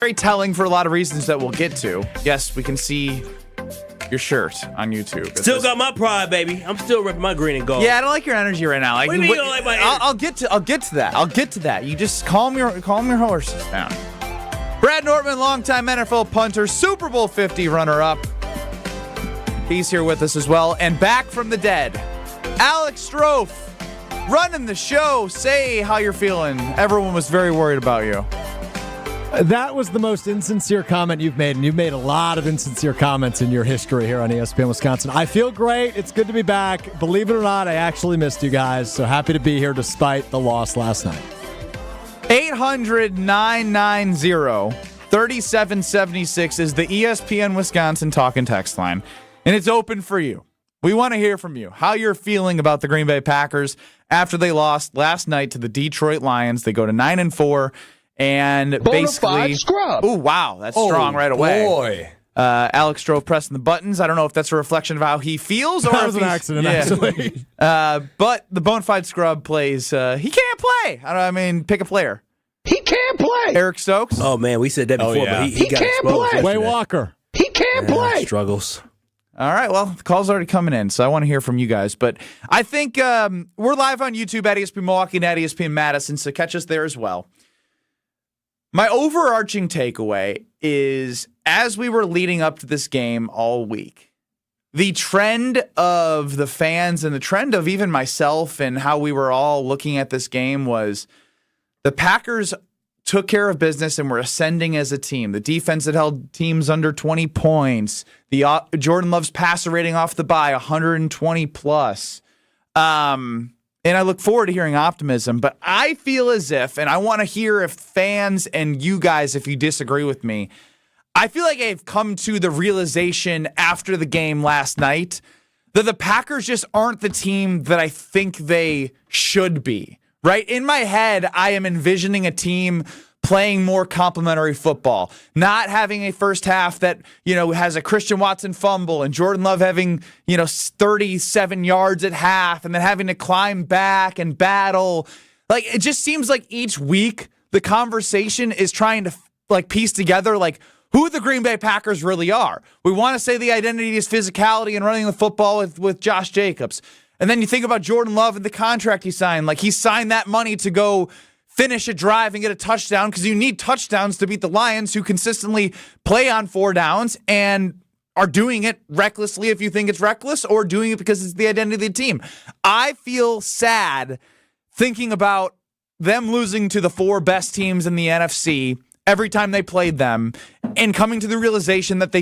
Very telling for a lot of reasons that we'll get to. Yes, we can see your shirt on YouTube. Still got my pride, baby. I'm still ripping my green and gold. Yeah, I don't like your energy right now. Like, what do you mean you don't like my energy? I'll get to that. You just calm your horses down. Brad Nortman, longtime NFL punter, Super Bowl 50 runner-up. He's here with us as well. And back from the dead, Alex Strofe, running the show. Say how you're feeling. Everyone was very worried about you. That was the most insincere comment you've made, and you've made a lot of insincere comments in your history here on ESPN Wisconsin. I feel great. It's good to be back. Believe it or not, I actually missed you guys, so happy to be here despite the loss last night. 800-990-3776 is the ESPN Wisconsin talk and text line, and it's open for you. We want to hear from you, how you're feeling about the Green Bay Packers after they lost last night to the Detroit Lions. They go to 9-4. And basically, oh wow, that's strong right away. Boy. Alex Strofe pressing the buttons. I don't know if that's a reflection of how he feels or that if was an accident, actually. But the Bonafide Scrub plays. He can't play. Pick a player. He can't play. Eric Stokes. Oh man, we said that before, but he got can't exposed. play. Way Walker. He can't play. Struggles. All right, well, the call's already coming in, so I want to hear from you guys. But I think we're live on YouTube at ESPN Milwaukee and at ESPN Madison, so catch us there as well. My overarching takeaway is, as we were leading up to this game all week, the trend of the fans and the trend of even myself and how we were all looking at this game was the Packers took care of business and were ascending as a team. The defense had held teams under 20 points. The Jordan Love's passer rating off the bye, 120 plus. And I look forward to hearing optimism, but I feel as if, and I want to hear if fans and you guys, if you disagree with me, I feel like I've come to the realization after the game last night that the Packers just aren't the team that I think they should be, right? In my head, I am envisioning a team playing more complementary football, not having a first half that, has a Christian Watson fumble and Jordan Love having, 37 yards at half and then having to climb back and battle. Like, it just seems like each week the conversation is trying to piece together who the Green Bay Packers really are. We want to say the identity is physicality and running the football with Josh Jacobs. And then you think about Jordan Love and the contract he signed. He signed that money to go finish a drive and get a touchdown because you need touchdowns to beat the Lions, who consistently play on 4 downs and are doing it recklessly if you think it's reckless, or doing it because it's the identity of the team. I feel sad thinking about them losing to the 4 best teams in the NFC every time they played them and coming to the realization that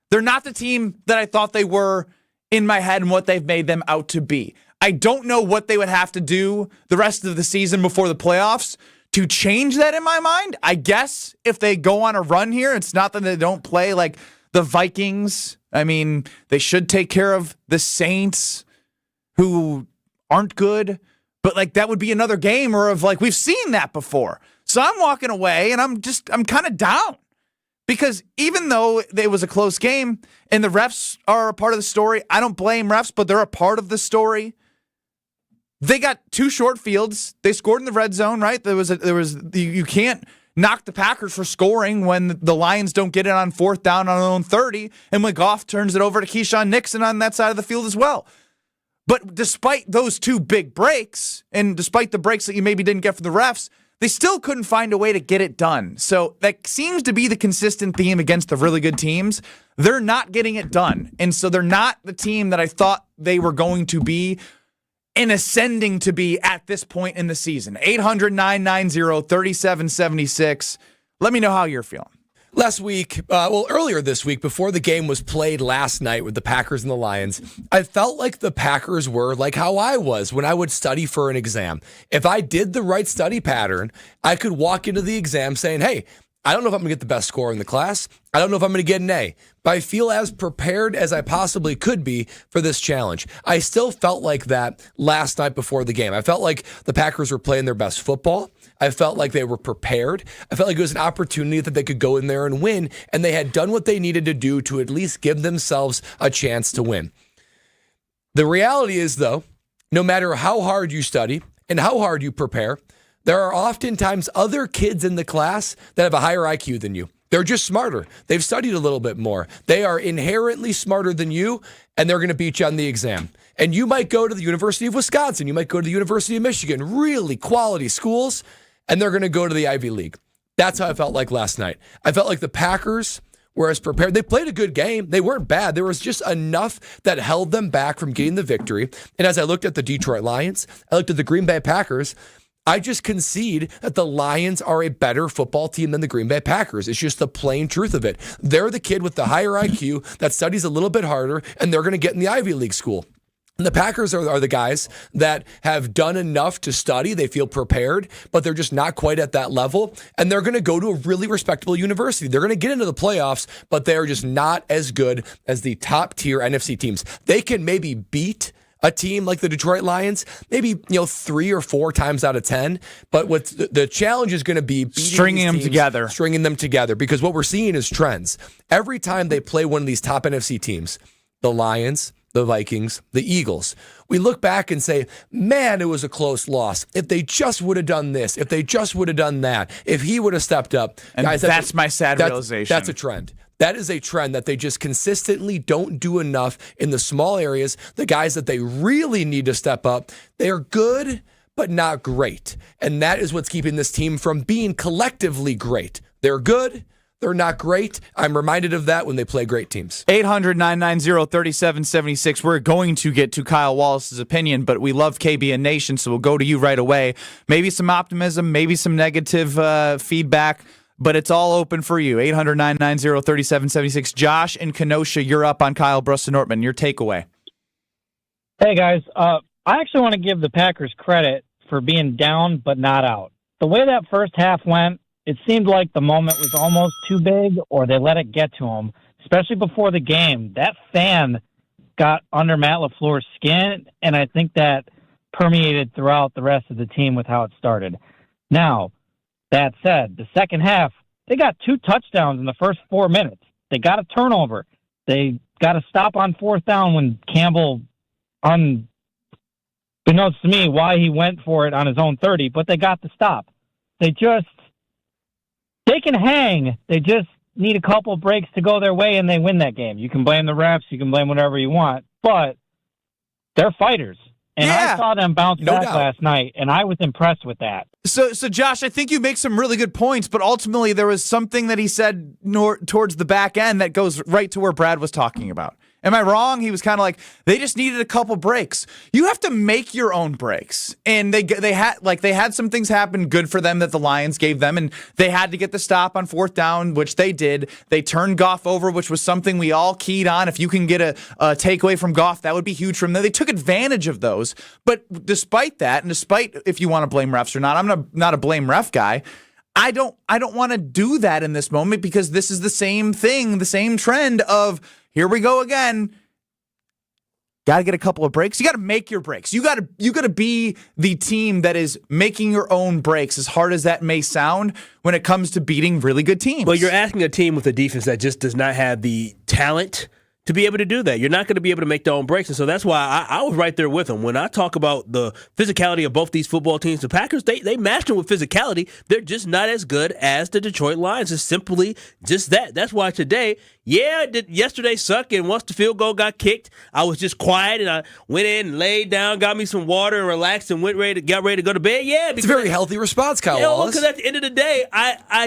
they're not the team that I thought they were in my head and what they've made them out to be. I don't know what they would have to do the rest of the season before the playoffs to change that in my mind. I guess if they go on a run here, it's not that they don't play like the Vikings. They should take care of the Saints, who aren't good. But that would be another game or of we've seen that before. So I'm walking away and I'm kind of down. Because even though it was a close game and the refs are a part of the story, I don't blame refs, but they're a part of the story. They got 2 short fields. They scored in the red zone, right? You can't knock the Packers for scoring when the Lions don't get it on 4th down on their own 30, and when Goff turns it over to Keyshawn Nixon on that side of the field as well. But despite those 2 big breaks, and despite the breaks that you maybe didn't get from the refs, they still couldn't find a way to get it done. So that seems to be the consistent theme against the really good teams. They're not getting it done. And so they're not the team that I thought they were going to be and ascending to be at this point in the season. 800-990-3776. Let me know how you're feeling. Earlier this week, before the game was played last night with the Packers and the Lions, I felt like the Packers were like how I was when I would study for an exam. If I did the right study pattern, I could walk into the exam saying, hey, I don't know if I'm going to get the best score in the class. I don't know if I'm going to get an A, but I feel as prepared as I possibly could be for this challenge. I still felt like that last night before the game. I felt like the Packers were playing their best football. I felt like they were prepared. I felt like it was an opportunity that they could go in there and win, and they had done what they needed to do to at least give themselves a chance to win. The reality is, though, no matter how hard you study and how hard you prepare, There are oftentimes other kids in the class that have a higher IQ than you. They're just smarter. They've studied a little bit more. They are inherently smarter than you, and they're going to beat you on the exam. And you might go to the University of Wisconsin. You might go to the University of Michigan, really quality schools, and they're going to go to the Ivy League. That's how I felt like last night. I felt like the Packers were as prepared. They played a good game. They weren't bad. There was just enough that held them back from getting the victory. And as I looked at the Detroit Lions, I looked at the Green Bay Packers, I just concede that the Lions are a better football team than the Green Bay Packers. It's just the plain truth of it. They're the kid with the higher IQ that studies a little bit harder, and they're going to get in the Ivy League school. And the Packers are the guys that have done enough to study. They feel prepared, but they're just not quite at that level. And they're going to go to a really respectable university. They're going to get into the playoffs, but they're just not as good as the top tier NFC teams. They can maybe beat a team like the Detroit Lions, maybe 3 or 4 times out of 10. But what the challenge is going to be stringing them together. Because what we're seeing is trends. Every time they play one of these top NFC teams, the Lions, the Vikings, the Eagles, we look back and say, man, it was a close loss. If they just would have done this, if they just would have done that, if he would have stepped up. And guys, that's my sad realization. That's a trend. That is a trend that they just consistently don't do enough in the small areas. The guys that they really need to step up, they are good, but not great. And that is what's keeping this team from being collectively great. They're good. They're not great. I'm reminded of that when they play great teams. 800-990-3776. We're going to get to Kyle Wallace's opinion, but we love KBN Nation, so we'll go to you right away. Maybe some optimism, maybe some negative feedback, but it's all open for you. 800-990-3776. Josh in Kenosha, you're up on Kyle, Brust, and Nortman. Your takeaway. Hey, guys. I actually want to give the Packers credit for being down but not out. The way that first half went, it seemed like the moment was almost too big, or they let it get to them, especially before the game. That fan got under Matt LaFleur's skin, and I think that permeated throughout the rest of the team with how it started. Now, that said, the second half, they got 2 touchdowns in the first 4 minutes. They got a turnover. They got a stop on 4th down when Campbell, unbeknownst to me why he went for it on his own 30, but they got the stop. They can hang. They just need a couple breaks to go their way, and they win that game. You can blame the refs. You can blame whatever you want, but they're fighters. And I saw them bounce back last night, and I was impressed with that. So, Josh, I think you make some really good points, but ultimately there was something that he said towards the back end that goes right to where Brad was talking about. Am I wrong? He was kind of like, they just needed a couple breaks. You have to make your own breaks. And they had some things happen good for them that the Lions gave them, and they had to get the stop on 4th down, which they did. They turned Goff over, which was something we all keyed on. If you can get a takeaway from Goff, that would be huge from them. They took advantage of those. But despite that, and despite if you want to blame refs or not, I'm not a blame ref guy. I don't want to do that in this moment, because this is the same thing, the same trend of, here we go again. Got to get a couple of breaks. You got to make your breaks. You got to be the team that is making your own breaks, as hard as that may sound, when it comes to beating really good teams. Well, you're asking a team with a defense that just does not have the talent to be able to do that. You're not going to be able to make their own breaks. And so that's why I was right there with them. When I talk about the physicality of both these football teams, the Packers, they matched them with physicality. They're just not as good as the Detroit Lions. It's simply just that. That's why today, yesterday sucked, and once the field goal got kicked, I was just quiet, and I went in and laid down, got me some water, and relaxed, and got ready to go to bed. Yeah, it's a very healthy response, Kyle Wallace. Because at the end of the day,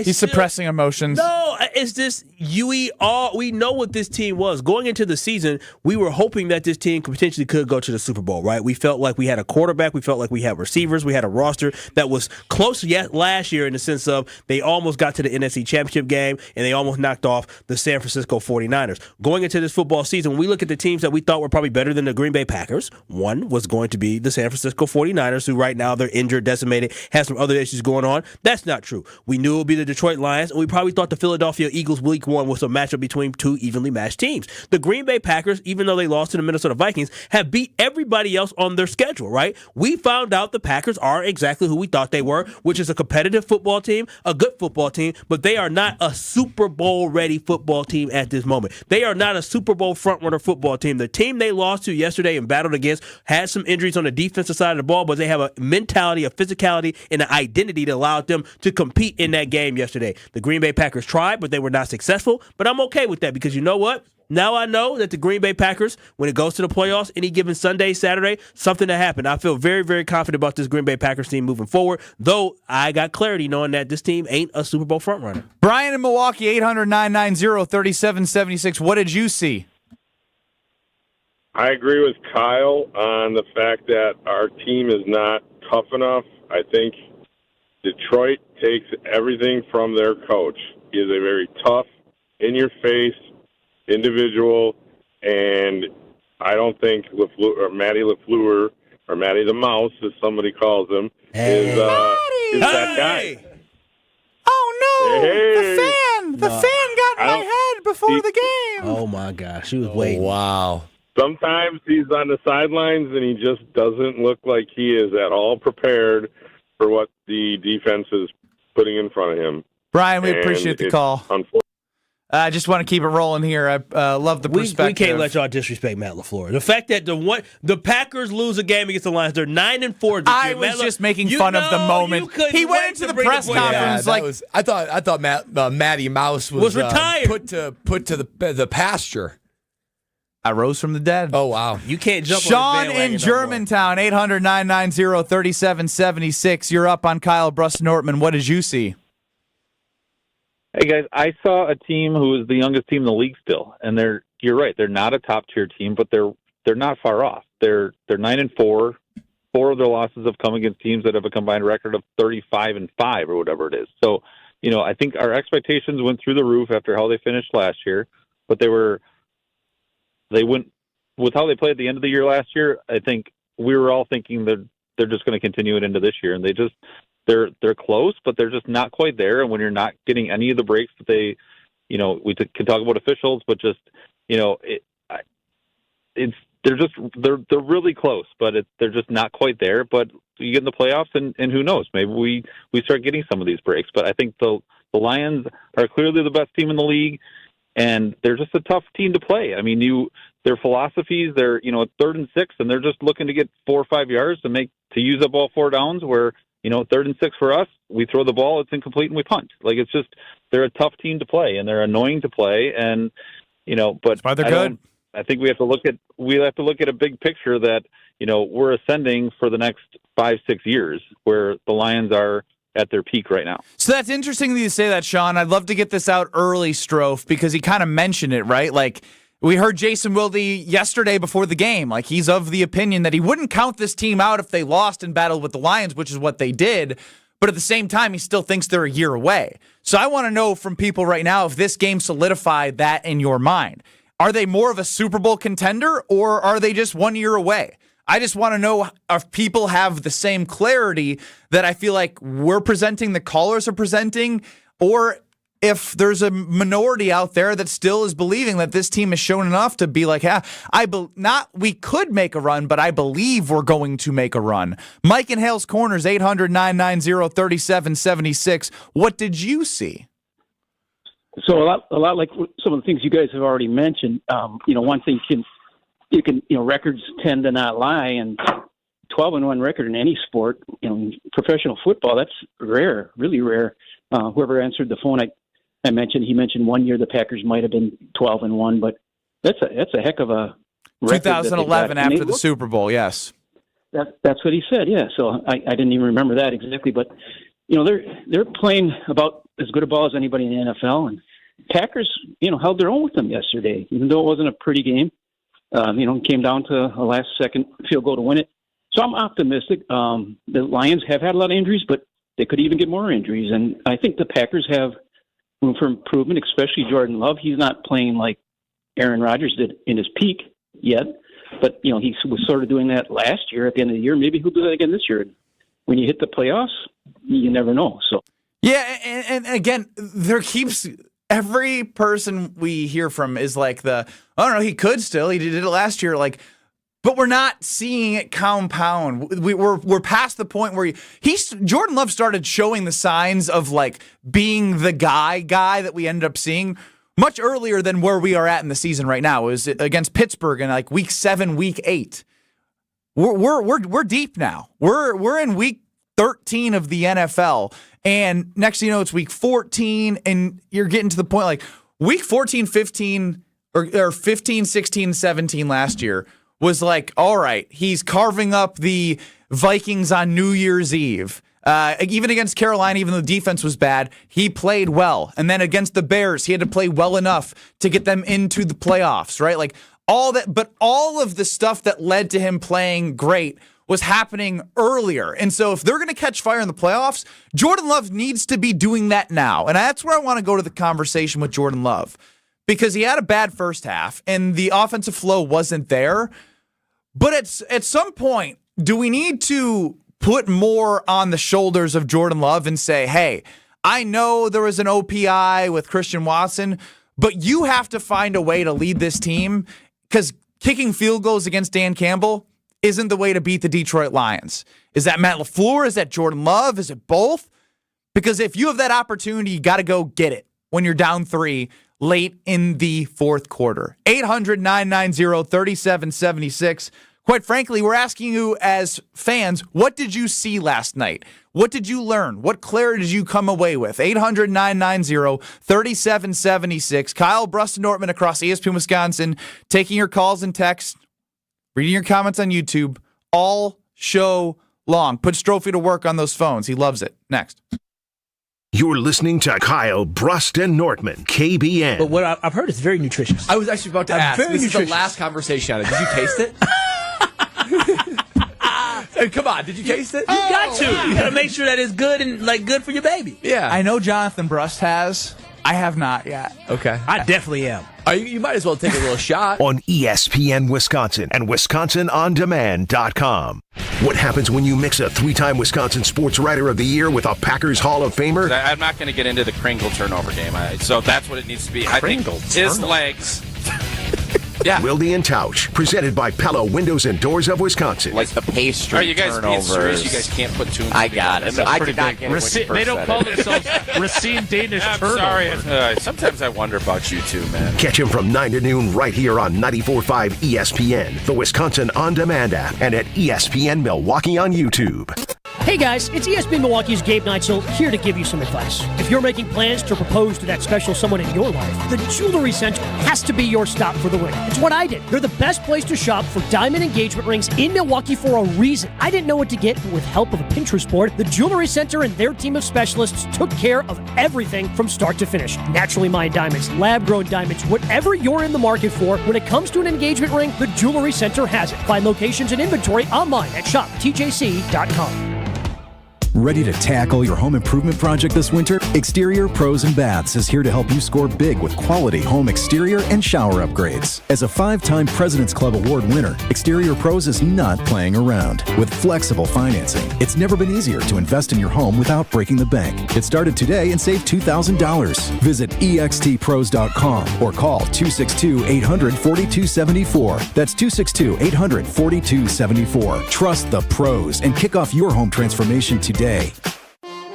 he's suppressing emotions. No, it's just we know what this team was going into the season. We were hoping that this team potentially could go to the Super Bowl, right? We felt like we had a quarterback, we felt like we had receivers, we had a roster that was close yet last year in the sense of they almost got to the NFC Championship game and they almost knocked off the San Francisco 49ers. Going into this football season, when we look at the teams that we thought were probably better than the Green Bay Packers, one was going to be the San Francisco 49ers, who right now they're injured, decimated, have some other issues going on. That's not true. We knew it would be the Detroit Lions, and we probably thought the Philadelphia Eagles week 1 was a matchup between 2 evenly matched teams. The Green Bay Packers, even though they lost to the Minnesota Vikings, have beat everybody else on their schedule, right? We found out the Packers are exactly who we thought they were, which is a competitive football team, a good football team, but they are not a Super Bowl ready football team at this moment. They are not a Super Bowl frontrunner football team. The team they lost to yesterday and battled against had some injuries on the defensive side of the ball, but they have a mentality, a physicality, and an identity that allowed them to compete in that game yesterday. The Green Bay Packers tried, but they were not successful. But I'm okay with that because you know what? Now I know that the Green Bay Packers, when it goes to the playoffs, any given Sunday, Saturday, something to happen. I feel very, very confident about this Green Bay Packers team moving forward, though I got clarity knowing that this team ain't a Super Bowl frontrunner. Brian in Milwaukee, 800-990-3776. What did you see? I agree with Kyle on the fact that our team is not tough enough. I think Detroit takes everything from their coach. He is a very tough, in-your-face individual, and I don't think Matty LaFleur, or Matty the Mouse, as somebody calls him, is that guy. Oh, no! Hey. The fan got in my head before the game. Oh, my gosh. She was waiting. Wow. Sometimes he's on the sidelines, and he just doesn't look like he is at all prepared for what the defense is putting in front of him. Brian, we appreciate the call. I just want to keep it rolling here. I love the perspective. We can't let y'all disrespect Matt LaFleur. The fact that the Packers lose a game against the Lions, they're 9-4. I was just making fun of the moment. He went into the press conference like I thought Matty Mouse was retired, put to the pasture. I rose from the dead. Oh wow! You can't jump. Sean on in Germantown, 800-990-3776. You're up on Kyle, Brust, Nortman. What did you see? Hey guys, I saw a team who is the youngest team in the league still, and you're right, they're not a top tier team, but they're not far off. They're 9-4. 4 of their losses have come against teams that have a combined record of 35-5 or whatever it is. So, I think our expectations went through the roof after how they finished last year, but they went with how they played at the end of the year last year. I think we were all thinking that they're just going to continue it into this year, and they're close, but they're just not quite there. And when you're not getting any of the breaks that they, we can talk about officials, but just, they're really close, but they're just not quite there. But you get in the playoffs, and who knows? Maybe we start getting some of these breaks. But I think the Lions are clearly the best team in the league, and they're just a tough team to play. I mean, their philosophies, they're at 3rd and 6, and they're just looking to get 4 or 5 yards to use up all 4 downs. Where 3rd and 6 for us, we throw the ball, it's incomplete, and we punt. Like, it's just, they're a tough team to play, and they're annoying to play, and but that's why they're good. I think we have to look at a big picture that we're ascending for the next 5-6 years, where the Lions are at their peak right now. So that's interesting that you say that, Sean. I'd love to get this out early, Strofe, because he kind of mentioned it, right? Like, we heard Jason Wilde yesterday before the game. Like, he's of the opinion that he wouldn't count this team out if they lost and battled with the Lions, which is what they did. But at the same time, he still thinks they're a year away. So I want to know from people right now if this game solidified that in your mind. Are they more of a Super Bowl contender, or are they just 1 year away? I just want to know if people have the same clarity that I feel like we're presenting, the callers are presenting, or if there's a minority out there that still is believing that this team has shown enough to be like, we could make a run, but I believe we're going to make a run. Mike in Hales Corners, 800-990-3776. What did you see? So a lot like some of the things you guys have already mentioned. One thing records tend to not lie, and 12-1 record in any sport, professional football, that's rare, really rare. Whoever answered the phone, I mentioned, he mentioned 1 year the Packers might have been 12-1, but that's a heck of a record. 2011 after the Super Bowl, yes. That's what he said, yeah. So I didn't even remember that exactly, but they're playing about as good a ball as anybody in the NFL, and Packers, held their own with them yesterday, even though it wasn't a pretty game. Came down to a last-second field goal to win it. So I'm optimistic. The Lions have had a lot of injuries, but they could even get more injuries. And I think the Packers have room for improvement, especially Jordan Love. He's not playing like Aaron Rodgers did in his peak yet, but, he was sort of doing that last year at the end of the year. Maybe he'll do that again this year. When you hit the playoffs, you never know. So yeah, and again, every person we hear from is like he could still. He did it last year, but we're not seeing it compound. We're past the point where Jordan Love started showing the signs of being the guy that we ended up seeing. much earlier than where we are at in the season right now. It was against Pittsburgh in like week 7, week 8. We're deep now. We're in week 13 of the NFL, and next thing you know, it's week 14, and you're getting to the point like week 14, 15, or 15, 16, 17 last year was like, all right, he's carving up the Vikings on New Year's Eve. Even against Carolina, even though the defense was bad, he played well. And then against the Bears, he had to play well enough to get them into the playoffs, right? Like all that, but all of the stuff that led to him playing great was happening earlier. And so if they're going to catch fire in the playoffs, Jordan Love needs to be doing that now. And that's where I want to go to the conversation with Jordan Love, because he had a bad first half and the offensive flow wasn't there. But at some point, do we need to put more on the shoulders of Jordan Love and say, hey, I know there was an OPI with Christian Watson, but you have to find a way to lead this team, because kicking field goals against Dan Campbell isn't the way to beat the Detroit Lions. Is that Matt LaFleur? Is that Jordan Love? Is it both? Because if you have that opportunity, you got to go get it when you're down 3 late in the fourth quarter. 800-990-3776. Quite frankly, we're asking you as fans, what did you see last night? What did you learn? What clarity did you come away with? 800-990-3776. Kyle, Brust, and Nortman across ESPN Wisconsin, taking your calls and texts, reading your comments on YouTube, all show long. Put Strophy to work on those phones. He loves it. Next. You're listening to Kyle, Brust, and Nortman, KBN. But what I've heard is very nutritious. I was actually about to ask. Very This is the nutritious. last conversation on it. Did you taste it? Come on, did you taste it? You got to. You got to make sure that it's good and like good for your baby. Yeah. I know Jonathan Brust has. I have not yet. Okay. I definitely am. You might as well take a little shot. On ESPN Wisconsin and WisconsinOnDemand.com. What happens when you mix a 3-time Wisconsin Sports Writer of the Year with a Packers Hall of Famer? I'm not going to get into the Kringle turnover game, so that's what it needs to be. I think his legs. Yeah. Wilde and Tausch, presented by Pella Windows and Doors of Wisconsin. Like the pastry. Are you guys being serious? You guys can't put tunes. I got it. I did not get it. They don't call themselves Racine Danish turnover. Sorry. Sometimes I wonder about you too, man. Catch him from 9 to noon right here on 94.5 ESPN, the Wisconsin On Demand app, and at ESPN Milwaukee on YouTube. Hey guys, it's ESPN Milwaukee's Gabe Neitzel here to give you some advice. If you're making plans to propose to that special someone in your life, the Jewelry Center has to be your stop for the ring. It's what I did. They're the best place to shop for diamond engagement rings in Milwaukee for a reason. I didn't know what to get, but with help of a Pinterest board, the Jewelry Center and their team of specialists took care of everything from start to finish. Naturally mined diamonds, lab-grown diamonds, whatever you're in the market for, when it comes to an engagement ring, the Jewelry Center has it. Find locations and inventory online at shoptjc.com. Ready to tackle your home improvement project this winter? Exterior Pros and Baths is here to help you score big with quality home exterior and shower upgrades. As a 5-time President's Club Award winner, Exterior Pros is not playing around. With flexible financing, it's never been easier to invest in your home without breaking the bank. Get started today and save $2,000. Visit extpros.com or call 262-800-4274. That's 262-800-4274. Trust the pros and kick off your home transformation today.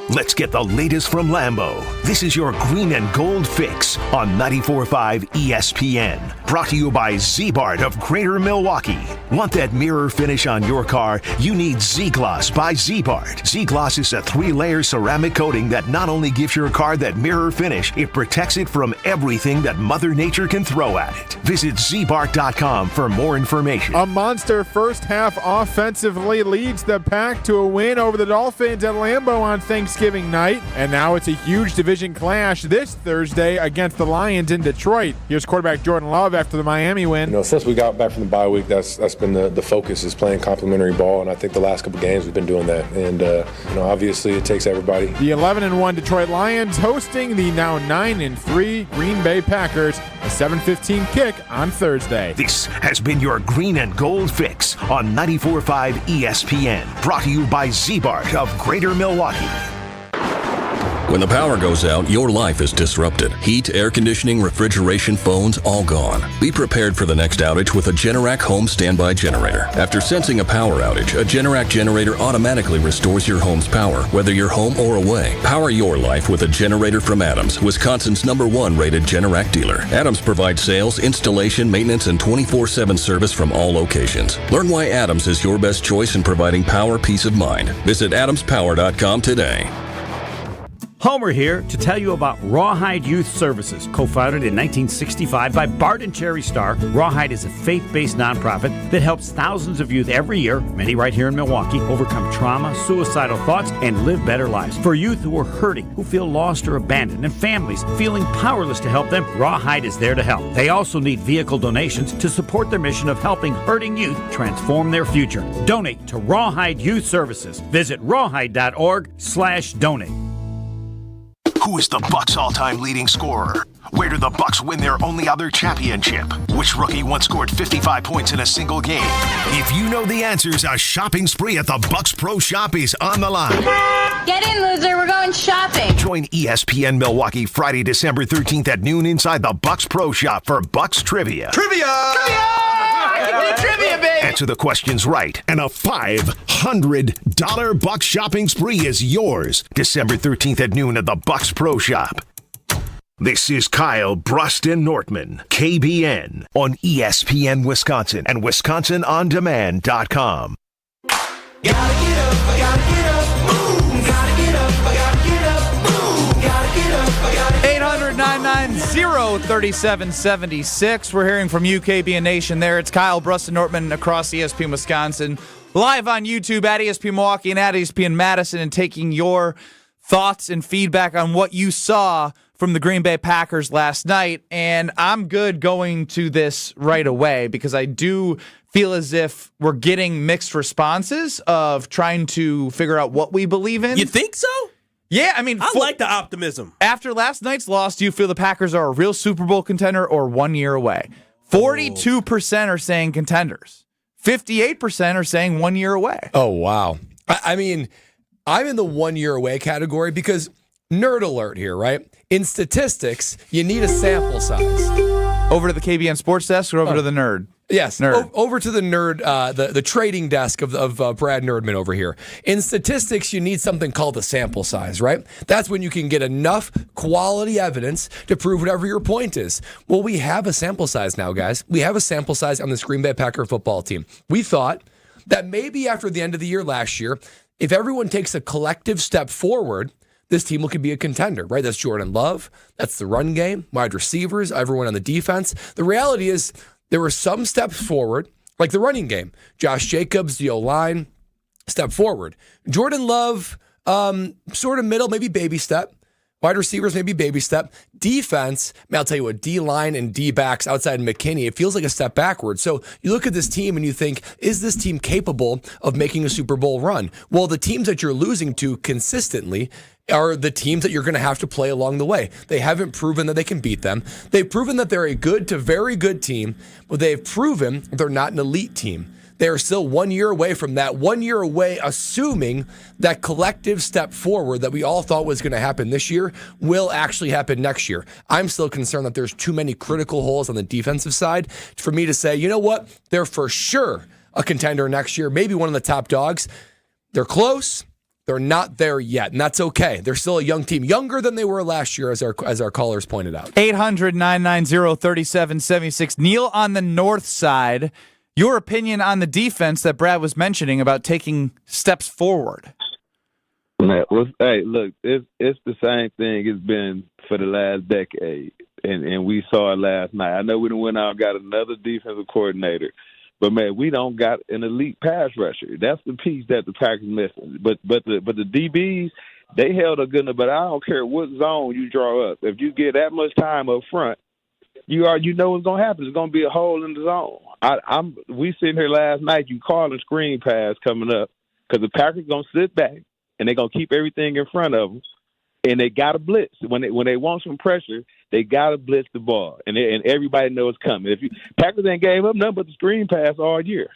Let's get the latest from Lambeau. This is your green and gold fix on 94.5 ESPN. Brought to you by Z-Bart of Greater Milwaukee. Want that mirror finish on your car? You need Z-Gloss by Z-Bart. Z-Gloss is a 3-layer ceramic coating that not only gives your car that mirror finish, it protects it from everything that Mother Nature can throw at it. Visit zbart.com for more information. A monster first half offensively leads the Pack to a win over the Dolphins at Lambeau on Thanksgiving night. And now it's a huge division clash this Thursday against the Lions in Detroit. Here's quarterback Jordan Love after the Miami win. Since we got back from the bye week, that's been the focus, is playing complementary ball, and I think the last couple games we've been doing that. And obviously it takes everybody. The 11-1 Detroit Lions hosting the now 9-3 Green Bay Packers. A 7:15 kick on Thursday. This has been your green and gold fix on 94.5 ESPN. Brought to you by Z-Bart of Greater Milwaukee. When the power goes out, your life is disrupted. Heat, air conditioning, refrigeration, phones, all gone. Be prepared for the next outage with a Generac home standby generator. After sensing a power outage, a Generac generator automatically restores your home's power, whether you're home or away. Power your life with a generator from Adams, Wisconsin's #1 rated Generac dealer. Adams provides sales, installation, maintenance, and 24/7 service from all locations. Learn why Adams is your best choice in providing power peace of mind. Visit adamspower.com today. Homer here to tell you about Rawhide Youth Services. Co-founded in 1965 by Bart and Cherry Starr, Rawhide is a faith-based nonprofit that helps thousands of youth every year, many right here in Milwaukee, overcome trauma, suicidal thoughts, and live better lives. For youth who are hurting, who feel lost or abandoned, and families feeling powerless to help them, Rawhide is there to help. They also need vehicle donations to support their mission of helping hurting youth transform their future. Donate to Rawhide Youth Services. Visit rawhide.org/donate. Who is the Bucks' all-time leading scorer? Where do the Bucks win their only other championship? Which rookie once scored 55 points in a single game? If you know the answers, a shopping spree at the Bucks Pro Shop is on the line. Get in, loser. We're going shopping. Join ESPN Milwaukee Friday, December 13th at noon inside the Bucks Pro Shop for Bucks Trivia. Trivia, baby! Answer the questions right, and a $500 Bucks shopping spree is yours. December 13th at noon at the Bucks Pro Shop. This is Kyle, Brust, and Nortman, KBN, on ESPN Wisconsin and WisconsinOnDemand.com. Gotta get up, I gotta get up, move. Gotta get up, I gotta get up, move. Gotta get up, I gotta get up. 800-990-3776. We're hearing from you, KBN Nation there. It's Kyle, Brust, and Nortman across ESPN Wisconsin. Live on YouTube at ESPN Milwaukee and at ESPN Madison, and taking your thoughts and feedback on what you saw from the Green Bay Packers last night. And I'm good going to this right away because I do feel as if we're getting mixed responses of trying to figure out what we believe in. You think so? Yeah, I mean, I like the optimism. After last night's loss, do you feel the Packers are a real Super Bowl contender or 1 year away? 42% are saying contenders. 58% are saying 1 year away. Oh, wow. I mean, I'm in the 1 year away category because nerd alert here, right? In statistics, you need a sample size. Over to the KBN Sports Desk or over to the nerd? Yes, nerd. Over to the nerd, the trading desk of Brad Nerdman over here. In statistics, you need something called a sample size, right? That's when you can get enough quality evidence to prove whatever your point is. Well, we have a sample size now, guys. We have a sample size on this Green Bay Packer football team. We thought that maybe after the end of the year last year, if everyone takes a collective step forward, this team could be a contender, right? That's Jordan Love. That's the run game, wide receivers, everyone on the defense. The reality is there were some steps forward, like the running game. Josh Jacobs, the O-line, step forward. Jordan Love, sort of middle, maybe baby step. Wide receivers, maybe baby step. Defense, man, I'll tell you what, D-line and D-backs outside McKinney, it feels like a step backward. So you look at this team and you think, is this team capable of making a Super Bowl run? Well, the teams that you're losing to consistently are the teams that you're going to have to play along the way. They haven't proven that they can beat them. They've proven that they're a good to very good team, but they've proven they're not an elite team. They are still 1 year away from that. 1 year away, assuming that collective step forward that we all thought was going to happen this year will actually happen next year. I'm still concerned that there's too many critical holes on the defensive side for me to say, you know what? They're for sure a contender next year, maybe one of the top dogs. They're close. They're not there yet, and that's okay. They're still a young team, younger than they were last year, as our callers pointed out. 800-990-3776. Neil on the north side. Your opinion on the defense that Brad was mentioning about taking steps forward. Hey, look, it's the same thing it's been for the last decade, and we saw it last night. I know we done went out and got another defensive coordinator, but man, we don't got an elite pass rusher. That's the piece that the Packers missing. But the DBs, they held a good enough. But I don't care what zone you draw up. If you get that much time up front, you know what's gonna happen. There's gonna be a hole in the zone. We sitting here last night. You calling screen pass coming up because the Packers gonna sit back and they're gonna keep everything in front of them, and they got to blitz when they want some pressure. They got to blitz the ball, and everybody knows it's coming. Packers ain't gave up nothing but the screen pass all year.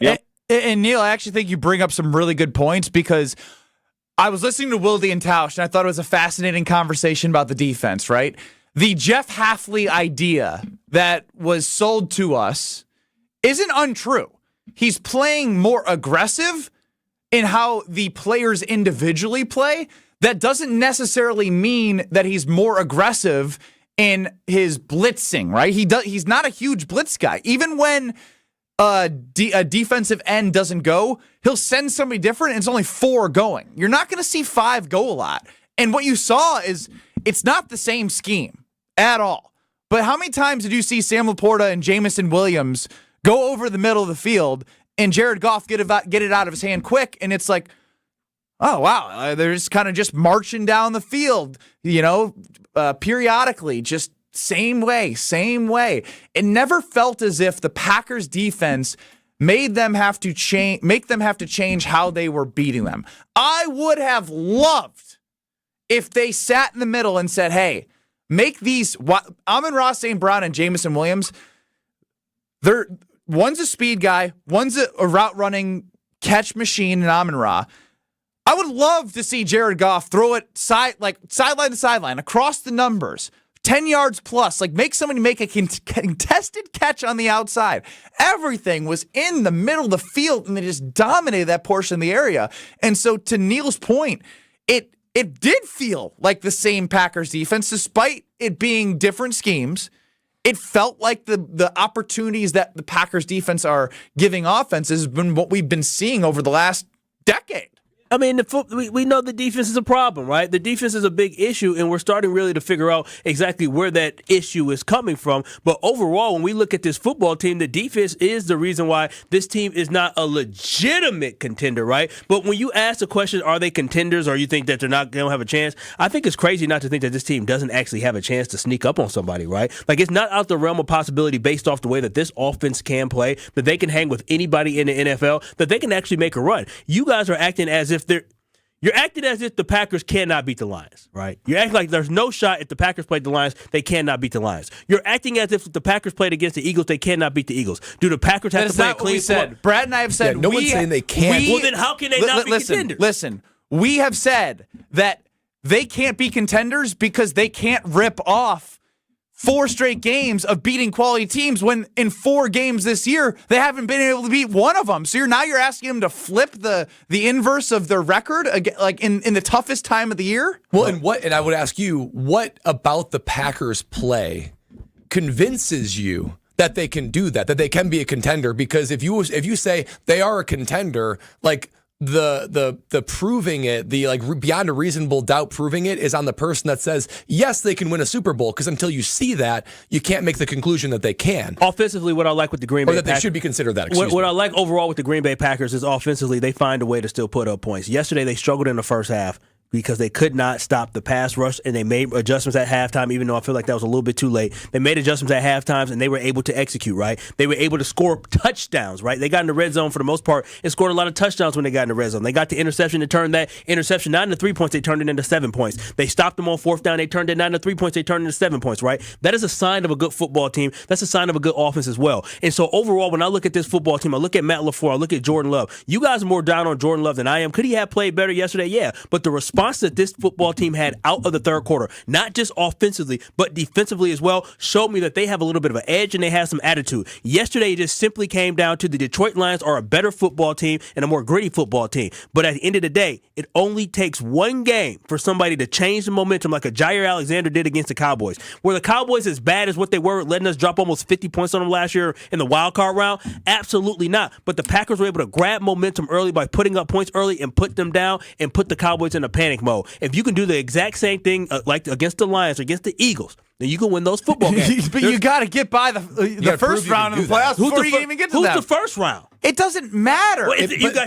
Yep. And Neil, I actually think you bring up some really good points because I was listening to Wilde and Tausch, and I thought it was a fascinating conversation about the defense, right? The Jeff Hafley idea that was sold to us isn't untrue. He's playing more aggressive in how the players individually play. That doesn't necessarily mean that he's more aggressive in his blitzing, right? He's not a huge blitz guy. Even when a defensive end doesn't go, he'll send somebody different, and it's only 4 going. You're not going to see 5 go a lot. And what you saw is it's not the same scheme at all. But how many times did you see Sam Laporta and Jamison Williams go over the middle of the field and Jared Goff get it out of his hand quick, and it's like, oh, wow, they're just kind of just marching down the field, periodically, just same way. It never felt as if the Packers defense made them have to change how they were beating them. I would have loved if they sat in the middle and said, hey, make these Amon-Ra St. Brown and Jamison Williams, one's a speed guy, one's a route running catch machine in Amon-Ra. I would love to see Jared Goff throw it sideline to sideline across the numbers, 10 yards plus, make somebody make a contested catch on the outside. Everything was in the middle of the field, and they just dominated that portion of the area. And so to Neil's point, it did feel like the same Packers defense, despite it being different schemes. It felt like the opportunities that the Packers defense are giving offenses has been what we've been seeing over the last decade. I mean, we know the defense is a problem, right? The defense is a big issue, and we're starting really to figure out exactly where that issue is coming from. But overall, when we look at this football team, the defense is the reason why this team is not a legitimate contender, right? But when you ask the question, are they contenders, or you think that they don't have a chance, I think it's crazy not to think that this team doesn't actually have a chance to sneak up on somebody, right? It's not out the realm of possibility based off the way that this offense can play, that they can hang with anybody in the NFL, that they can actually make a run. You guys are acting as if you're acting as if the Packers cannot beat the Lions, right? You're acting like there's no shot if the Packers played the Lions, they cannot beat the Lions. You're acting as if the Packers played against the Eagles, they cannot beat the Eagles. Do the Packers have to play a clean said. Brad and I have said no one's saying they can't. Well, then how can they not be contenders? Listen, we have said that they can't be contenders because they can't rip off 4 straight games of beating quality teams when in 4 games this year, they haven't been able to beat one of them. So you're asking them to flip the inverse of their record in the toughest time of the year? Well, and I would ask you, what about the Packers play convinces you that they can do that they can be a contender? Because if you say they are a contender, the proving it, beyond a reasonable doubt proving it is on the person that says, yes, they can win a Super Bowl, because until you see that, you can't make the conclusion that they can. Offensively, what I like with the Green Bay Packers, or that Packers, they should be considered that. What I like overall with the Green Bay Packers is offensively, they find a way to still put up points. Yesterday, they struggled in the first half because they could not stop the pass rush, and they made adjustments at halftime, even though I feel like that was a little bit too late. They made adjustments at halftime, and they were able to execute, right? They were able to score touchdowns, right? They got in the red zone for the most part and scored a lot of touchdowns when they got in the red zone. They got the interception to turn that interception not into 3 points, they turned it into 7 points. They stopped them on 4th down, they turned it not into 3 points, they turned it into 7 points, right? That is a sign of a good football team. That's a sign of a good offense as well. And so overall, when I look at this football team, I look at Matt LaFleur, I look at Jordan Love. You guys are more down on Jordan Love than I am. Could he have played better yesterday? Yeah. But the response that this football team had out of the third quarter, not just offensively, but defensively as well, showed me that they have a little bit of an edge and they have some attitude. Yesterday, it just simply came down to the Detroit Lions are a better football team and a more gritty football team. But at the end of the day, it only takes one game for somebody to change the momentum like a Jair Alexander did against the Cowboys. Were the Cowboys as bad as what they were, letting us drop almost 50 points on them last year in the wild card round? Absolutely not. But the Packers were able to grab momentum early by putting up points early and put them down and put the Cowboys in a panic mode. If you can do the exact same thing like against the Lions or against the Eagles, then you can win those football games. But you got to get by the first round of the playoffs before you can even get to that. Who's the first round? It doesn't matter.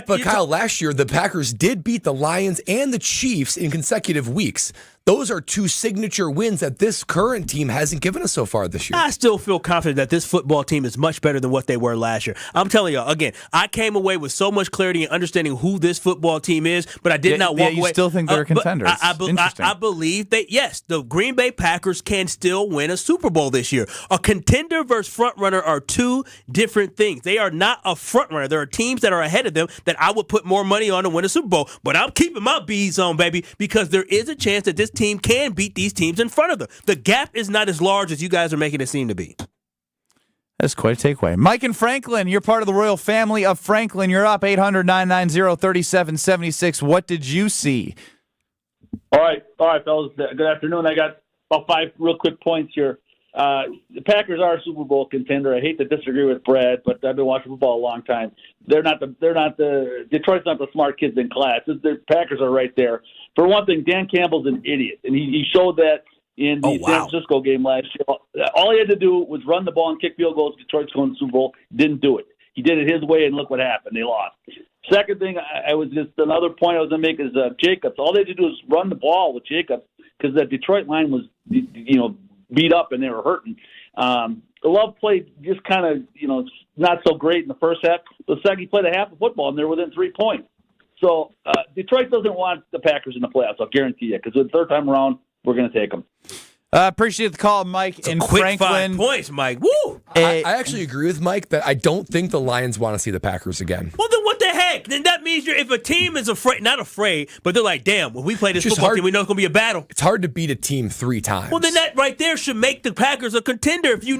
But Kyle, last year the Packers did beat the Lions and the Chiefs in consecutive weeks. those are two signature wins that this current team hasn't given us so far this year. I still feel confident that this football team is much better than what they were last year. I'm telling you, again, I came away with so much clarity and understanding who this football team is, but I did not walk away. You still think they're a contender? I believe that, yes, the Green Bay Packers can still win a Super Bowl this year. A contender versus front runner are two different things. They are not a front runner. There are teams that are ahead of them that I would put more money on to win a Super Bowl, but I'm keeping my bees on, baby, because there is a chance that this team can beat these teams in front of them. The gap is not as large as you guys are making it seem to be. That's quite a takeaway. Mike and Franklin, you're part of the royal family of Franklin. You're up 800-990-3776. What did you see? All right, fellas. Good afternoon. I got about 5 real quick points here. The Packers are a Super Bowl contender. I hate to disagree with Brad, but I've been watching football a long time. Detroit's not the smart kids in class. The Packers are right there. For one thing, Dan Campbell's an idiot, and he showed that in the San Francisco game last year. All he had to do was run the ball and kick field goals. Detroit's going to the Super Bowl. Didn't do it. He did it his way, and look what happened. They lost. Second thing, another point I was going to make is Jacobs. All they had to do was run the ball with Jacobs because that Detroit line was, beat up and they were hurting. Love played just kind of, not so great in the first half. The second, he played a half of football, and they're within 3 points. So Detroit doesn't want the Packers in the playoffs, I'll guarantee you, because the third time around, we're going to take them. Appreciate the call, Mike and quick Franklin. 5 points, Mike. Woo! I actually agree with Mike that I don't think the Lions want to see the Packers again. Well, then what the heck? Then that means if a team is not afraid, but they're like, damn, when we play this football team, we know it's going to be a battle. It's hard to beat a team 3 times. Well, then that right there should make the Packers a contender. If you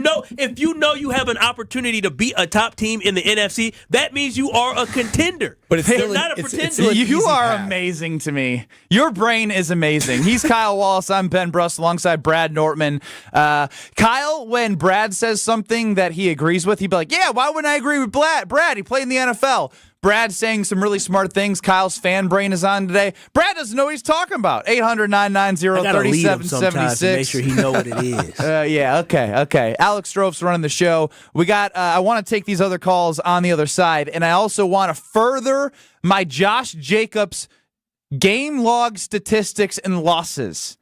know you have an opportunity to beat a top team in the NFC, that means you are a contender. But it's still not a pretender. You are amazing to me. Your brain is amazing. He's Kyle Wallace. I'm Ben Brust alongside Brad Nortman. Kyle, when Brad says something that he agrees with, he'd be like, yeah, why wouldn't I agree with Brad? He played in the NFL. Brad saying some really smart things. Kyle's fan brain is on today. Brad doesn't know what he's talking about. 800-990-3776. Make sure he know what it is. Okay. Alex Strove's running the show. We got. I want to take these other calls on the other side, and I also want to further my Josh Jacobs game log statistics and losses.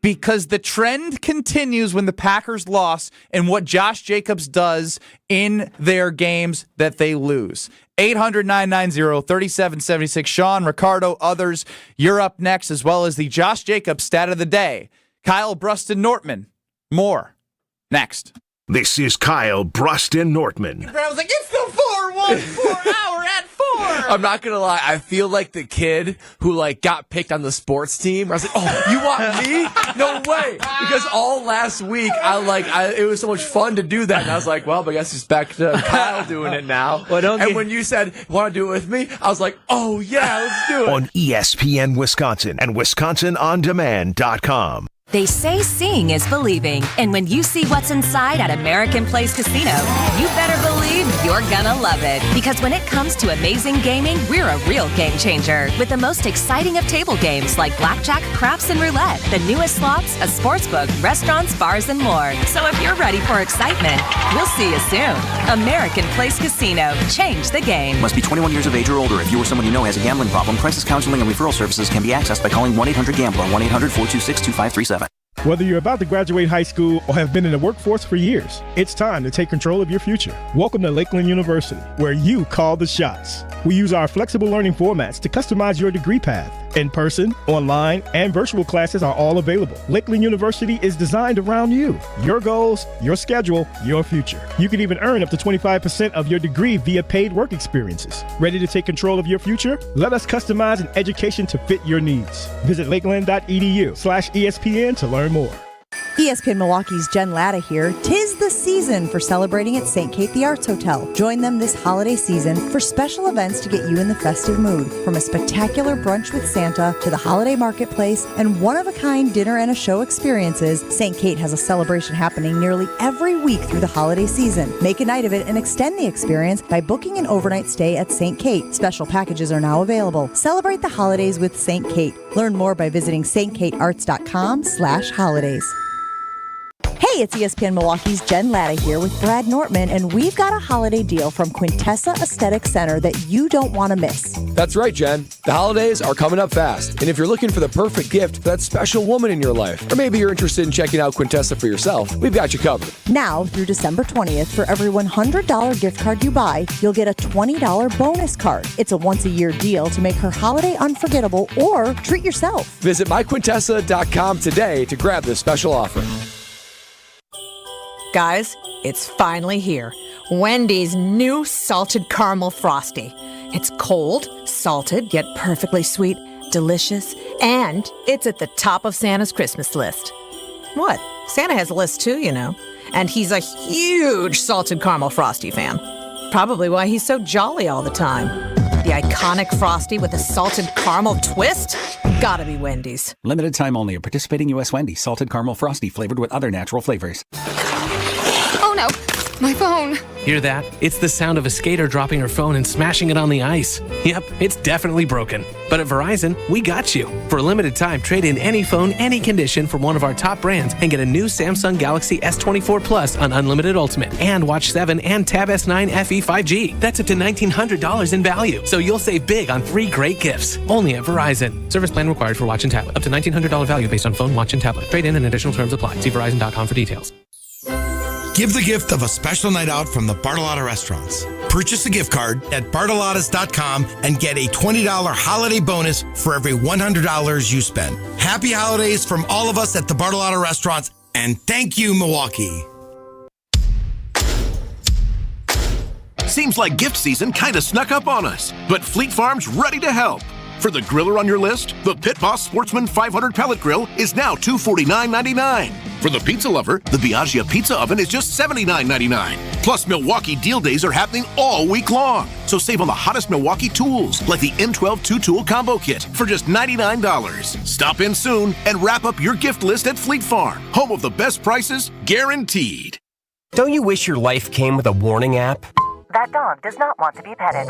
Because the trend continues when the Packers lost and what Josh Jacobs does in their games that they lose. 800-990-3776. Sean, Ricardo, others, you're up next, as well as the Josh Jacobs stat of the day. Kyle, Brust, and Nortman. More next. This is Kyle, Brust, and Nortman. I was like, it's the 4-1-4 hour at 4. I'm not going to lie. I feel like the kid who got picked on the sports team. I was like, oh, you want me? No way. Because all last week, it was so much fun to do that. And I was like, well, but I guess it's back to Kyle doing it now. When you said, want to do it with me? I was like, oh, yeah, let's do it. On ESPN Wisconsin and WisconsinOnDemand.com. They say seeing is believing, and when you see what's inside at American Place Casino, you better believe you're gonna love it. Because when it comes to amazing gaming, we're a real game changer. With the most exciting of table games like blackjack, craps, and roulette, the newest slots, a sportsbook, restaurants, bars, and more. So if you're ready for excitement, we'll see you soon. American Place Casino. Change the game. Must be 21 years of age or older. If you or someone you know has a gambling problem, crisis counseling and referral services can be accessed by calling 1-800-GAMBLER, 1-800-426-2537. Whether you're about to graduate high school or have been in the workforce for years, it's time to take control of your future. Welcome to Lakeland University, where you call the shots. We use our flexible learning formats to customize your degree path. In-person, online, and virtual classes are all available. Lakeland University is designed around you, your goals, your schedule, your future. You can even earn up to 25% of your degree via paid work experiences. Ready to take control of your future? Let us customize an education to fit your needs. Visit lakeland.edu/ESPN to learn more. ESPN Milwaukee's Jen Latta here. 'Tis the season for celebrating at St. Kate the Arts Hotel. Join them this holiday season for special events to get you in the festive mood. From a spectacular brunch with Santa to the holiday marketplace and one-of-a-kind dinner and a show experiences, St. Kate has a celebration happening nearly every week through the holiday season. Make a night of it and extend the experience by booking an overnight stay at St. Kate. Special packages are now available. Celebrate the holidays with St. Kate. Learn more by visiting stkatearts.com/holidays. Hey, it's ESPN Milwaukee's Jen Latta here with Brad Nortman, and we've got a holiday deal from Quintessa Aesthetic Center that you don't want to miss. That's right, Jen. The holidays are coming up fast, and if you're looking for the perfect gift for that special woman in your life, or maybe you're interested in checking out Quintessa for yourself, we've got you covered. Now, through December 20th, for every $100 gift card you buy, you'll get a $20 bonus card. It's a once-a-year deal to make her holiday unforgettable or treat yourself. Visit myquintessa.com today to grab this special offer. Guys, it's finally here. Wendy's new salted caramel frosty. It's cold, salted, yet perfectly sweet, delicious, and it's at the top of Santa's Christmas list. What? Santa has a list too, you know. And he's a huge salted caramel frosty fan. Probably why he's so jolly all the time. The iconic frosty with a salted caramel twist? Gotta be Wendy's. Limited time only at participating U.S. Wendy's. Salted caramel frosty flavored with other natural flavors. Oh no, my phone. Hear that? It's the sound of a skater dropping her phone and smashing it on the ice. Yep, it's definitely broken. But at Verizon, we got you. For a limited time, trade in any phone, any condition from one of our top brands and get a new Samsung Galaxy S24 Plus on Unlimited Ultimate and Watch 7 and Tab S9 FE 5G. That's up to $1,900 in value. So you'll save big on 3 great gifts. Only at Verizon. Service plan required for watch and tablet. Up to $1,900 value based on phone, watch, and tablet. Trade in and additional terms apply. See Verizon.com for details. Give the gift of a special night out from the Bartolotta Restaurants. Purchase a gift card at bartolottas.com and get a $20 holiday bonus for every $100 you spend. Happy holidays from all of us at the Bartolotta Restaurants, and thank you, Milwaukee. Seems like gift season kind of snuck up on us, but Fleet Farm's ready to help. For the griller on your list, the Pit Boss Sportsman 500 pellet grill is now $249.99. For the pizza lover, the Biaggia Pizza Oven is just $79.99. Plus, Milwaukee deal days are happening all week long. So save on the hottest Milwaukee tools, like the M12 2-tool combo kit for just $99. Stop in soon and wrap up your gift list at Fleet Farm, home of the best prices, guaranteed. Don't you wish your life came with a warning app? That dog does not want to be petted.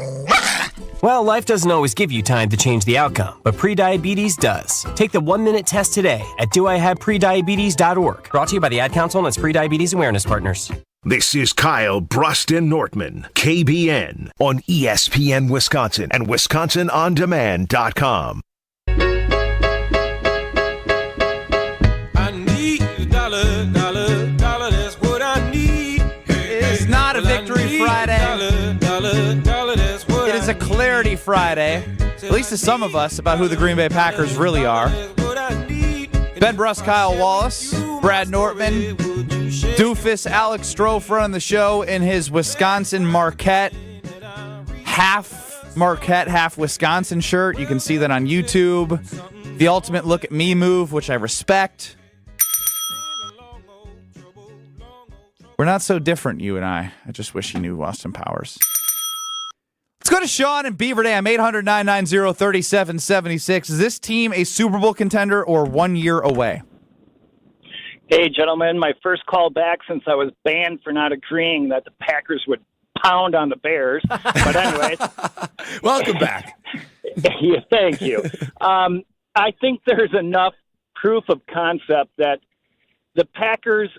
Well, life doesn't always give you time to change the outcome, but prediabetes does. Take the 1-minute test today at doihaveprediabetes.org. Brought to you by the Ad Council and its Prediabetes Awareness Partners. This is Kyle, Brust, and Nortman, KBN, on ESPN Wisconsin and WisconsinOnDemand.com. I need a dollar, that's what I need. It's not a Victory Friday. That's what It is a Clarity Friday, at least to some of us, about who the Green Bay Packers really are. Ben Brust, Kyle Wallace, Brad Nortman, Doofus, Alex Strofe running the show in his Wisconsin Marquette, half Marquette, half Wisconsin shirt. You can see that on YouTube. The ultimate look at me move, which I respect. We're not so different, you and I. I just wish you knew Austin Powers. Let's go to Sean in Beaver Dam, 800-990-3776. Is this team a Super Bowl contender or 1 year away? Hey, gentlemen, my first call back since I was banned for not agreeing that the Packers would pound on the Bears. But anyways. Welcome back. Yeah, thank you. I think there's enough proof of concept that the Packers,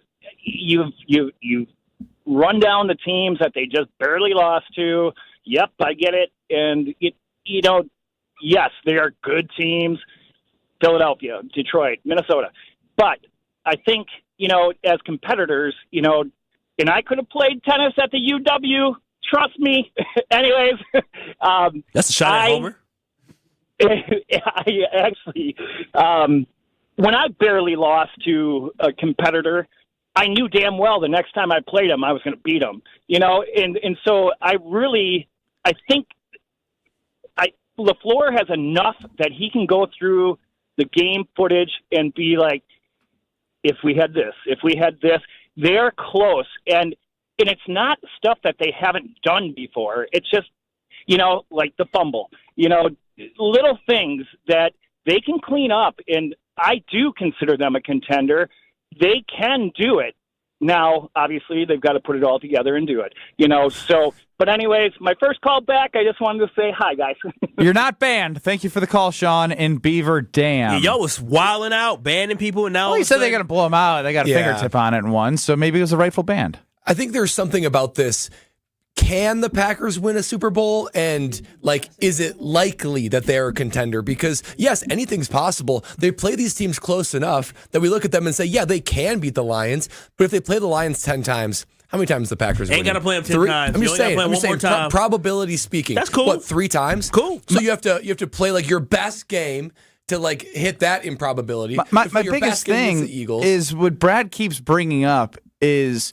you've run down the teams that they just barely lost to. Yep, I get it. And, yes, they are good teams. Philadelphia, Detroit, Minnesota. But I think, as competitors, and I could have played tennis at the UW. Trust me. Anyways. That's a shot at Homer. I actually, when I barely lost to a competitor, I knew damn well the next time I played him, I was going to beat him, and so I think LaFleur has enough that he can go through the game footage and be like, if we had this, they're close. And it's not stuff that they haven't done before. It's just, like the fumble, little things that they can clean up. And I do consider them a contender. They can do it. Now, obviously, they've got to put it all together and do it. But anyways, my first call back, I just wanted to say hi, guys. You're not banned. Thank you for the call, Sean in Beaver Dam. Y'all was wilding out, banning people, and now Well, he said they're going to blow him out. They got a fingertip on it and won, so maybe it was a rightful band. I think there's something about this. Can the Packers win a Super Bowl? And, is it likely that they're a contender? Because, yes, anything's possible. They play these teams close enough that we look at them and say, yeah, they can beat the Lions. But if they play the Lions 10 times, how many times the Packers win? Ain't got to play them 10 times. I'm just saying, one more time. Probability speaking. That's cool. What, 3 times? Cool. So you have to play, your best game to, hit that improbability. My biggest thing is what Brad keeps bringing up is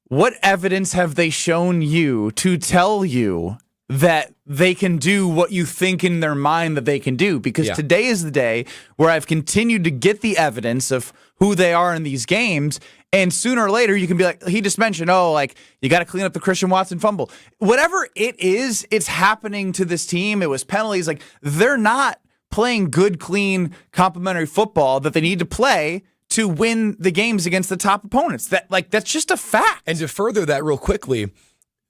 what evidence have they shown you to tell you that they can do what you think in their mind that they can do? Because today is the day where I've continued to get the evidence of who they are in these games, and sooner or later you can be like, he just mentioned, you got to clean up the Christian Watson fumble. Whatever it is, it's happening to this team. It was penalties. They're not playing good, clean, complimentary football that they need to play to win the games against the top opponents. That's just a fact. And to further that real quickly,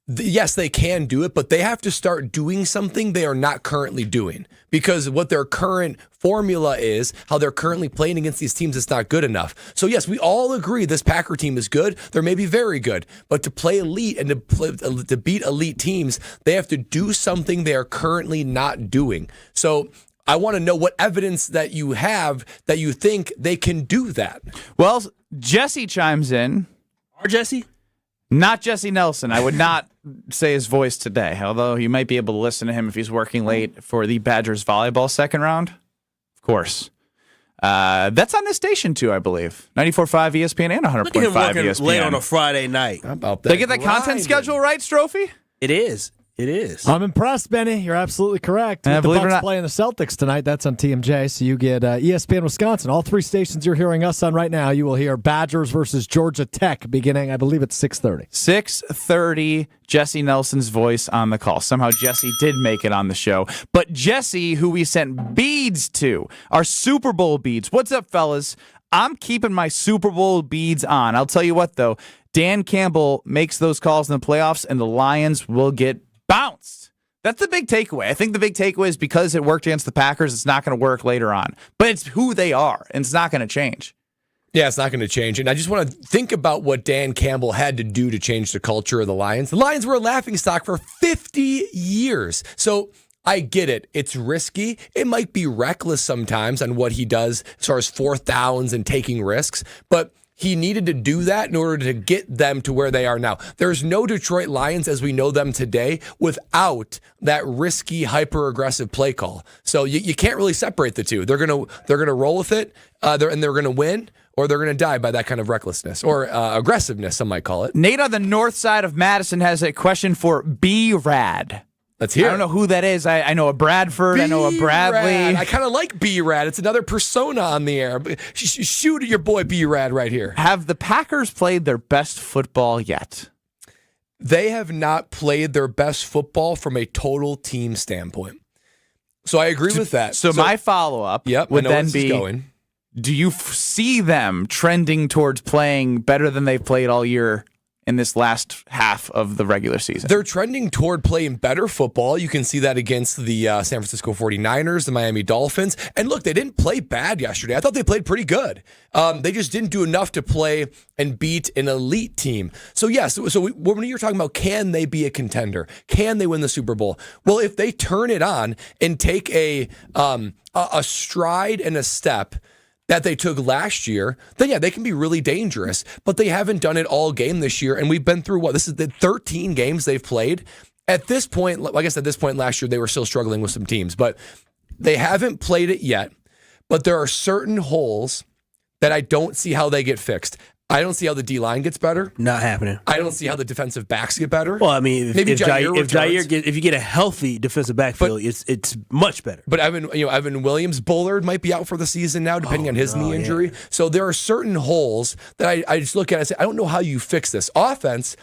yes, they can do it, but they have to start doing something they are not currently doing. Because what their current formula is, how they're currently playing against these teams, it's not good enough. So yes, we all agree this Packer team is good. They're maybe very good. But to play elite and to beat elite teams, they have to do something they are currently not doing. So I want to know what evidence that you have that you think they can do that. Well, Jesse chimes in. Our Jesse? Not Jesse Nelson. I would not say his voice today, although you might be able to listen to him if he's working late for the Badgers volleyball second round. Of course. That's on this station, too, I believe. 94.5 ESPN and 100.5 Look at him working ESPN. late on a Friday night. How about that? They get that content schedule right, Strophy? It is. It is. I'm impressed, Benny. You're absolutely correct. With the Bucks playing the Celtics tonight, that's on TMJ. So you get ESPN Wisconsin. All 3 stations you're hearing us on right now, you will hear Badgers versus Georgia Tech beginning, I believe, at 6:30. 6:30, Jesse Nelson's voice on the call. Somehow Jesse did make it on the show. But Jesse, who we sent beads to, our Super Bowl beads. What's up, fellas? I'm keeping my Super Bowl beads on. I'll tell you what, though. Dan Campbell makes those calls in the playoffs, and the Lions will get bounced. That's the big takeaway. I think the big takeaway is because it worked against the Packers, it's not going to work later on. But it's who they are, and it's not going to change. Yeah, it's not going to change. And I just want to think about what Dan Campbell had to do to change the culture of the Lions. The Lions were a laughingstock for 50 years. So I get it. It's risky. It might be reckless sometimes on what he does as far as 4th downs and taking risks. But he needed to do that in order to get them to where they are now. There's no Detroit Lions as we know them today without that risky, hyper-aggressive play call. So you can't really separate the two. They're gonna roll with it, and they're gonna win, or they're gonna die by that kind of recklessness or aggressiveness. Some might call it. Nate on the north side of Madison has a question for B-Rad. Let's hear. I don't know who that is. I know a Bradford. I know a Bradley. I kind of like B-Rad. It's another persona on the air. Shoot at your boy B-Rad right here. Have the Packers played their best football yet? They have not played their best football from a total team standpoint. So I agree with that. So my follow-up would then be, do you see them trending towards playing better than they've played all year in this last half of the regular season? They're trending toward playing better football. You can see that against the San Francisco 49ers, the Miami Dolphins. And look, they didn't play bad yesterday. I thought they played pretty good. They just didn't do enough to play and beat an elite team. So yes, when you're talking about can they be a contender? Can they win the Super Bowl? Well, if they turn it on and take a stride and a step that they took last year, then yeah, they can be really dangerous. But they haven't done it all game this year, and we've been through this is the 13 games they've played. At this point, like I said, this point last year, they were still struggling with some teams, but they haven't played it yet. But there are certain holes that I don't see how they get fixed. I don't see how the D-line gets better. Not happening. I don't see how the defensive backs get better. Well, I mean, if you get a healthy defensive backfield, it's much better. But Evan Williams, Bullard might be out for the season now, depending on his knee injury. Yeah. So there are certain holes that I just look at and say, I don't know how you fix this. Offense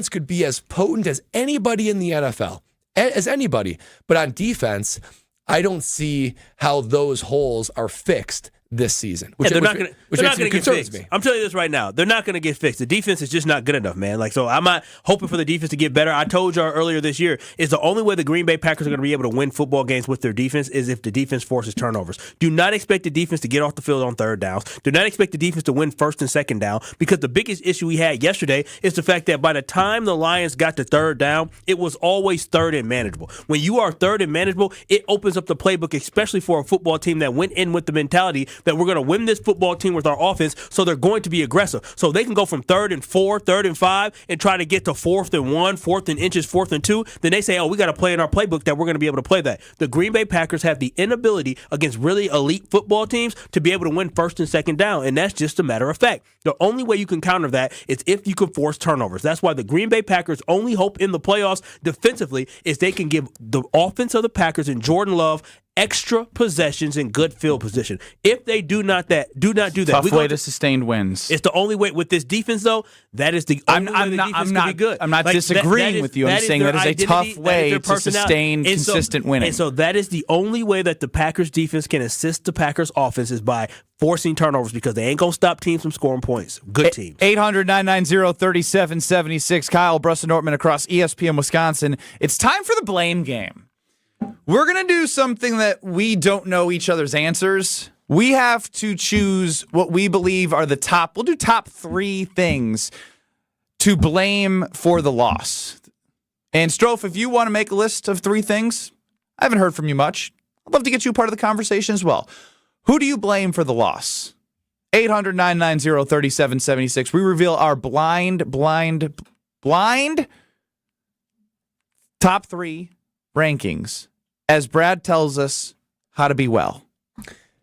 could be as potent as anybody in the NFL, as anybody. But on defense, I don't see how those holes are fixed this season, they're not going to get fixed. Me. I'm telling you this right now. They're not going to get fixed. The defense is just not good enough, man. So I'm not hoping for the defense to get better. I told y'all earlier this year is the only way the Green Bay Packers are going to be able to win football games with their defense is if the defense forces turnovers. Do not expect the defense to get off the field on third downs. Do not expect the defense to win first and second down, because the biggest issue we had yesterday is the fact that by the time the Lions got to third down, it was always third and manageable. When you are third and manageable, it opens up the playbook, especially for a football team that went in with the mentality that we're going to win this football team with our offense, so they're going to be aggressive. So they can go from 3rd and 4, 3rd and 5, and try to get to 4th and 1, 4th and inches, 4th and 2. Then they say, we got to play in our playbook that we're going to be able to play that. The Green Bay Packers have the inability against really elite football teams to be able to win first and second down, and that's just a matter of fact. The only way you can counter that is if you can force turnovers. That's why the Green Bay Packers' only hope in the playoffs defensively is they can give the offense of the Packers and Jordan Love extra possessions in good field position. If they do not do that, tough way to sustain wins. It's the only way with this defense, though. That is the only way the defense can be good. I'm not disagreeing with you. I'm saying that is a tough way to sustain consistent winning. And so that is the only way that the Packers defense can assist the Packers offense is by forcing turnovers, because they ain't going to stop teams from scoring points. Good teams. 800-990-3776. Kyle, Brust, and Nortman across ESPN Wisconsin. It's time for the blame game. We're going to do something that we don't know each other's answers. We have to choose what we believe are we'll do top 3 things to blame for the loss. And Strofe, if you want to make a list of 3 things, I haven't heard from you much. I'd love to get you a part of the conversation as well. Who do you blame for the loss? 800-990-3776. We reveal our blind top 3 rankings as Brad tells us how to be well.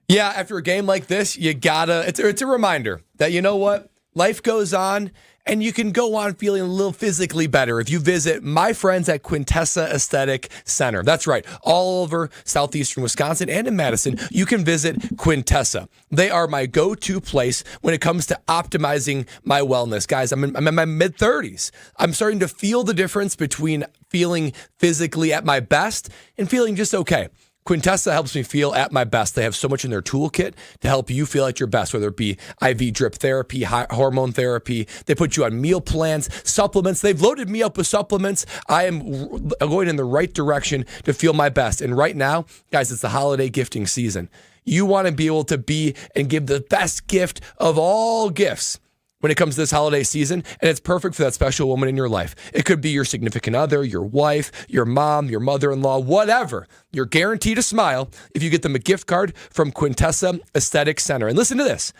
Yeah, after a game like this, you gotta, it's a reminder that, you know what, life goes on, and you can go on feeling a little physically better if you visit my friends at Quintessa Aesthetic Center. That's right, all over southeastern Wisconsin and in Madison, you can visit Quintessa. They are my go-to place when it comes to optimizing my wellness. Guys, I'm in my mid-30s. I'm starting to feel the difference between feeling physically at my best and feeling just okay. Quintessa helps me feel at my best. They have so much in their toolkit to help you feel at your best, whether it be IV drip therapy, hormone therapy. They put you on meal plans, supplements. They've loaded me up with supplements. I am going in the right direction to feel my best. And right now, guys, it's the holiday gifting season. You want to be able to be and give the best gift of all gifts when it comes to this holiday season, and it's perfect for that special woman in your life. It could be your significant other, your wife, your mom, your mother-in-law, whatever. You're guaranteed a smile if you get them a gift card from Quintessa Aesthetic Center. And listen to this.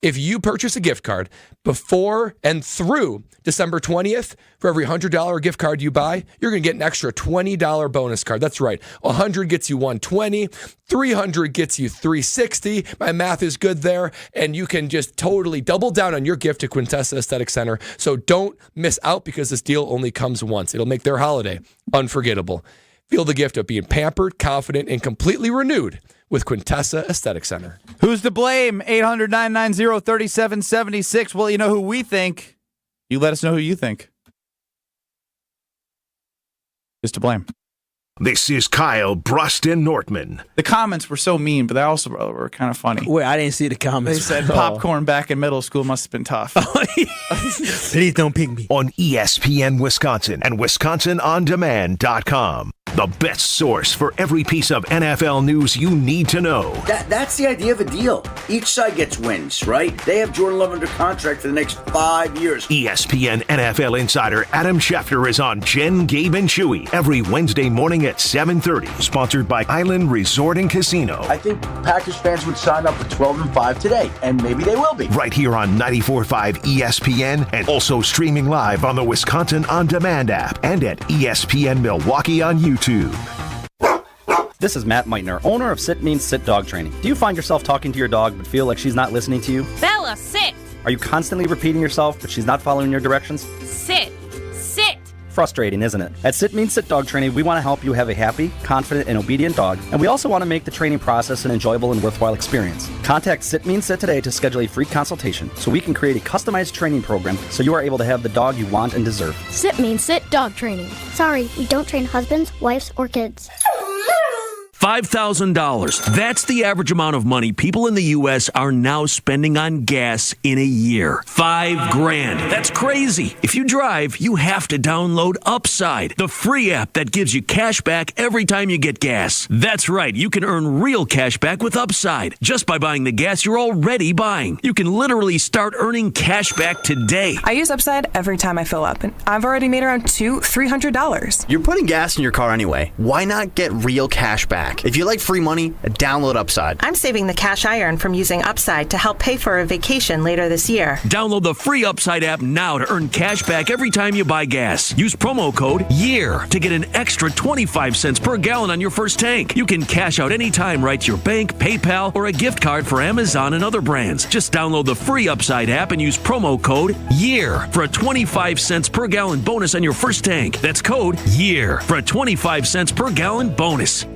If you purchase a gift card before and through December 20th, for every $100 gift card you buy, you're going to get an extra $20 bonus card. That's right. 100 gets you $120, 300 gets you $360. My math is good there, and you can just totally double down on your gift to Quintessa Aesthetic Center. So don't miss out, because this deal only comes once. It'll make their holiday unforgettable. Feel the gift of being pampered, confident, and completely renewed with Quintessa Aesthetic Center. Who's to blame? 800-990-3776. Well, you know who we think. You let us know who you think is to blame. This is Kyle, Brust, and Nortman. The comments were so mean, but they also were kind of funny. Wait, I didn't see the comments. They said popcorn back in middle school must have been tough. Please don't pick me. On ESPN Wisconsin and WisconsinOnDemand.com. The best source for every piece of NFL news you need to know. That's the idea of a deal. Each side gets wins, right? They have Jordan Love under contract for the next 5 years. ESPN NFL insider Adam Schefter is on Jen, Gabe, and Chewy every Wednesday morning at 7:30. Sponsored by Island Resort and Casino. I think Packers fans would sign up for 12-5 today, and maybe they will be. Right here on 94.5 ESPN, and also streaming live on the Wisconsin On Demand app and at ESPN Milwaukee on YouTube. This is Matt Meitner, owner of Sit Means Sit Dog Training. Do you find yourself talking to your dog but feel like she's not listening to you? Bella, sit! Are you constantly repeating yourself but she's not following your directions? Sit! Sit! Frustrating, isn't it? At Sit Means Sit Dog Training, we want to help you have a happy, confident, and obedient dog, and we also want to make the training process an enjoyable and worthwhile experience. Contact Sit Means Sit today to schedule a free consultation so we can create a customized training program so you are able to have the dog you want and deserve. Sit Means Sit Dog Training. Sorry, we don't train husbands, wives, or kids. $5,000. That's the average amount of money people in the U.S. are now spending on gas in a year. $5,000. That's crazy. If you drive, you have to download Upside, the free app that gives you cash back every time you get gas. That's right. You can earn real cash back with Upside just by buying the gas you're already buying. You can literally start earning cash back today. I use Upside every time I fill up, and I've already made around $300. You're putting gas in your car anyway. Why not get real cash back? If you like free money, download Upside. I'm saving the cash I earn from using Upside to help pay for a vacation later this year. Download the free Upside app now to earn cash back every time you buy gas. Use promo code YEAR to get an extra 25 cents per gallon on your first tank. You can cash out anytime right to your bank, PayPal, or a gift card for Amazon and other brands. Just download the free Upside app and use promo code YEAR for a 25 cents per gallon bonus on your first tank. That's code YEAR for a 25 cents per gallon bonus.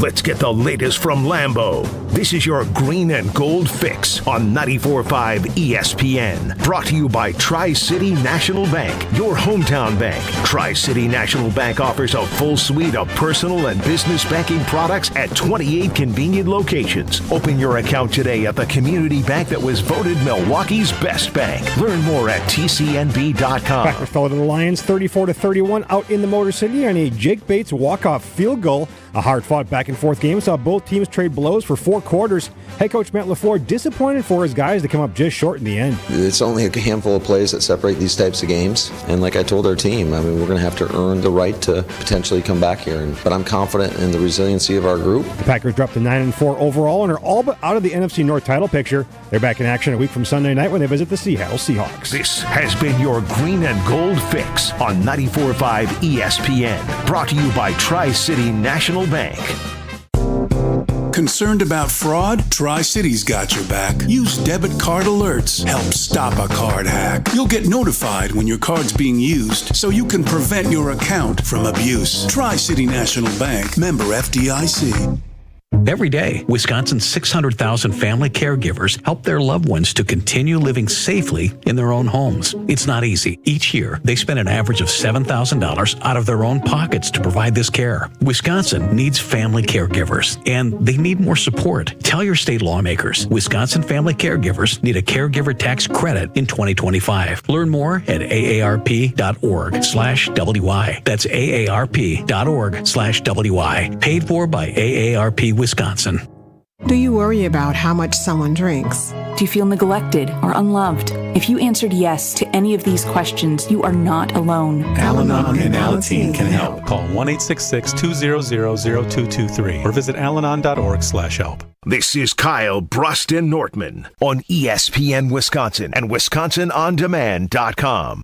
Let's get the latest from Lambeau. This is your green and gold fix on 94.5 ESPN. Brought to you by Tri-City National Bank, your hometown bank. Tri-City National Bank offers a full suite of personal and business banking products at 28 convenient locations. Open your account today at the community bank that was voted Milwaukee's best bank. Learn more at tcnb.com. Packers fell to the Lions 34-31 out in the Motor City on a Jake Bates walk-off field goal. A hard-fought back-and-forth game saw both teams trade blows for 4 quarters. Head coach Matt LaFleur disappointed for his guys to come up just short in the end. It's only a handful of plays that separate these types of games. And like I told our team, we're going to have to earn the right to potentially come back here. But I'm confident in the resiliency of our group. The Packers dropped to 9-4 overall and are all but out of the NFC North title picture. They're back in action a week from Sunday night when they visit the Seattle Seahawks. This has been your green and gold fix on 94.5 ESPN. Brought to you by Tri-City National Bank. Concerned about fraud? Tri-City's got your back. Use debit card alerts. Help stop a card hack. You'll get notified when your card's being used so you can prevent your account from abuse. Tri-City National Bank, member FDIC. Every day, Wisconsin's 600,000 family caregivers help their loved ones to continue living safely in their own homes. It's not easy. Each year, they spend an average of $7,000 out of their own pockets to provide this care. Wisconsin needs family caregivers, and they need more support. Tell your state lawmakers, Wisconsin family caregivers need a caregiver tax credit in 2025. Learn more at aarp.org/WI. That's aarp.org/WI. Paid for by AARP Wisconsin. Do you worry about how much someone drinks? Do you feel neglected or unloved? If you answered yes to any of these questions, you are not alone. Al-Anon and Alateen can help. Call 1-866-200-0223 or visit alanon.org/help. This is Kyle, Brust, and Nortman on ESPN Wisconsin and WisconsinOnDemand.com.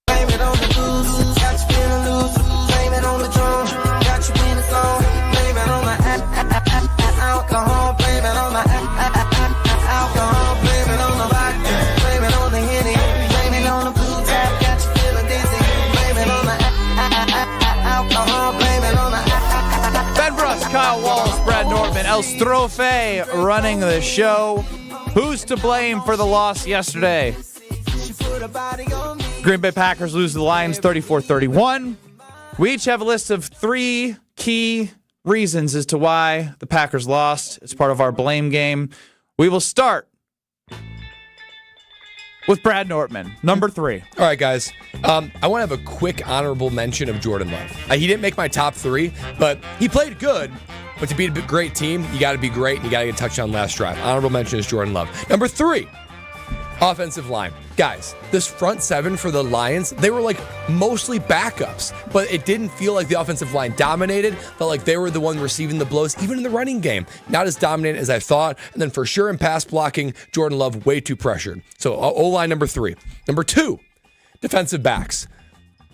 Blame it on the booze, got you feeling loose. Blame it on the drunk, got you in the zone. Blame it on the alcohol. Blame it on the alcohol. Blame it on the vodka. Blame it on the Henny. Blame it on the blue tap, got you feeling dizzy. Blame it on the alcohol. Blame it on the Ben Brust, Kyle Wallace, Brad Nortman, El Strofe running the show. Who's to blame for the loss yesterday? Green Bay Packers lose to the Lions 34-31. We each have a list of 3 key reasons as to why the Packers lost. It's part of our blame game. We will start with Brad Nortman, number 3. All right, guys. I want to have a quick honorable mention of Jordan Love. He didn't make my top 3, but he played good. But to beat a great team, you got to be great, and you got to get a touchdown last drive. Honorable mention is Jordan Love. Number 3, offensive line. Guys, this front 7 for the Lions, they were like mostly backups, but it didn't feel like the offensive line dominated. Felt like they were the one receiving the blows, even in the running game. Not as dominant as I thought. And then for sure in pass blocking, Jordan Love way too pressured. So O-line number 3. Number 2, defensive backs.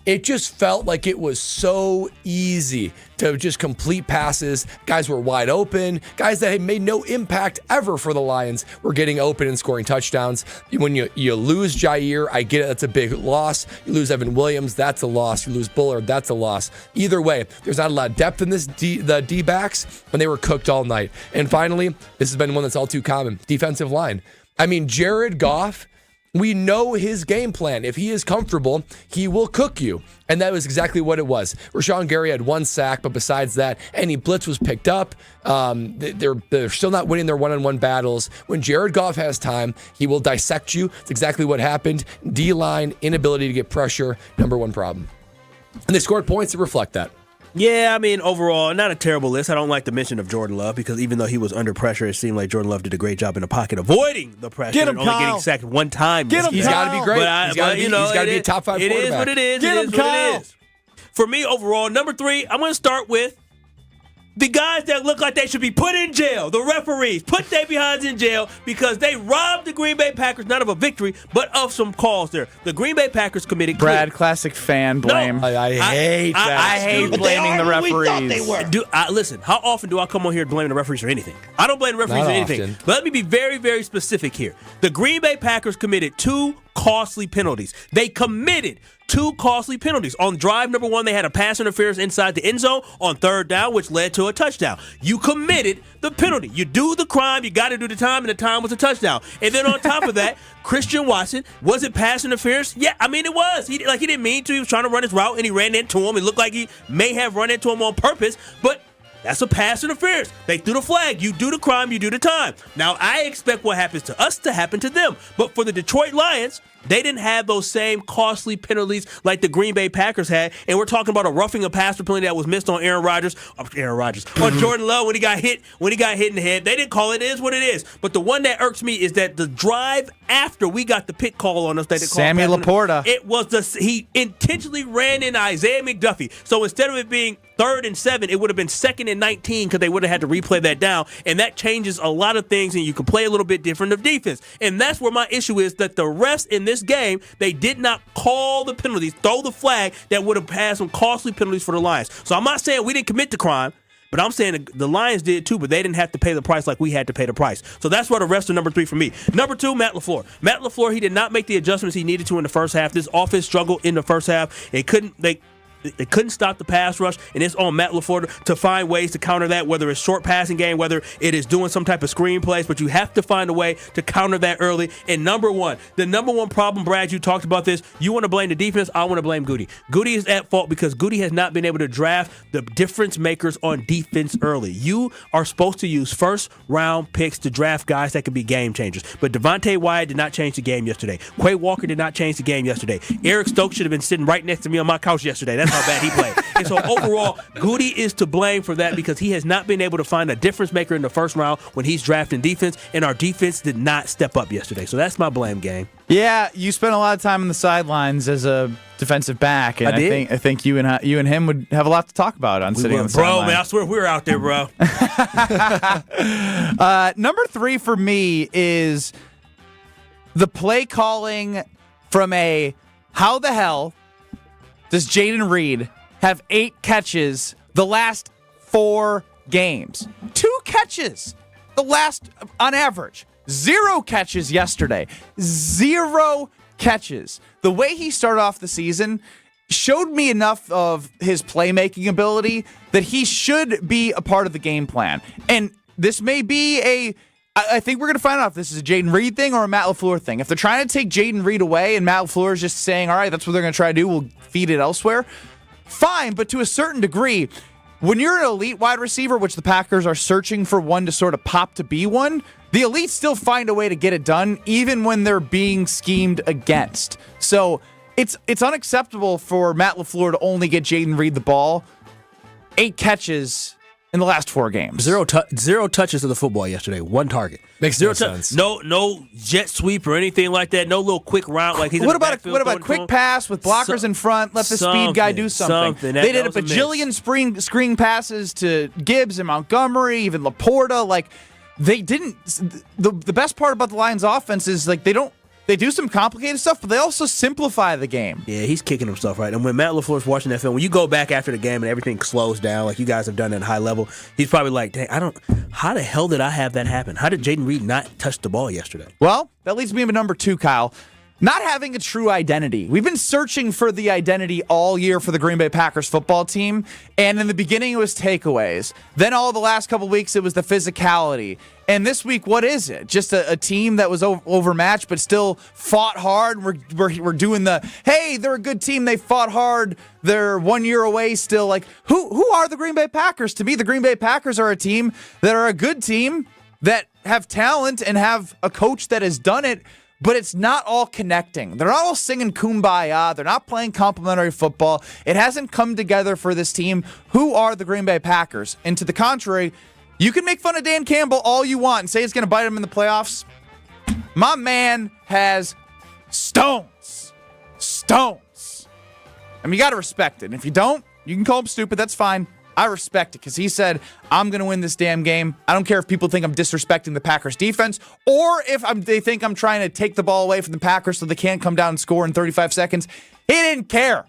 It just felt like it was so easy to just complete passes. Guys were wide open. Guys that had made no impact ever for the Lions were getting open and scoring touchdowns. When you lose Jair, I get it, that's a big loss. You lose Evan Williams, that's a loss. You lose Bullard, that's a loss. Either way, there's not a lot of depth in the D-backs, and they were cooked all night. And finally, this has been one that's all too common, defensive line. I mean, Jared Goff We know his game plan. If he is comfortable, he will cook you. And that was exactly what it was. Rashawn Gary had 1 sack, but besides that, any blitz was picked up. They're still not winning their one-on-one battles. When Jared Goff has time, he will dissect you. That's exactly what happened. D-line, inability to get pressure, number one problem. And they scored points to reflect that. Yeah, I mean, overall, not a terrible list. I don't like the mention of Jordan Love because even though he was under pressure, it seemed like Jordan Love did a great job in the pocket avoiding the pressure Get him, and only Kyle. getting sacked one time. He's got to be great. He's got to be a top 5 quarterback. It is what it is. Get It him, is what Kyle. it is. For me, overall, number 3, I'm going to start with the guys that look like they should be put in jail, the referees. Put their behinds in jail because they robbed the Green Bay Packers not of a victory, but of some calls there. The Green Bay Packers committed Brad, classic fan blame. No, I hate that. I hate blaming the referees. Listen, how often do I come on here to blame the referees for anything? I don't blame the referees Not for anything. often. But let me be very, very specific here. The Green Bay Packers committed 2 costly penalties. They committed 2 costly penalties. On drive number 1, they had a pass interference inside the end zone on 3rd down, which led to a touchdown. You committed the penalty. You do the crime, you got to do the time, and the time was a touchdown. And then on top of that, Christian Watson, was it pass interference? Yeah, I mean, it was. He didn't mean to. He was trying to run his route, and he ran into him. It looked like he may have run into him on purpose, but that's a pass interference. They threw the flag. You do the crime, you do the time. Now, I expect what happens to us to happen to them. But for the Detroit Lions, they didn't have those same costly penalties like the Green Bay Packers had. And we're talking about a roughing a passer penalty that was missed on on Jordan Love when he got hit in the head. They didn't call it. It is what it is. But the one that irks me is that the drive after we got the pit call on us, that they called Sammy Laporta. It was he intentionally ran in Isaiah McDuffie. So instead of it being 3rd and 7, it would have been 2nd and 19 because they would have had to replay that down. And that changes a lot of things, and you can play a little bit different of defense. And that's where my issue is, that the refs in this game, they did not call the penalties, throw the flag that would have had some costly penalties for the Lions. So I'm not saying we didn't commit the crime, but I'm saying the Lions did too, but they didn't have to pay the price like we had to pay the price. So that's why the rest are number 3 for me. Number 2, Matt LaFleur. Matt LaFleur, he did not make the adjustments he needed to in the first half. This offense struggled in the first half. They couldn't stop the pass rush, and it's on Matt LaFleur to find ways to counter that, whether it's short passing game, whether it is doing some type of screen plays, but you have to find a way to counter that early. And the number one problem, Brad, you talked about this, you want to blame the defense, I want to blame Goody. Goody is at fault because Goody has not been able to draft the difference makers on defense early. You are supposed to use first-round picks to draft guys that can be game changers. But Devontae Wyatt did not change the game yesterday. Quay Walker did not change the game yesterday. Eric Stokes should have been sitting right next to me on my couch yesterday. That's how bad he played. And so overall, Goody is to blame for that because he has not been able to find a difference maker in the first round when he's drafting defense, and our defense did not step up yesterday. So that's my blame game. Yeah, you spent a lot of time on the sidelines as a defensive back, and I think you and him would have a lot to talk about on sitting on the sideline. Bro, man, I swear we were out there, bro. Number 3 for me is the play calling from how the hell does Jaden Reed have 8 catches the last 4 games? 2 catches the last, on average. 0 catches yesterday. 0 catches. The way he started off the season showed me enough of his playmaking ability that he should be a part of the game plan. And this may be I think we're going to find out if this is a Jaden Reed thing or a Matt LaFleur thing. If they're trying to take Jaden Reed away and Matt LaFleur is just saying, all right, that's what they're going to try to do, we'll feed it elsewhere, fine. But to a certain degree, when you're an elite wide receiver, which the Packers are searching for one to sort of pop to be one, the elites still find a way to get it done, even when they're being schemed against. So it's unacceptable for Matt LaFleur to only get Jaden Reed the ball. 8 catches in the last 4 games. 0 touches of the football yesterday. 1 target. Makes no sense. No jet sweep or anything like that. No little quick route like he's. What about a quick pass with blockers in front? Let the speed guy do something. They did a bajillion screen passes to Gibbs and Montgomery, even Laporta. Like they didn't. The best part about the Lions' offense is like they do some complicated stuff, but they also simplify the game. Yeah, he's kicking himself right. And when Matt LaFleur's watching that film, when you go back after the game and everything slows down, like you guys have done at a high level, he's probably like, dang, how the hell did I have that happen? How did Jaden Reed not touch the ball yesterday? Well, that leads me to number 2, Kyle. not having a true identity. We've been searching for the identity all year for the Green Bay Packers football team, and in the beginning it was takeaways. Then all the last couple weeks it was the physicality. And this week, what is it? Just a team that was overmatched but still fought hard? We're doing the, hey, they're a good team, they fought hard, they're 1 year away still. Like, who are the Green Bay Packers? To me, the Green Bay Packers are a team that are a good team, that have talent and have a coach that has done it, but it's not all connecting. They're not all singing Kumbaya. They're not playing complimentary football. It hasn't come together for this team. Who are the Green Bay Packers? And to the contrary, you can make fun of Dan Campbell all you want and say it's going to bite him in the playoffs. My man has stones. Stones. I mean, you got to respect it. And if you don't, you can call him stupid. That's fine. I respect it because he said, I'm going to win this damn game. I don't care if people think I'm disrespecting the Packers defense or if they think I'm trying to take the ball away from the Packers so they can't come down and score in 35 seconds. He didn't care.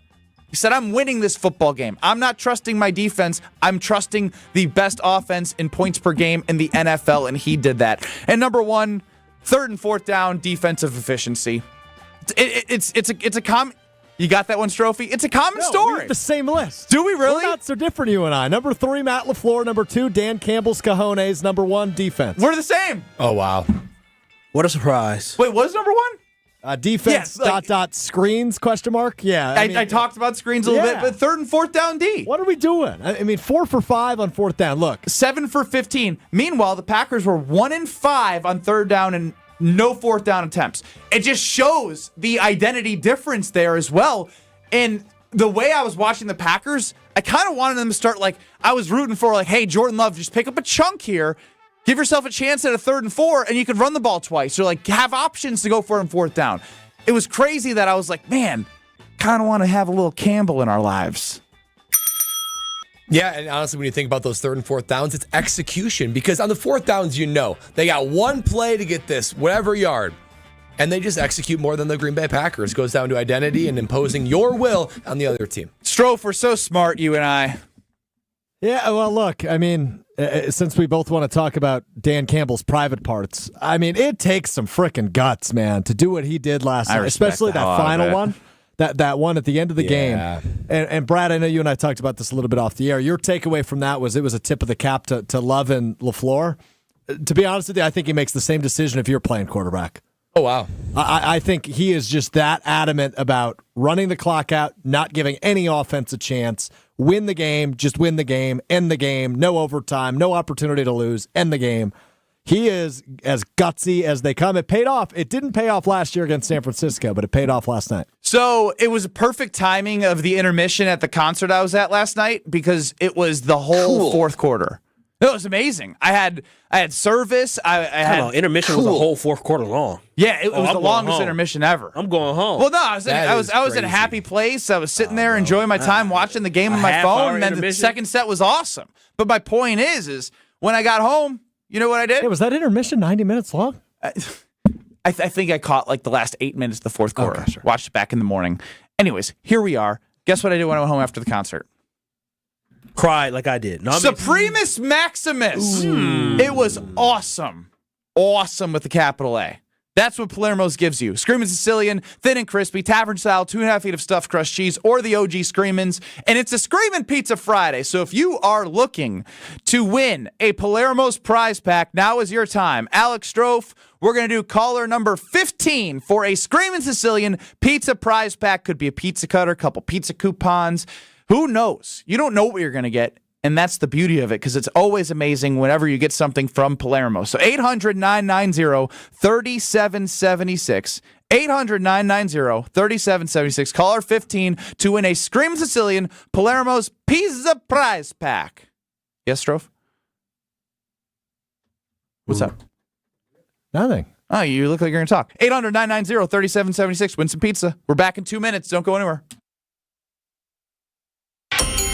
He said, I'm winning this football game. I'm not trusting my defense. I'm trusting the best offense in points per game in the NFL, and he did that. And number one, 3rd and 4th down defensive efficiency. It's a common. You got that one, Strophy? It's a common story. We have the same list. Do we really? We're not so different, you and I. Number 3, Matt LaFleur. Number 2, Dan Campbell's cojones. Number 1, defense. We're the same. Oh, wow. What a surprise. Wait, what is number 1? Defense, screens, question mark? Yeah. I talked about screens a little bit, but 3rd and 4th down D. What are we doing? I mean, 4 for 5 on 4th down. Look. 7 for 15. Meanwhile, the Packers were 1 and 5 on 3rd down and no 4th down attempts. It just shows the identity difference there as well. And the way I was watching the Packers, I kind of wanted them to start I was rooting for hey, Jordan Love, just pick up a chunk here. Give yourself a chance at a 3rd and 4, and you could run the ball twice. Or have options to go for it on 4th down. It was crazy that I was like, man, kind of want to have a little Campbell in our lives. Yeah, and honestly, when you think about those 3rd and 4th downs, it's execution. Because on the 4th downs, they got one play to get this, whatever yard. And they just execute more than the Green Bay Packers. It goes down to identity and imposing your will on the other team. Strofe, we're so smart, you and I. Yeah, well, look, I mean, since we both want to talk about Dan Campbell's private parts, I mean, it takes some freaking guts, man, to do what he did last night, especially that final one, that one at the end of the game. And Brad, I know you and I talked about this a little bit off the air. Your takeaway from that was it was a tip of the cap to Love and LaFleur. To be honest with you, I think he makes the same decision if you're playing quarterback. Oh, wow. I think he is just that adamant about running the clock out, not giving any offense a chance, win the game, just win the game, end the game, no overtime, no opportunity to lose, end the game. He is as gutsy as they come. It paid off. It didn't pay off last year against San Francisco, but it paid off last night. So it was a perfect timing of the intermission at the concert I was at last night because it was the whole 4th quarter. It was amazing. I had service. I had intermission was a whole 4th quarter long. Yeah, it was the longest intermission ever. I'm going home. Well, no, I was in a happy place. I was sitting there enjoying my time watching the game on my phone, and then the second set was awesome. But my point is when I got home, you know what I did? Hey, was that intermission 90 minutes long? I think I caught the last 8 minutes of the 4th quarter. Okay, sure. Watched it back in the morning. Anyways, here we are. Guess what I did when I went home after the concert? Cried like I did. No, Supremus Maximus. It was awesome. Awesome with the capital A. That's what Palermo's gives you. Screamin' Sicilian, thin and crispy, tavern style, 2.5 feet of stuffed crust cheese, or the OG Screamin's. And it's a Screamin' Pizza Friday. So if you are looking to win a Palermo's prize pack, now is your time. Alex Strofe, we're going to do caller number 15 for a Screamin' Sicilian pizza prize pack. Could be a pizza cutter, a couple pizza coupons. Who knows? You don't know what you're going to get, and that's the beauty of it because it's always amazing whenever you get something from Palermo. So 800-990-3776. 800-990-3776. Caller 15 to win a Screamin' Sicilian Palermo's Pizza Prize Pack. Yes, Strofe? What's up? Nothing. Oh, you look like you're going to talk. 800-990-3776. Win some pizza. We're back in 2 minutes. Don't go anywhere.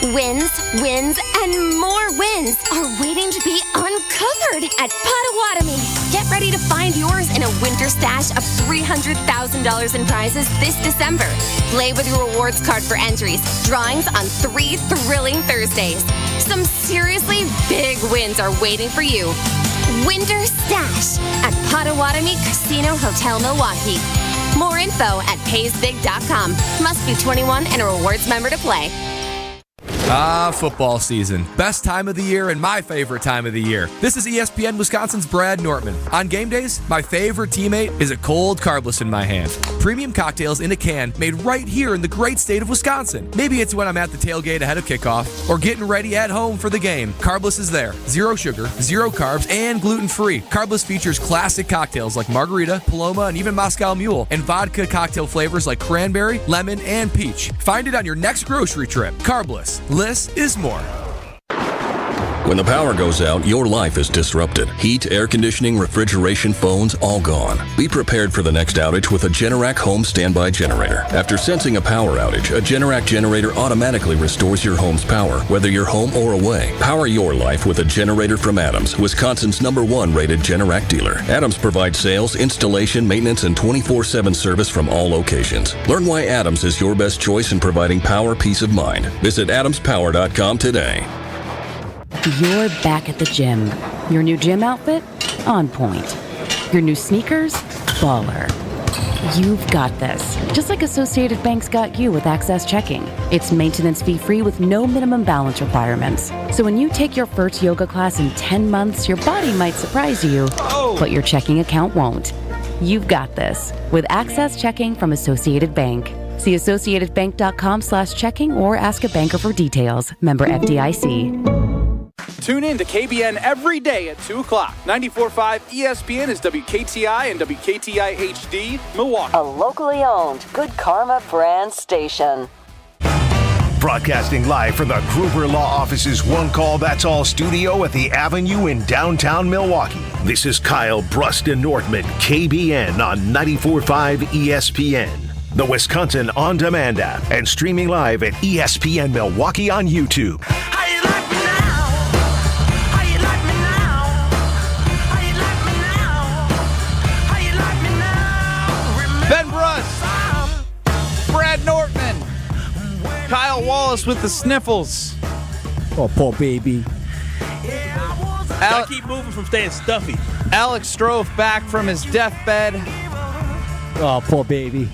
Wins, wins, and more wins are waiting to be uncovered at Potawatomi. Get ready to find yours in a winter stash of $300,000 in prizes this December. Play with your rewards card for entries, drawings on 3 thrilling Thursdays. Some seriously big wins are waiting for you. Winter Stash at Potawatomi Casino Hotel Milwaukee. More info at paysbig.com. Must be 21 and a rewards member to play. Football season. Best time of the year and my favorite time of the year. This is ESPN Wisconsin's Brad Nortman. On game days, my favorite teammate is a cold carbless in my hand. Premium cocktails in a can made right here in the great state of Wisconsin. Maybe it's when I'm at the tailgate ahead of kickoff or getting ready at home for the game. Carbless is there. 0 sugar, 0 carbs, and gluten-free. Carbless features classic cocktails like margarita, Paloma, and even Moscow Mule, and vodka cocktail flavors like cranberry, lemon, and peach. Find it on your next grocery trip. Carbless. Less is more. When the power goes out, your life is disrupted. Heat, air conditioning, refrigeration, phones, all gone. Be prepared for the next outage with a Generac home standby generator. After sensing a power outage, a Generac generator automatically restores your home's power, whether you're home or away. Power your life with a generator from Adams, Wisconsin's #1 rated Generac dealer. Adams provides sales, installation, maintenance, and 24/7 service from all locations. Learn why Adams is your best choice in providing power peace of mind. Visit adamspower.com today. You're back at the gym. Your new gym outfit? On point. Your new sneakers? Baller. You've got this. Just like Associated Bank's got you with Access Checking. It's maintenance fee-free with no minimum balance requirements. So when you take your first yoga class in 10 months, your body might surprise you, but your checking account won't. You've got this with Access Checking from Associated Bank. See associatedbank.com/checking or ask a banker for details. Member FDIC. Tune in to KBN every day at 2 o'clock. 94.5 ESPN is WKTI and WKTI HD, Milwaukee. A locally owned Good Karma brand station. Broadcasting live from the Gruber Law Office's One Call That's All studio at the Avenue in downtown Milwaukee. This is Kyle, Brust, and Nortman, KBN on 94.5 ESPN. The Wisconsin On Demand app and streaming live at ESPN Milwaukee on YouTube. Ben Brust, Brad Nortman, Kyle Wallace with the sniffles. Oh, poor baby. I keep moving from staying stuffy. Alex Strofe back from his deathbed. Oh, poor baby.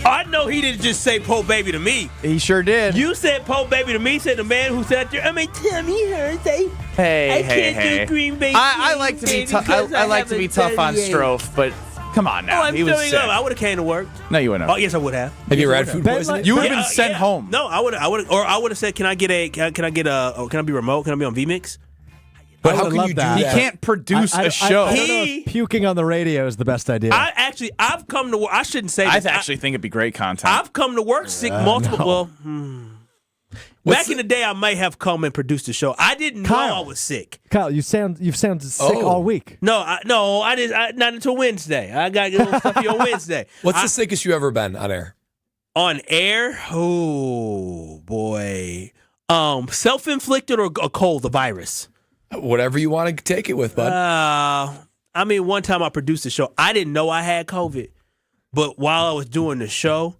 I know he didn't just say "po baby" to me. He sure did. You said "po baby" to me. Said the man who sat there. I mean, Tommy hurts. Hey, I can't do Green Bay. I like to be tough. I like to be tough on Strofe, but come on now. Oh, I'm he was filling sick. up. I would have came to work. No, you wouldn't have. Oh, yes, I would have. Have you ever had food poisoning? You would have been sent home. No, I would have said, "Can I get a? Can I be remote? Can I be on VMix?" But how can you do that? He can't produce a show. I don't know if puking on the radio is the best idea. I've come to work. I shouldn't say this. I actually think it'd be great content. I've come to work sick multiple. No. Back in the day, I might have come and produced a show. I didn't know I was sick. Kyle, you've sounded sick all week. No, I didn't. Not until Wednesday. I got a little stuffy on Wednesday. What's the sickest you ever been on air? On air? Oh boy. Self-inflicted or a cold, the virus. Whatever you want to take it with, bud. I mean, one time I produced a show. I didn't know I had COVID, but while I was doing the show,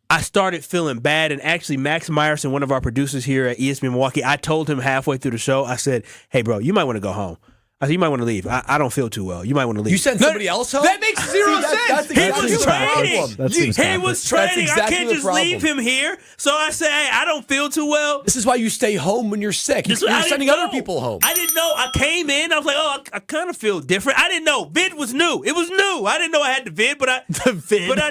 I started feeling bad. And actually, Max Myerson, one of our producers here at ESPN Milwaukee, I told him halfway through the show, I said, "Hey, bro, you might want to go home." I said, "You might want to leave. I don't feel too well. You might want to leave." You sent somebody else home? That makes zero sense. He was training. He was training. Exactly I can't just leave him here. So I said, "Hey, I don't feel too well." This is why you stay home when you're sick. You're sending other people home. I didn't know. I came in. I was like, "Oh, I kind of feel different." I didn't know. Vid was new. It was new. I didn't know I had the vid, but I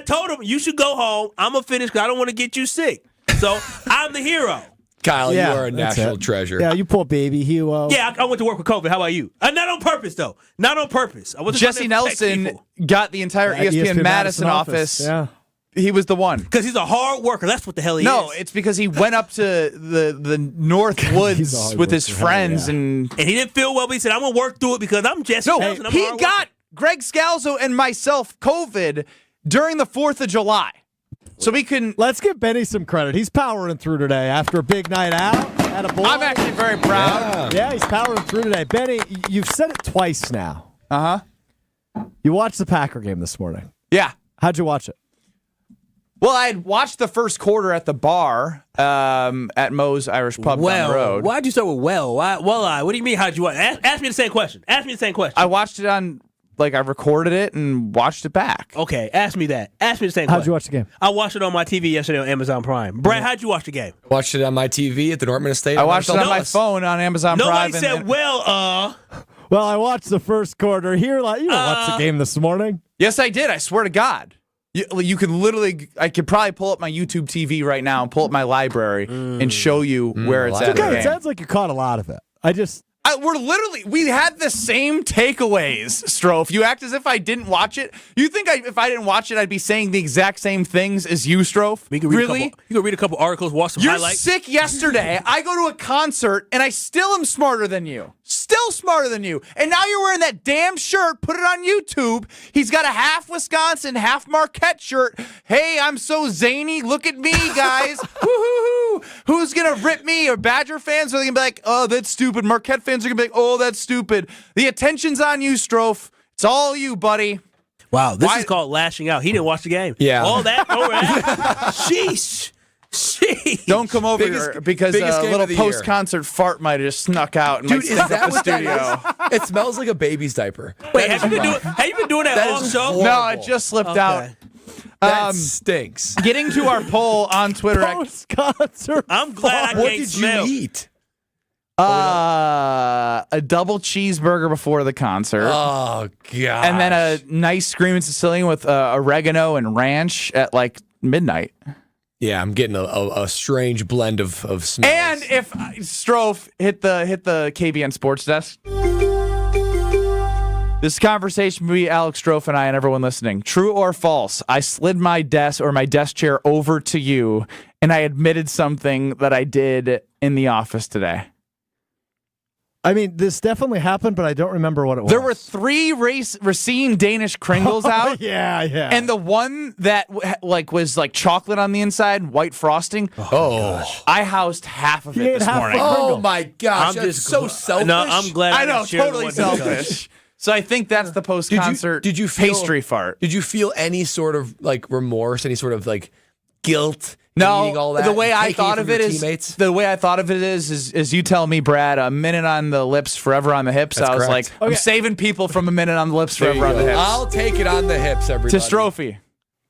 told him, "You should go home. I'm gonna finish because I don't want to get you sick." So I'm the hero. Kyle, you are a national treasure. Yeah, you poor baby hero. Yeah, I went to work with COVID. How about you? Not on purpose, though. Not on purpose. I wasn't Jesse Nelson got the entire ESPN Madison office. Yeah. He was the one. Because he's a hard worker. That's what the hell he is. No, it's because he went up to the North Woods with his friends. And he didn't feel well, but he said, "I'm going to work through it because I'm Jesse Nelson. I'm he a hard got worker." Greg Scalzo and myself COVID during the 4th of July. So we can... Let's give Benny some credit. He's powering through today after a big night out. I'm actually very proud. Yeah, he's powering through today. Benny, you've said it twice now. Uh-huh. You watched the Packer game this morning. Yeah. How'd you watch it? Well, I had watched the first quarter at the bar at Moe's Irish Pub down the road. Why'd you start with well? What do you mean, how'd you watch? Ask me the same question. Ask me the same question. I watched it on I recorded it and watched it back. Okay, ask me that. Ask me the same question. How'd you watch the game? I watched it on my TV yesterday on Amazon Prime. Brad, how'd you watch the game? Watched it on my TV at the Nortman Estate. I watched it on my phone on Amazon Prime. Nobody said, Well, I watched the first quarter. Here, you didn't watch the game this morning. Yes, I did. I swear to God. You can literally, I could probably pull up my YouTube TV right now and pull up my library and show you where it's at. Okay, it sounds like you caught a lot of it. We had the same takeaways, Strofe. You act as if I didn't watch it. You think if I didn't watch it, I'd be saying the exact same things as you, Strofe? Really? You can read a couple articles, watch some highlights. You're sick yesterday. I go to a concert, and I still am smarter than you. Still smarter than you. And now you're wearing that damn shirt. Put it on YouTube. He's got a half Wisconsin, half Marquette shirt. Hey, I'm so zany. Look at me, guys. Woo-hoo-hoo. Who's going to rip me? Or Badger fans are going to be like, oh, that's stupid. Marquette fans are going to be like, oh, that's stupid. The attention's on you, Strofe. It's all you, buddy. Wow, this is called lashing out. He didn't watch the game. Yeah. All that? All right. Sheesh. Jeez. Don't come over here because a little post-concert fart might have just snuck out and might snuck up the studio. It smells like a baby's diaper. Wait, have you been doing that all show? No, it just slipped out. That stinks. Getting to our poll on Twitter. Post-concert. I'm glad I What can't did smell. you eat? A double cheeseburger before the concert. Oh, God. And then a nice Screaming Sicilian with oregano and ranch at midnight. Yeah, I'm getting a strange blend of smells. And if Strofe hit the KBN Sports Desk, this conversation will be Alex Strofe and I and everyone listening. True or false? I slid my desk chair over to you, and I admitted something that I did in the office today. I mean, this definitely happened, but I don't remember what it was. There were 3 Racine Danish Kringles out. Yeah. And the one that was chocolate on the inside, white frosting. Oh. I housed half of it this morning. Oh, my gosh. That's so selfish. No, I'm glad I know, totally selfish. So I think that's the post-concert pastry fart. Did you feel any sort of remorse, any sort of guilt? No, eating all that, the way I thought of it is you tell me, Brad, a minute on the lips, forever on the hips. That's I was correct. like, I'm saving people from a minute on the lips, forever on the hips. I'll take it on the hips, everybody. To Strophe.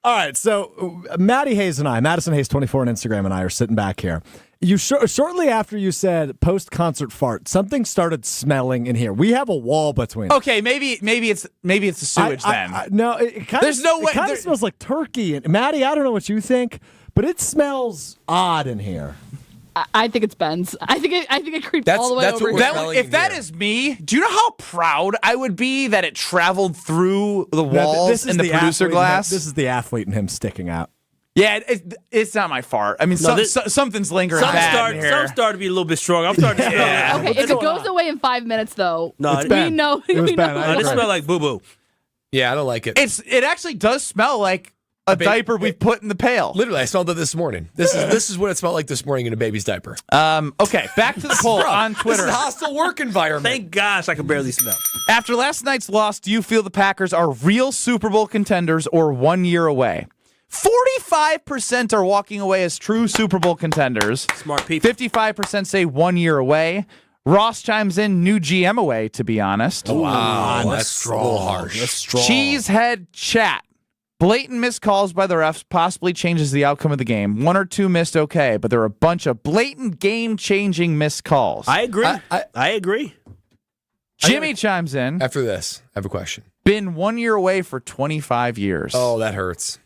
All right, so Maddie Hayes and I, Madison Hayes 24 on Instagram and I are sitting back here. You shortly after you said post-concert fart, something started smelling in here. We have a wall between. Okay, maybe it's the sewage then. No, it kind There's no way. It kind of smells like turkey. And Maddie, I don't know what you think, but it smells odd in here. I think it's Ben's. I think it creeped all the way over here. If that is me, do you know how proud I would be that it traveled through the walls and the producer glass? This is the athlete in him sticking out. Yeah, it's not my fart. I mean, something's lingering bad in here. Some start to be a little bit strong. I'm starting to smell Yeah. Okay, if it goes away in 5 minutes, though, No, we know. It was we bad. know. It smells like boo-boo. Yeah, I don't like it. It actually does smell like a diaper we've put in the pail. Literally, I smelled it this morning. This is what it smelled like this morning in a baby's diaper. Okay, back to the poll on Twitter. This is a hostile work environment. Thank gosh I can barely smell. After last night's loss, do you feel the Packers are real Super Bowl contenders or 1 year away? 45% are walking away as true Super Bowl contenders. Smart people. 55% say 1 year away. Ross chimes in, new GM away, to be honest. Oh, wow, that's strong. Harsh. That's strong. Cheesehead chat. Blatant missed calls by the refs possibly changes the outcome of the game. 1 or 2 missed, okay, but there are a bunch of blatant game-changing missed calls. I agree. I agree. Jimmy chimes in. After this, I have a question. Been 1 year away for 25 years. Oh, that hurts.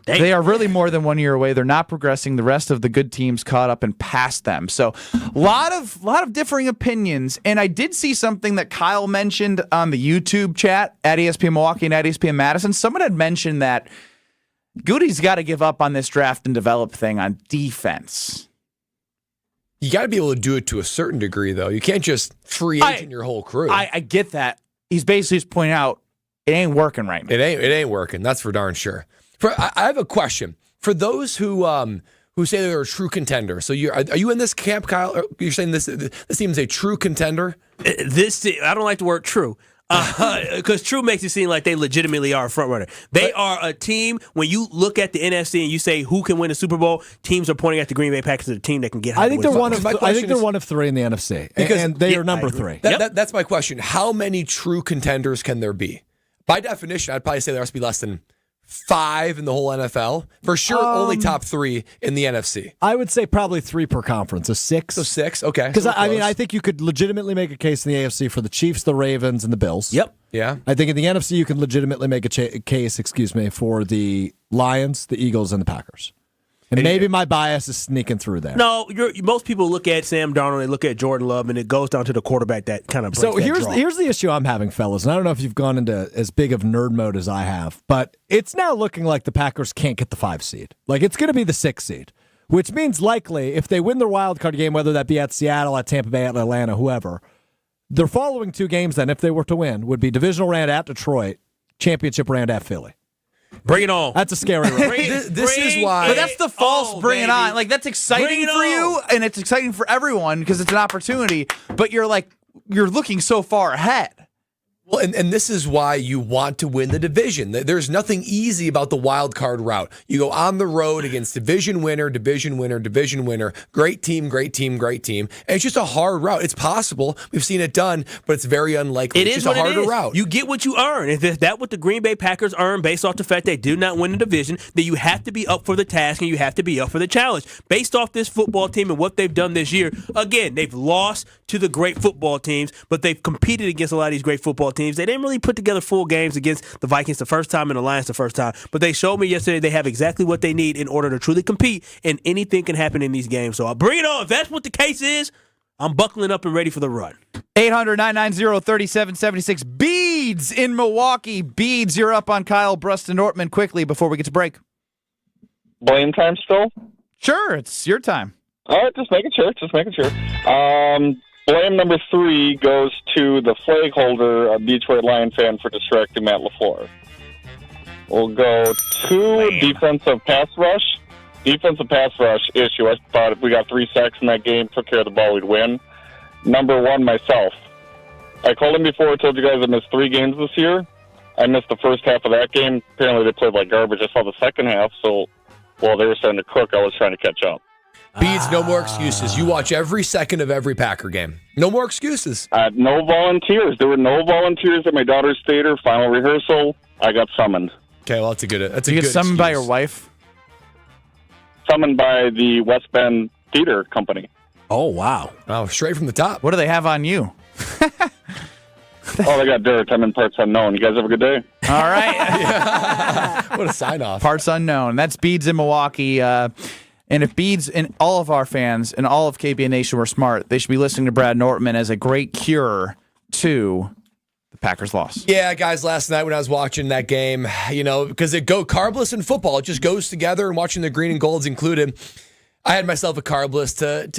They are really more than 1 year away. They're not progressing. The rest of the good teams caught up and passed them. So a lot of differing opinions. And I did see something that Kyle mentioned on the YouTube chat at ESPN Milwaukee and at ESPN Madison. Someone had mentioned that Goody's got to give up on this draft and develop thing on defense. You got to be able to do it to a certain degree, though. You can't just free agent your whole crew. I get that. He's basically just pointing out it ain't working right now. It ain't working. That's for darn sure. I have a question for those who say they're a true contender. So are you in this camp, Kyle? Or you're saying this team is a true contender? I don't like the word true. Because true makes it seem like they legitimately are a front runner. They are a team. When you look at the NFC and you say who can win the Super Bowl, teams are pointing at the Green Bay Packers as a team that can get. I think they're one of 3 in the NFC, and they are number 3. That's my question. How many true contenders can there be? By definition, I'd probably say there has to be less than 5 in the whole NFL. For sure, only top 3 in the NFC. I would say probably 3 per conference. So 6. So 6, okay. Because, I think you could legitimately make a case in the AFC for the Chiefs, the Ravens, and the Bills. Yep. Yeah. I think in the NFC, you can legitimately make a case, for the Lions, the Eagles, and the Packers. And maybe my bias is sneaking through there. No, most people look at Sam Darnold, they look at Jordan Love, and it goes down to the quarterback that kind of breaks So that draw. here's the issue I'm having, fellas, and I don't know if you've gone into as big of nerd mode as I have, but it's now looking like the Packers can't get the 5 seed. Like, it's going to be the 6 seed, which means likely if they win their wild card game, whether that be at Seattle, at Tampa Bay, at Atlanta, whoever, their following 2 games then, if they were to win, would be divisional round at Detroit, championship round at Philly. Bring it on. That's a scary round. This is why. But that's the false bring it on. Like, that's exciting for you, and it's exciting for everyone because it's an opportunity, but you're looking so far ahead. Well, and this is why you want to win the division. There's nothing easy about the wild card route. You go on the road against division winner, great team. And it's just a hard route. It's possible. We've seen it done, but it's very unlikely. It's just a harder route. You get what you earn. If that's what the Green Bay Packers earn based off the fact they do not win the division, then you have to be up for the task and you have to be up for the challenge. Based off this football team and what they've done this year, again, they've lost to the great football teams, but they've competed against a lot of these great football teams. They didn't really put together full games against the Vikings the first time and the Lions the first time, but they showed me yesterday they have exactly what they need in order to truly compete, and anything can happen in these games. So I'll bring it on. If that's what the case is, I'm buckling up and ready for the run. 800-990-3776. Beads in Milwaukee. Beads, you're up on Kyle, Brust, and Nortman quickly before we get to break. Blame time still? Sure, it's your time. All right, just making sure. Blame number 3 goes to the flag holder, a Detroit Lion fan, for distracting Matt LaFleur. We'll go to defensive pass rush. Defensive pass rush issue. I thought if we got 3 sacks in that game, took care of the ball, we'd win. Number 1, myself. I called him before. I told you guys I missed 3 games this year. I missed the first half of that game. Apparently they played like garbage. I saw the second half, so while they were starting to cook, I was trying to catch up. Beads, no more excuses. You watch every second of every Packer game. No more excuses. No volunteers. There were no volunteers at my daughter's theater final rehearsal. I got summoned. Okay, well, that's a good You get summoned by your wife? Summoned by the West Bend Theater Company. Oh, wow. Oh, straight from the top. What do they have on you? Oh, they got dirt. I'm in parts unknown. You guys have a good day. All right. What a sign-off. Parts unknown. That's Beads in Milwaukee. And if Beads and all of our fans and all of KBN Nation were smart, they should be listening to Brad Nortman as a great cure to the Packers' loss. Yeah, guys, last night when I was watching that game, because carbless and football, it just goes together, and watching the green and golds included, I had myself a carbless to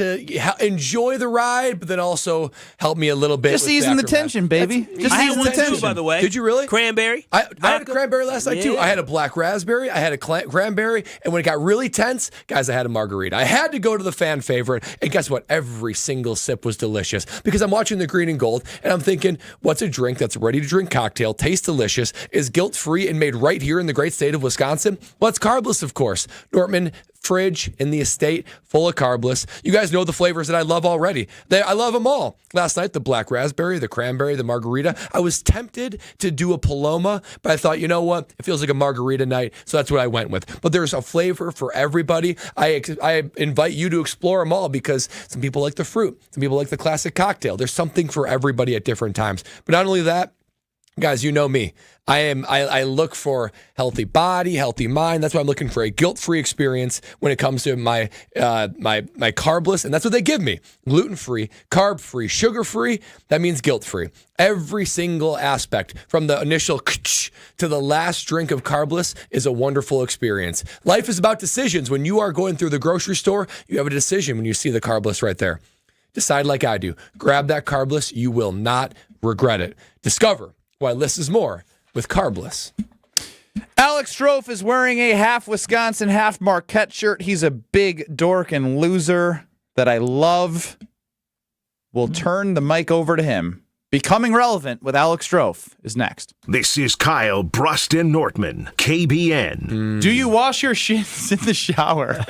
enjoy the ride, but then also help me a little bit. Just easing the tension, baby. Just easing the tension. By the way. Did you really? Cranberry. I had a cranberry last night, too. I had a black raspberry. I had a cranberry. And when it got really tense, guys, I had a margarita. I had to go to the fan favorite. And guess what? Every single sip was delicious because I'm watching the green and gold, and I'm thinking, what's a drink that's a ready-to-drink cocktail, tastes delicious, is guilt-free, and made right here in the great state of Wisconsin? Well, it's carbless, of course. Nortman fridge in the estate full of carbless. You guys know the flavors that I love already. I love them all. Last night, the black raspberry, the cranberry, the margarita. I was tempted to do a Paloma, but I thought, you know what? It feels like a margarita night, so that's what I went with. But there's a flavor for everybody. I invite you to explore them all because some people like the fruit. Some people like the classic cocktail. There's something for everybody at different times. But not only that, guys, you know me. I look for healthy body, healthy mind. That's why I'm looking for a guilt-free experience when it comes to my carbless, and that's what they give me. Gluten-free, carb-free, sugar-free. That means guilt-free. Every single aspect, from the initial to the last drink of carbless, is a wonderful experience. Life is about decisions. When you are going through the grocery store, you have a decision when you see the carbless right there. Decide like I do. Grab that carbless. You will not regret it. Discover why less is more with carbless. Alex Strofe is wearing a half Wisconsin, half Marquette shirt. He's a big dork and loser that I love. We'll turn the mic over to him. Becoming Relevant with Alex Strofe is next. This is Kyle, Brust, and Nortman, KBN. Do you wash your shins in the shower?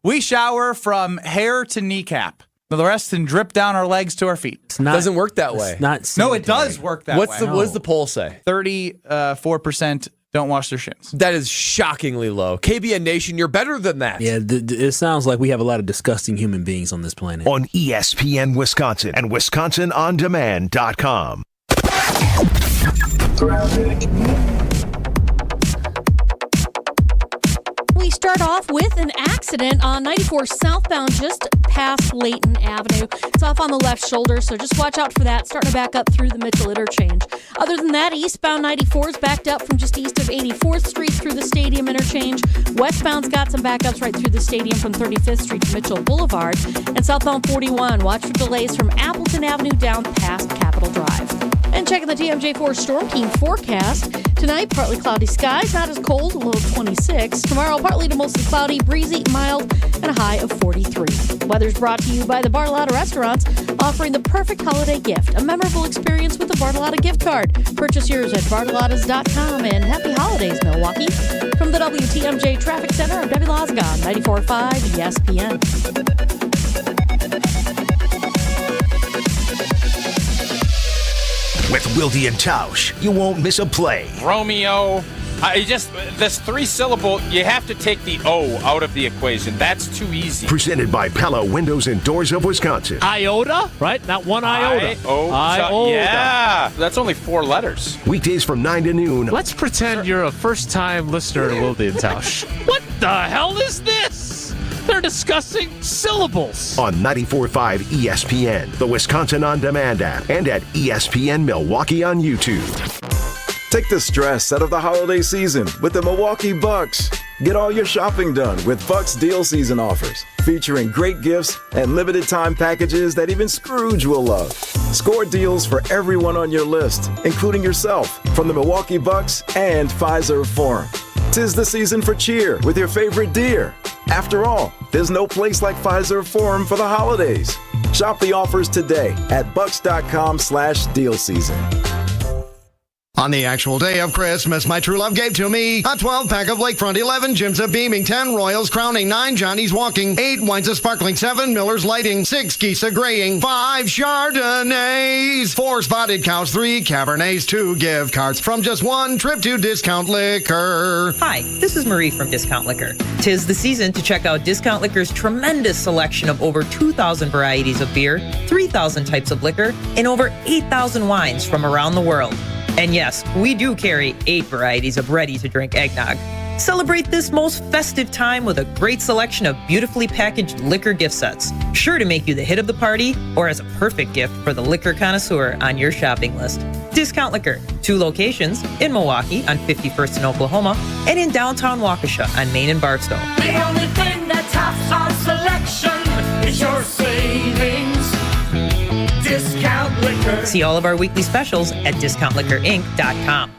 We shower from hair to kneecap. the rest and drip down our legs to our feet. It doesn't work that way. No, it does work that way. What does the poll say? 34% don't wash their shins. That is shockingly low. KBN Nation, you're better than that. Yeah, it sounds like we have a lot of disgusting human beings on this planet. On ESPN Wisconsin and WisconsinOnDemand.com. We start off with an accident on 94 southbound just past Layton Avenue. It's off on the left shoulder, so just watch out for that. Starting to back up through the Mitchell interchange. Other than that, eastbound 94 is backed up from just east of 84th Street through the Stadium interchange. Westbound's got some backups right through the Stadium from 35th Street to Mitchell Boulevard. And southbound 41, watch for delays from Appleton Avenue down past Capitol Drive. And checking the TMJ4 Storm Team forecast. Tonight, partly cloudy skies, not as cold, a low of 26. Tomorrow, partly to mostly cloudy, breezy, mild, and a high of 43. Weather's brought to you by the Bartolotta Restaurants, offering the perfect holiday gift, a memorable experience with the Bartolotta gift card. Purchase yours at bartolottas.com, and happy holidays, Milwaukee. From the WTMJ Traffic Center, I'm Debbie Lozgon, 94.5 ESPN. With Wilde and Tausch, you won't miss a play. Romeo. This 3-syllable, you have to take the O out of the equation. That's too easy. Presented by Pella Windows and Doors of Wisconsin. Iota, right? Not one iota. Iota. Yeah, that's only 4 letters. Weekdays from 9 to noon. Let's pretend you're a first-time listener to Wilde and Tausch. What the hell is this? They're discussing syllables. On 94.5 ESPN, the Wisconsin On Demand app, and at ESPN Milwaukee on YouTube. Take the stress out of the holiday season with the Milwaukee Bucks. Get all your shopping done with Bucks deal season offers, featuring great gifts and limited time packages that even Scrooge will love. Score deals for everyone on your list, including yourself, from the Milwaukee Bucks and Pfizer Forum. 'Tis the season for cheer with your favorite deer. After all, there's no place like Pfizer Forum for the holidays. Shop the offers today at bucks.com/deal season. On the actual day of Christmas, my true love gave to me a 12-pack of Lakefront, 11 Jims of Beaming, 10 Royals Crowning, 9 Johnny's Walking, 8 Wines of Sparkling, 7 Miller's Lighting, 6 Geese of Graying, 5 Chardonnays, 4 Spotted Cows, 3 Cabernets, 2 gift cards from just 1 trip to Discount Liquor. Hi, this is Marie from Discount Liquor. 'Tis the season to check out Discount Liquor's tremendous selection of over 2,000 varieties of beer, 3,000 types of liquor, and over 8,000 wines from around the world. And yes, we do carry 8 varieties of ready-to-drink eggnog. Celebrate this most festive time with a great selection of beautifully packaged liquor gift sets, sure to make you the hit of the party or as a perfect gift for the liquor connoisseur on your shopping list. Discount Liquor, 2 locations in Milwaukee on 51st in Oklahoma and in downtown Waukesha on Main and Barstow. The only thing that tops our selection is your savings. Discount Liquor. See all of our weekly specials at discountliquorinc.com.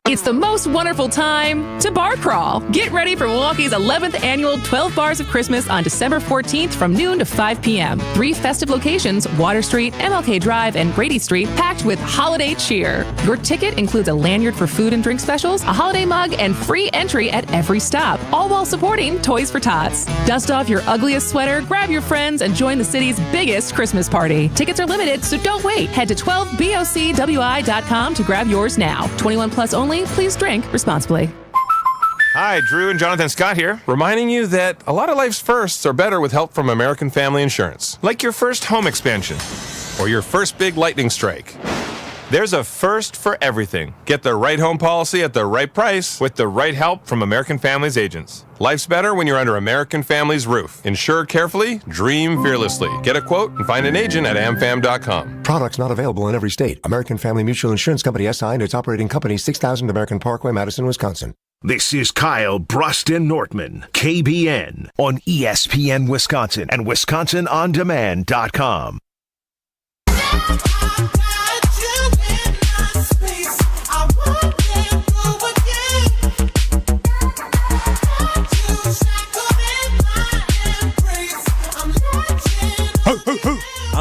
It's the most wonderful time to bar crawl. Get ready for Milwaukee's 11th annual 12 Bars of Christmas on December 14th from noon to 5 p.m. 3 festive locations, Water Street, MLK Drive, and Grady Street, packed with holiday cheer. Your ticket includes a lanyard for food and drink specials, a holiday mug, and free entry at every stop, all while supporting Toys for Tots. Dust off your ugliest sweater, grab your friends, and join the city's biggest Christmas party. Tickets are limited, so don't wait. Head to 12bocwi.com to grab yours now. 21 plus only. Please drink responsibly. Hi, Drew and Jonathan Scott here, reminding you that a lot of life's firsts are better with help from American Family Insurance. Like your first home expansion or your first big lightning strike. There's a first for everything. Get the right home policy at the right price with the right help from American Family's agents. Life's better when you're under American Family's roof. Insure carefully, dream fearlessly. Get a quote and find an agent at amfam.com. Products not available in every state. American Family Mutual Insurance Company SI and its operating company, 6000 American Parkway, Madison, Wisconsin. This is Kyle, Brust, and Nortman, KBN, on ESPN Wisconsin and WisconsinOnDemand.com.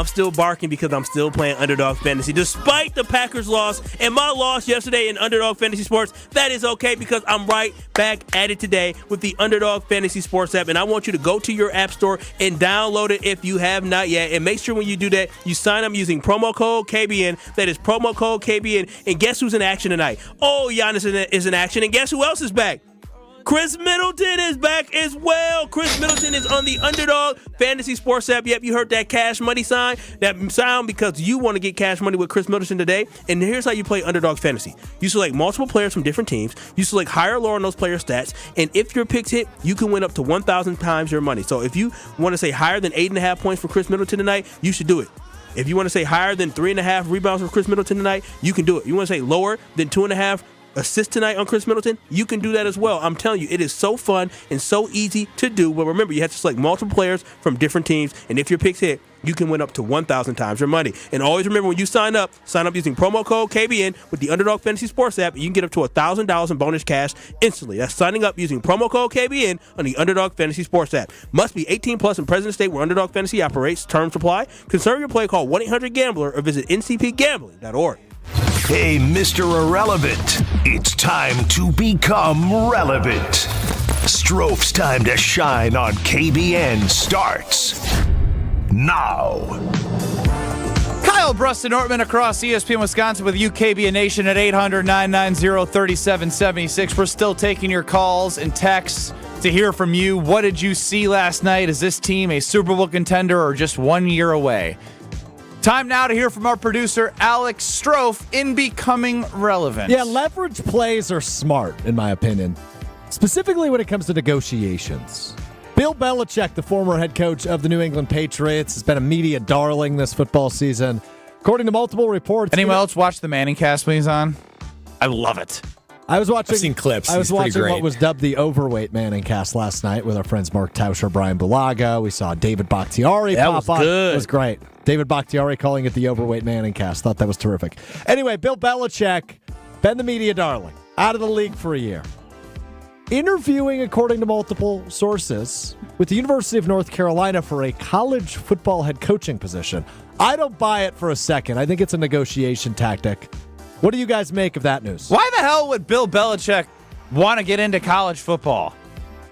I'm still barking because I'm still playing Underdog Fantasy. Despite the Packers loss and my loss yesterday in Underdog Fantasy Sports, that is okay because I'm right back at it today with the Underdog Fantasy Sports app. And I want you to go to your app store and download it if you have not yet. And make sure when you do that, you sign up using promo code KBN. That is promo code KBN. And guess who's in action tonight? Oh, Giannis is in action. And guess who else is back? Chris Middleton is back as well. Chris Middleton is on the Underdog Fantasy Sports app. Yep, you heard that cash money sound because you want to get cash money with Chris Middleton today. And here's how you play Underdog Fantasy. You select multiple players from different teams. You select higher or lower on those player stats. And if your picks hit, you can win up to 1,000 times your money. So if you want to say higher than 8.5 points for Chris Middleton tonight, you should do it. If you want to say higher than 3.5 rebounds for Chris Middleton tonight, you can do it. You want to say lower than 2.5 assists tonight on Chris Middleton, you can do that as well. I'm telling you, it is so fun and so easy to do. But remember, you have to select multiple players from different teams. And if your picks hit, you can win up to 1,000 times your money. And always remember, when you sign up using promo code KBN with the Underdog Fantasy Sports app. You can get up to $1,000 in bonus cash instantly. That's signing up using promo code KBN on the Underdog Fantasy Sports app. Must be 18 plus in present state where Underdog Fantasy operates. Terms apply. Conserve your play. Call 1-800-GAMBLER or visit ncpgambling.org. Hey, Mr. Irrelevant, it's time to become relevant. Stroph's time to shine on KBN starts now. Kyle, Brust, and Nortman across ESPN Wisconsin with you, KBN Nation, at 800-990-3776. We're still taking your calls and texts to hear from you. What did you see last night? Is this team a Super Bowl contender or just 1 year away? Time now to hear from our producer, Alex Strofe, in Becoming Relevant. Yeah, leverage plays are smart, in my opinion, specifically when it comes to negotiations. Bill Belichick, the former head coach of the New England Patriots, has been a media darling this football season. According to multiple reports... Anyone else watch the Manning cast when he's on? I love it. I've seen clips. I was watching what was dubbed the Overweight Manning cast last night with our friends Mark Tauscher, Brian Bulaga. We saw David Bakhtiari pop on. Good. It was great. David Bakhtiari calling it the Overweight Manning cast. Thought that was terrific. Anyway, Bill Belichick, been the media darling, out of the league for a year. Interviewing, according to multiple sources, with the University of North Carolina for a college football head coaching position. I don't buy it for a second. I think it's a negotiation tactic. What do you guys make of that news? Why the hell would Bill Belichick want to get into college football?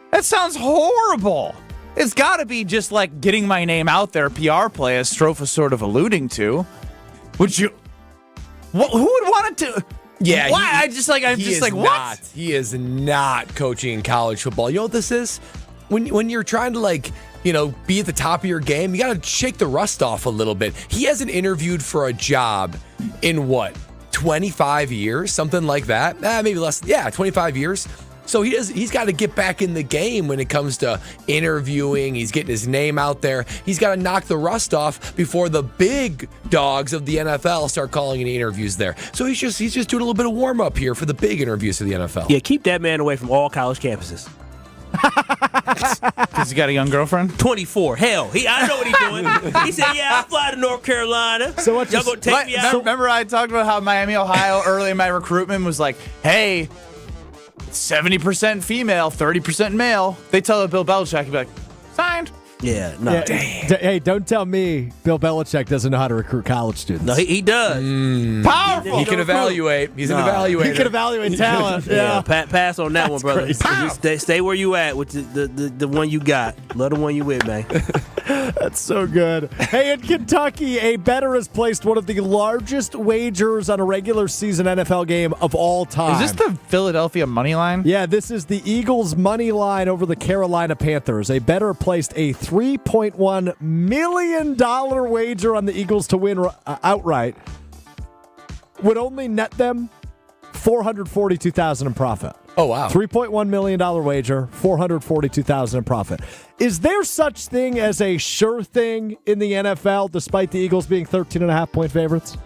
That sounds horrible. It's got to be just like getting my name out there, PR play, as Strofe was sort of alluding to. Would you? Who would want to? Yeah. Why? I'm just like, what? He is not coaching college football. You know what this is? When you're trying to be at the top of your game, you got to shake the rust off a little bit. He hasn't interviewed for a job in 25 years, something like that. Maybe less. Yeah, 25 years. So he's got to get back in the game when it comes to interviewing. He's getting his name out there. He's got to knock the rust off before the big dogs of the NFL start calling any interviews there. So he's just doing a little bit of warm up here for the big interviews for the NFL. Yeah, keep that man away from all college campuses. Because he got a young girlfriend? 24. Hell, I know what he's doing. He said, yeah, I'll fly to North Carolina. So what y'all gonna take me out? Remember I talked about how Miami, Ohio, early in my recruitment was like, hey, 70% female, 30% male. They tell Bill Belichick, he'd be like, signed. Yeah, no. Yeah, hey, don't tell me Bill Belichick doesn't know how to recruit college students. No, he does. Powerful. He can evaluate. He's an evaluator. He can evaluate talent. Yeah, pass on that one, brother. Stay where you at with the one you got. Love the one you with, man. That's so good. Hey, in Kentucky, a bettor has placed one of the largest wagers on a regular season NFL game of all time. Is this the Philadelphia money line? Yeah, this is the Eagles money line over the Carolina Panthers. A bettor placed a $3.1 million wager on the Eagles to win outright. Would only net them $442,000 in profit. Oh, wow. $3.1 million wager, $442,000 in profit. Is there such thing as a sure thing in the NFL, despite the Eagles being 13.5-point favorites?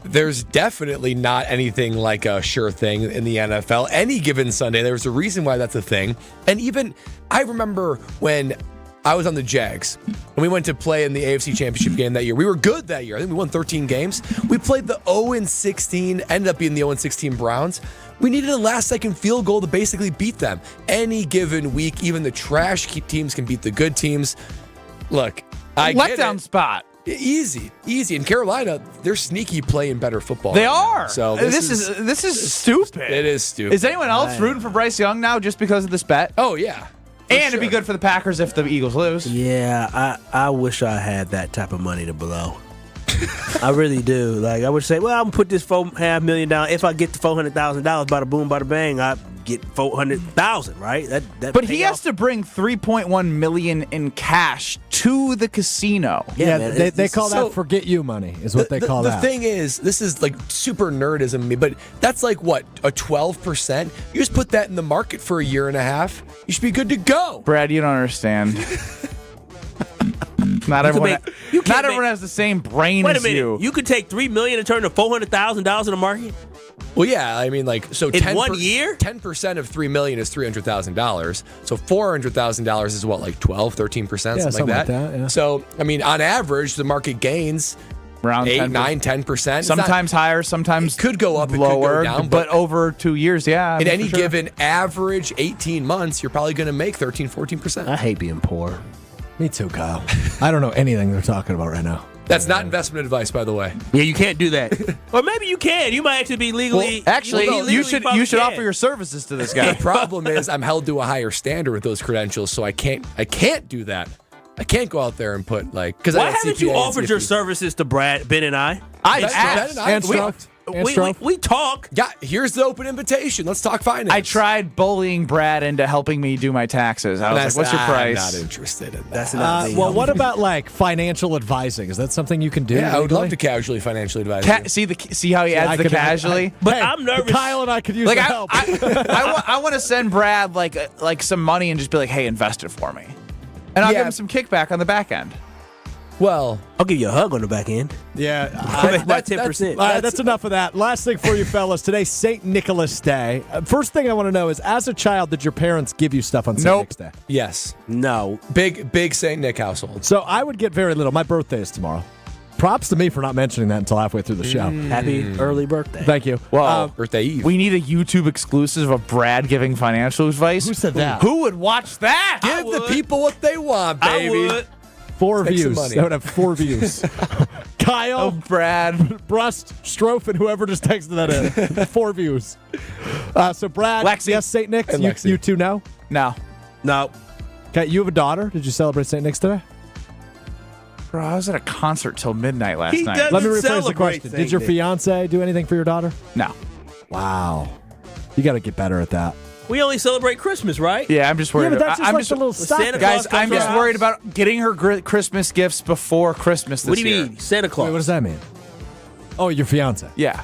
There's definitely not anything like a sure thing in the NFL. Any given Sunday, there's a reason why that's a thing. And even, I remember when I was on the Jags, and we went to play in the AFC Championship game that year. We were good that year. I think we won 13 games. We played the 0-16, ended up being the 0-16 Browns. We needed a last-second field goal to basically beat them. Any given week, even the trash teams can beat the good teams. Look, I get it. Letdown spot. Easy. And Carolina, they're sneaky playing better football. They right are. now. So this is stupid. It is stupid. Is anyone else rooting for Bryce Young now just because of this bet? Oh, yeah. And it'd be good for the Packers if the Eagles lose. Yeah, I wish I had that type of money to blow. I really do. Like, I would say, well, I'm gonna put this $4.5 million down. If I get the $400,000, bada boom, bada bang, I get $400,000, right? That But he has to bring $3.1 million in cash to the casino. Yeah, man, they call that forget you money, is what they call that. The thing is, this is like super nerdism of me, but that's like what, a 12%? You just put that in the market for a year and a half, you should be good to go. Brad, you don't understand. Not everyone has the same brain Wait a as minute. you. You could take $3 million and turn to $400,000 in the market? Well, yeah, I mean, like, so in 1 year? 10% of $3 million is $300,000. So $400,000 is what, like 12, 13%, something like that? Yeah. So, I mean, on average, the market gains around 8, 10%. 9, 10%. Sometimes higher, sometimes it could go up, lower, it could go down. but over 2 years, yeah. In any given average 18 months, you're probably going to make 13, 14%. I hate being poor. Me too, Kyle. I don't know anything they're talking about right now. That's not investment advice, by the way. Yeah, you can't do that. Or maybe you can. You might actually be legally. Well, actually, you should offer your services to this guy. The problem is I'm held to a higher standard with those credentials, so I can't do that. I can't go out there and put like because why haven't you offered your services to Brad, Ben, and I? I asked. We talk. Yeah, here's the open invitation. Let's talk finance. I tried bullying Brad into helping me do my taxes. I was like, "What's your price?" I'm not interested in that. That's not me. Well, what about like financial advising? Is that something you can do? Yeah, I would love to casually financially advise you. See how he adds the casually. But I'm nervous. Kyle and I could use Like the help. I want to send Brad like some money and just be like, "Hey, invest it for me," and I'll give him some kickback on the back end. Well, I'll give you a hug on the back end. Yeah, about 10%. That's enough of that. Last thing for you fellas. Today's St. Nicholas Day. First thing I want to know is, as a child, did your parents give you stuff on St. Nick's Day? Yes. No. Big St. Nick household. So I would get very little. My birthday is tomorrow. Props to me for not mentioning that until halfway through the show. Happy early birthday. Thank you. Well, birthday eve. We need a YouTube exclusive of Brad giving financial advice. Who said that? Who would watch that? Give the people what they want, baby. I would. 4 Make some views. money. That would have 4 views. Kyle, Brad, Brust, Strofe, and whoever just texted that in. 4 views. So Brad, Lexi. yes, St. Nick's. And Lexi. You two know? No. Okay, you have a daughter. Did you celebrate St. Nick's today? Bro, I was at a concert till midnight last night. does- Let me rephrase the celebrate question. St. Did your Nick. fiance do anything for your daughter? No. Wow. You got to get better at that. We only celebrate Christmas, right? Yeah, I'm just worried. Yeah, but that's just I'm like just the little Santa stop. Claus guys. I'm comes just to our worried house. about getting her Christmas gifts before Christmas this What do you year. mean? Santa Claus. Wait, what does that mean? Oh, your fiance. Yeah.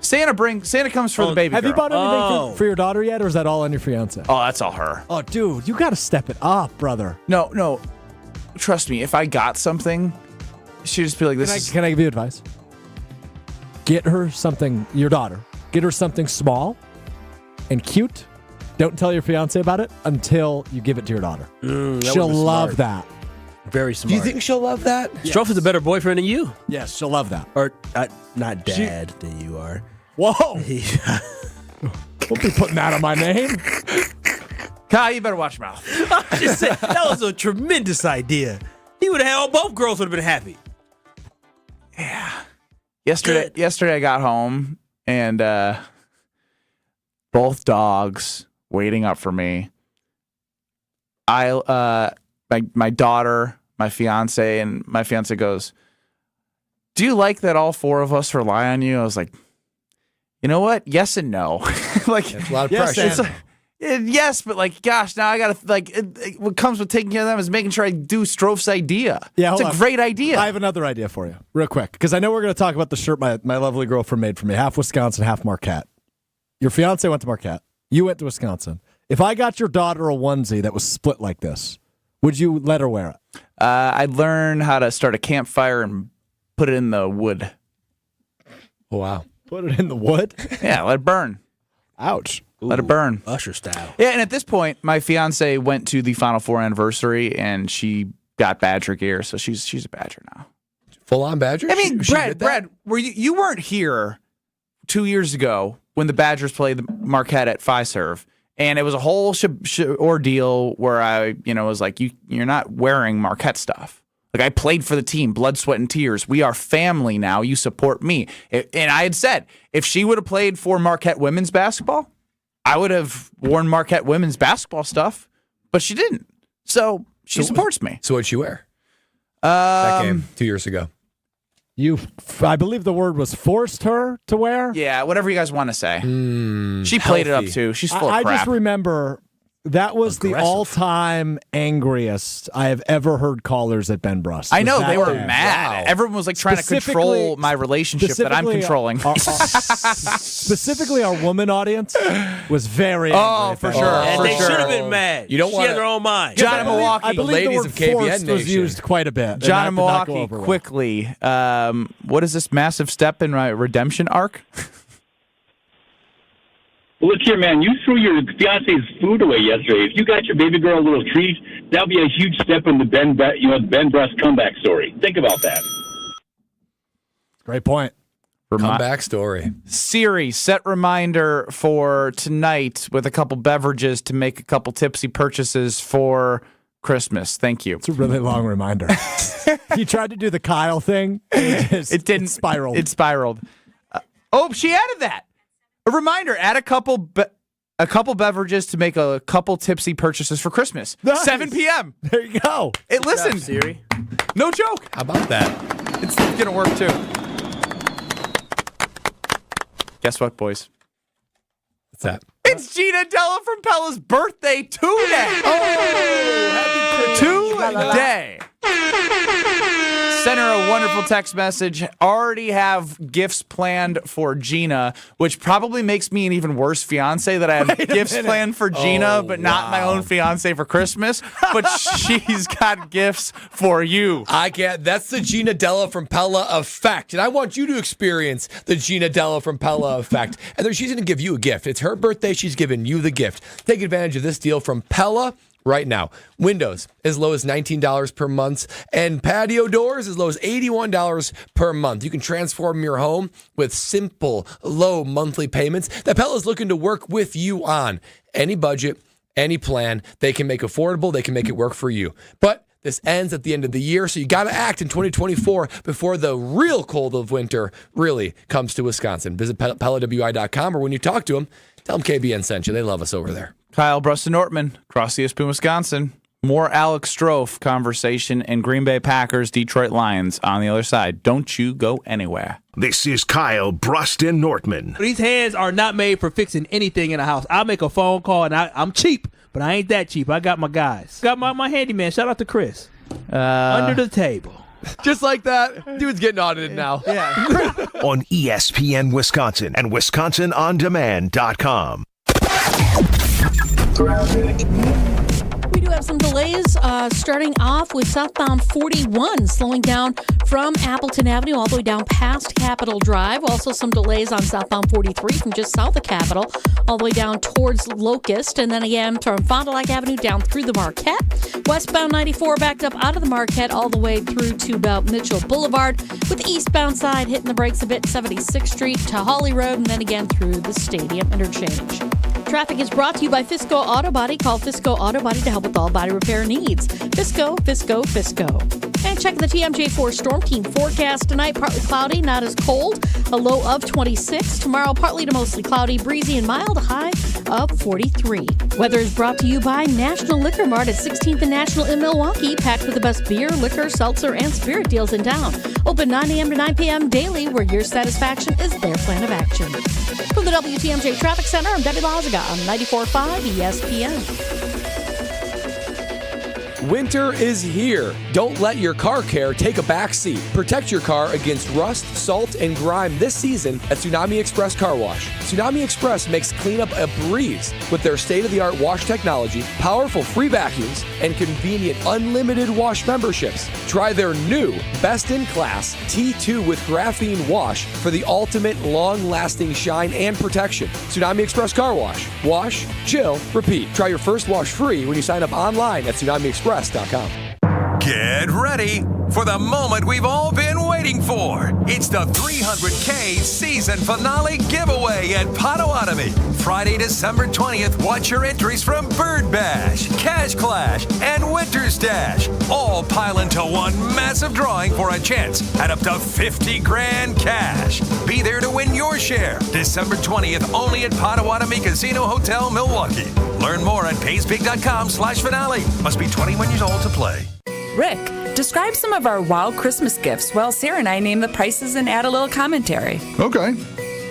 Santa comes for the baby Have girl. you bought anything Oh. for your daughter yet, or is that all on your fiance? Oh, that's all her. Oh, dude, you got to step it up, brother. No. Trust me, if I got something, she'd just be like, "This Can I give you advice? Get her something, your daughter. Get her something small and cute. Don't tell your fiance about it until you give it to your daughter. She'll love that. Very smart. Do you think she'll love that? Strofe is a better boyfriend than you? Yes, she'll love that. Or not dad than you are. Whoa. Don't be putting that on my name. Kyle, you better watch your mouth." I just said, that was a tremendous idea. He would have had both girls would have been happy. Yesterday I got home and both dogs waiting up for me. My daughter, my fiance, and my fiance goes, "Do you like that all 4 of us rely on you?" I was like, "You know what? Yes and no." Like, That's a lot of pressure. yes, but like, gosh, now I gotta what comes with taking care of them is making sure I do Strofe's idea. Yeah, it's hold a on. great idea. I have another idea for you, real quick, because I know we're going to talk about the shirt my lovely girlfriend made for me, half Wisconsin, half Marquette. Your fiance went to Marquette. You went to Wisconsin. If I got your daughter a onesie that was split like this, would you let her wear it? I'd learn how to start a campfire and put it in the wood. Wow. Put it in the wood? Yeah, let it burn. Ouch. Let it burn. Usher style. Yeah, and at this point, my fiance went to the Final Four anniversary, and she got Badger gear, so she's a Badger now. Full on Badger? I mean, She did that? Brad, were you weren't here 2 years ago when the Badgers played the Marquette at Fiserv, and it was a whole ordeal where I was like, you're not wearing Marquette stuff. Like, I played for the team, blood, sweat, and tears. We are family now. You support me. And I had said, if she would have played for Marquette women's basketball, I would have worn Marquette women's basketball stuff, but she didn't. So she supports me. So what'd she wear? That game 2 years ago. I believe the word was forced her to wear? Yeah, whatever you guys want to say. She played it up, too. She's full of crap. I just remember that was the all-time angriest I have ever heard callers at Ben Brust. I know, they were mad. Wow. Everyone was like trying to control my relationship that I'm controlling. Specifically, our woman audience was very angry. Oh, for sure. And they should have been mad. You don't she had their own mind. John in Milwaukee. I believe the word of KBN forced was Nation. used quite a bit. John in Milwaukee, quickly. What is this massive step in my redemption arc? Look here, man, you threw your fiance's food away yesterday. If you got your baby girl a little treat, that'll be a huge step in the Ben Brust comeback story. Think about that. Great point. Comeback story. Siri, set reminder for tonight with a couple beverages to make a couple tipsy purchases for Christmas. Thank you. It's a really long reminder. You tried to do the Kyle thing. It didn't. Spiral. It spiraled. She added that. A reminder, add a couple beverages to make a couple tipsy purchases for Christmas. Nice. 7 p.m. There you go. Hey, listen, Siri. No joke. How about that? It's going to work, too. Guess what, boys? What's that? It's Gina Della from Pella's birthday today. Happy today. Sent her a wonderful text message. Already have gifts planned for Gina, which probably makes me an even worse fiance that I have gifts planned for Gina, but not my own fiance for Christmas. But she's got gifts for you. I can't. That's the Gina Della from Pella effect. And I want you to experience the Gina Della from Pella effect. And then she's going to give you a gift. It's her birthday. She's giving you the gift. Take advantage of this deal from Pella right now. Windows as low as $19 per month, and patio doors as low as $81 per month. You can transform your home with simple, low monthly payments that Pella's looking to work with you on. Any budget, any plan, they can make affordable, they can make it work for you. But this ends at the end of the year, so you got to act in 2024 before the real cold of winter really comes to Wisconsin. Visit PellaWI.com, or when you talk to them, tell them KBN sent you. They love us over there. Kyle, Brust, and Nortman, across ESPN, Wisconsin. More Alex Strofe conversation and Green Bay Packers, Detroit Lions on the other side. Don't you go anywhere. This is Kyle, Brust, and Nortman. These hands are not made for fixing anything in a house. I'll make a phone call, and I'm cheap, but I ain't that cheap. I got my guys. Got my handyman. Shout out to Chris. Under the table. Just like that, dude's getting audited now. Yeah. On ESPN Wisconsin and WisconsinOnDemand.com. We do have some delays starting off with southbound 41 slowing down from Appleton Avenue all the way down past Capitol Drive. Also some delays on southbound 43 from just south of Capitol all the way down towards Locust. And then again from Fond du Lac Avenue down through the Marquette. Westbound 94 backed up out of the Marquette all the way through to about Mitchell Boulevard, with the eastbound side hitting the brakes a bit, 76th Street to Holly Road, and then again through the Stadium Interchange. Traffic is brought to you by Fisco Auto Body. Call Fisco Auto Body to help with all body repair needs. Fisco, Fisco, Fisco. And check the TMJ4 Storm Team forecast tonight. Partly cloudy, not as cold. A low of 26. Tomorrow, partly to mostly cloudy, breezy and mild. A high of 43. Weather is brought to you by National Liquor Mart at 16th and National in Milwaukee. Packed with the best beer, liquor, seltzer, and spirit deals in town. Open 9 a.m. to 9 p.m. daily, where your satisfaction is their plan of action. From the WTMJ Traffic Center, I'm Debbie Lazaga on 94.5 ESPN. Winter is here. Don't let your car care take a backseat. Protect your car against rust, salt, and grime this season at Tsunami Express Car Wash. Tsunami Express makes cleanup a breeze with their state-of-the-art wash technology, powerful free vacuums, and convenient unlimited wash memberships. Try their new best-in-class T2 with graphene wash for the ultimate long-lasting shine and protection. Tsunami Express Car Wash. Wash, chill, repeat. Try your first wash free when you sign up online at TsunamiExpress.com. Get ready for the moment we've all been waiting waiting for. It's the 300K season finale giveaway at Potawatomi. Friday, December 20th, watch your entries from Bird Bash, Cash Clash, and Winter Stash. All pile into one massive drawing for a chance at up to 50 grand cash. Be there to win your share. December 20th, only at Potawatomi Casino Hotel, Milwaukee. Learn more at paysbig.com/finale. Must be 21 years old to play. Rick, describe some of our wow Christmas gifts while Sarah and I name the prices and add a little commentary. Okay.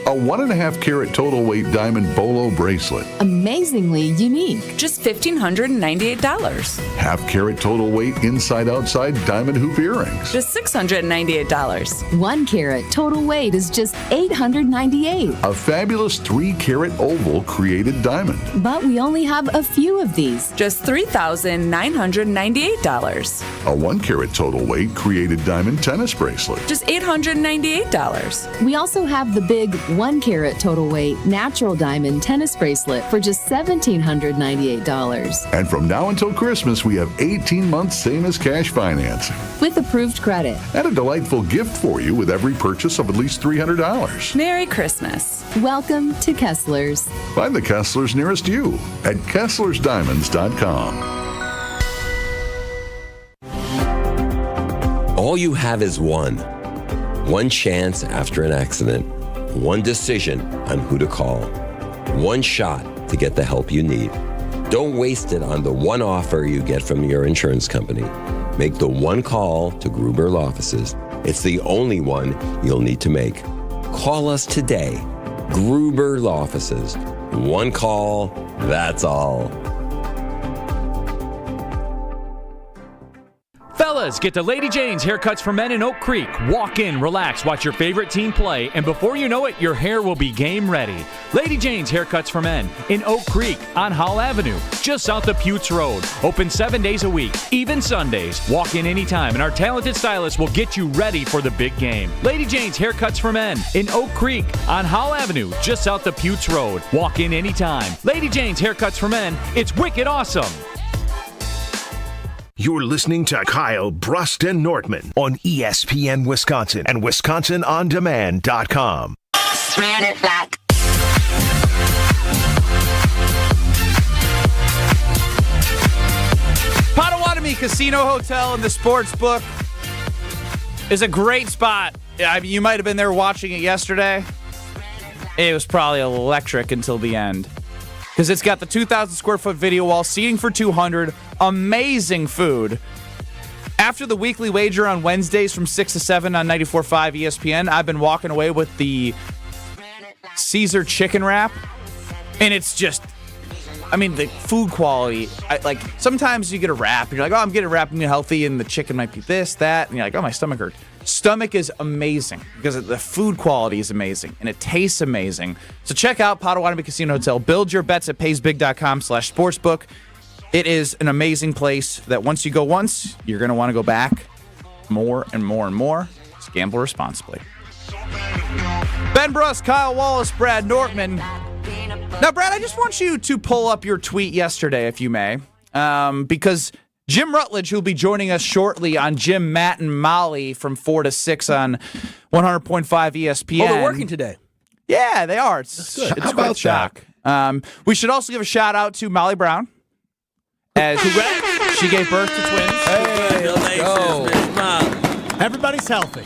A 1.5 carat total weight diamond bolo bracelet. Amazingly unique. Just $1,598. Half carat total weight inside outside diamond hoop earrings. Just $698. 1 carat total weight is just $898. A fabulous 3 carat oval created diamond. But we only have a few of these. Just $3,998. A 1 carat total weight created diamond tennis bracelet. Just $898. We also have the big 1 carat total weight natural diamond tennis bracelet for just $1,798. And from now until Christmas, we have 18 months same as cash financing. With approved credit. And a delightful gift for you with every purchase of at least $300. Merry Christmas. Welcome to Kessler's. Find the Kesslers nearest you at KesslersDiamonds.com. All you have is one chance after an accident, one decision on who to call, one shot to get the help you need. Don't waste it on the one offer you get from your insurance company. Make the one call to Gruber Law Offices. It's the only one you'll need to make. Call us today. Gruber Law Offices. One call, that's all. Fellas, get to Lady Jane's Haircuts for Men in Oak Creek. Walk in, relax, watch your favorite team play, and before you know it, your hair will be game ready. Lady Jane's Haircuts for Men in Oak Creek on Howell Avenue, just south of Putes Road. Open 7 days a week, even Sundays. Walk in anytime, and our talented stylists will get you ready for the big game. Lady Jane's Haircuts for Men in Oak Creek on Howell Avenue, just south of Putes Road. Walk in anytime. Lady Jane's Haircuts for Men. It's wicked awesome. You're listening to Kyle, Brust, and Nortman on ESPN Wisconsin and WisconsinOnDemand.com. Spread it like. Potawatomi Casino Hotel and the sports book is a great spot. I mean, you might have been there watching it yesterday. It was probably electric until the end. Because it's got the 2,000 square foot video wall, seating for 200, amazing food. After the weekly wager on Wednesdays from 6 to 7 on 94.5 ESPN, I've been walking away with the Caesar chicken wrap. And it's just, I mean, the food quality, like sometimes you get a wrap and you're like, oh, I'm getting a wrap and you're healthy and the chicken might be this, that. And you're like, oh, my stomach hurts. Stomach is amazing because the food quality is amazing and it tastes amazing. So check out Potawatomi Casino Hotel. Build your bets at paysbig.com/sportsbook. It is an amazing place that once you go once, you're going to want to go back more and more and more. Just gamble responsibly. Ben Brust, Kyle Wallace, Brad Nortman. Now, Brad, I just want you to pull up your tweet yesterday, if you may, because Jim Rutledge, who'll be joining us shortly on Jim, Matt, and Molly from 4 to 6 on 100.5 ESPN. Oh, they're working today. Yeah, they are. It's good. It's quite a shock. We should also give a shout out to Molly Brown, as she gave birth to twins. Hey, Miss Molly. Everybody's healthy.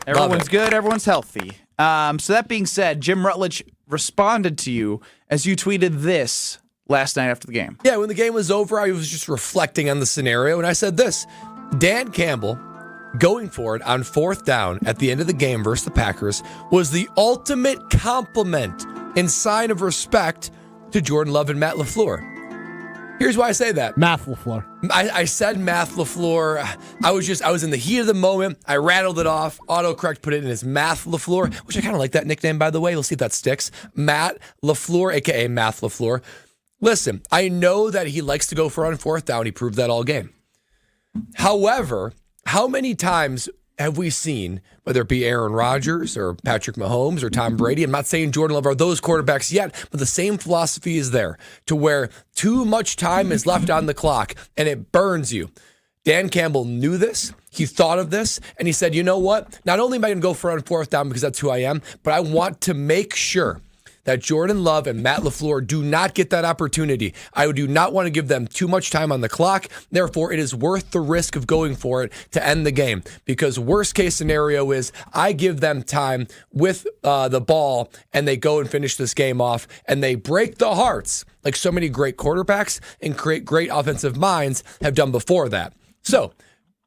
Everyone's good. Everyone's healthy. So that being said, Jim Rutledge responded to you as you tweeted this last night after the game. Yeah, when the game was over, I was just reflecting on the scenario, and I said this. Dan Campbell going for it on 4th down at the end of the game versus the Packers was the ultimate compliment and sign of respect to Jordan Love and Matt LaFleur. Here's why I say that. Math LaFleur. I said Math LaFleur. I was in the heat of the moment. I rattled it off. Autocorrect put it in as Math LaFleur, which I kind of like that nickname, by the way. We'll see if that sticks. Matt LaFleur, a.k.a. Math LaFleur. Listen, I know that he likes to go for on 4th down. He proved that all game. However, how many times have we seen, whether it be Aaron Rodgers or Patrick Mahomes or Tom Brady, I'm not saying Jordan Love are those quarterbacks yet, but the same philosophy is there to where too much time is left on the clock and it burns you. Dan Campbell knew this. He thought of this, and he said, you know what? Not only am I going to go for it on 4th down because that's who I am, but I want to make sure that Jordan Love and Matt LaFleur do not get that opportunity. I do not want to give them too much time on the clock. Therefore, it is worth the risk of going for it to end the game, because worst case scenario is I give them time with the ball and they go and finish this game off and they break the hearts like so many great quarterbacks and great offensive minds have done before that. So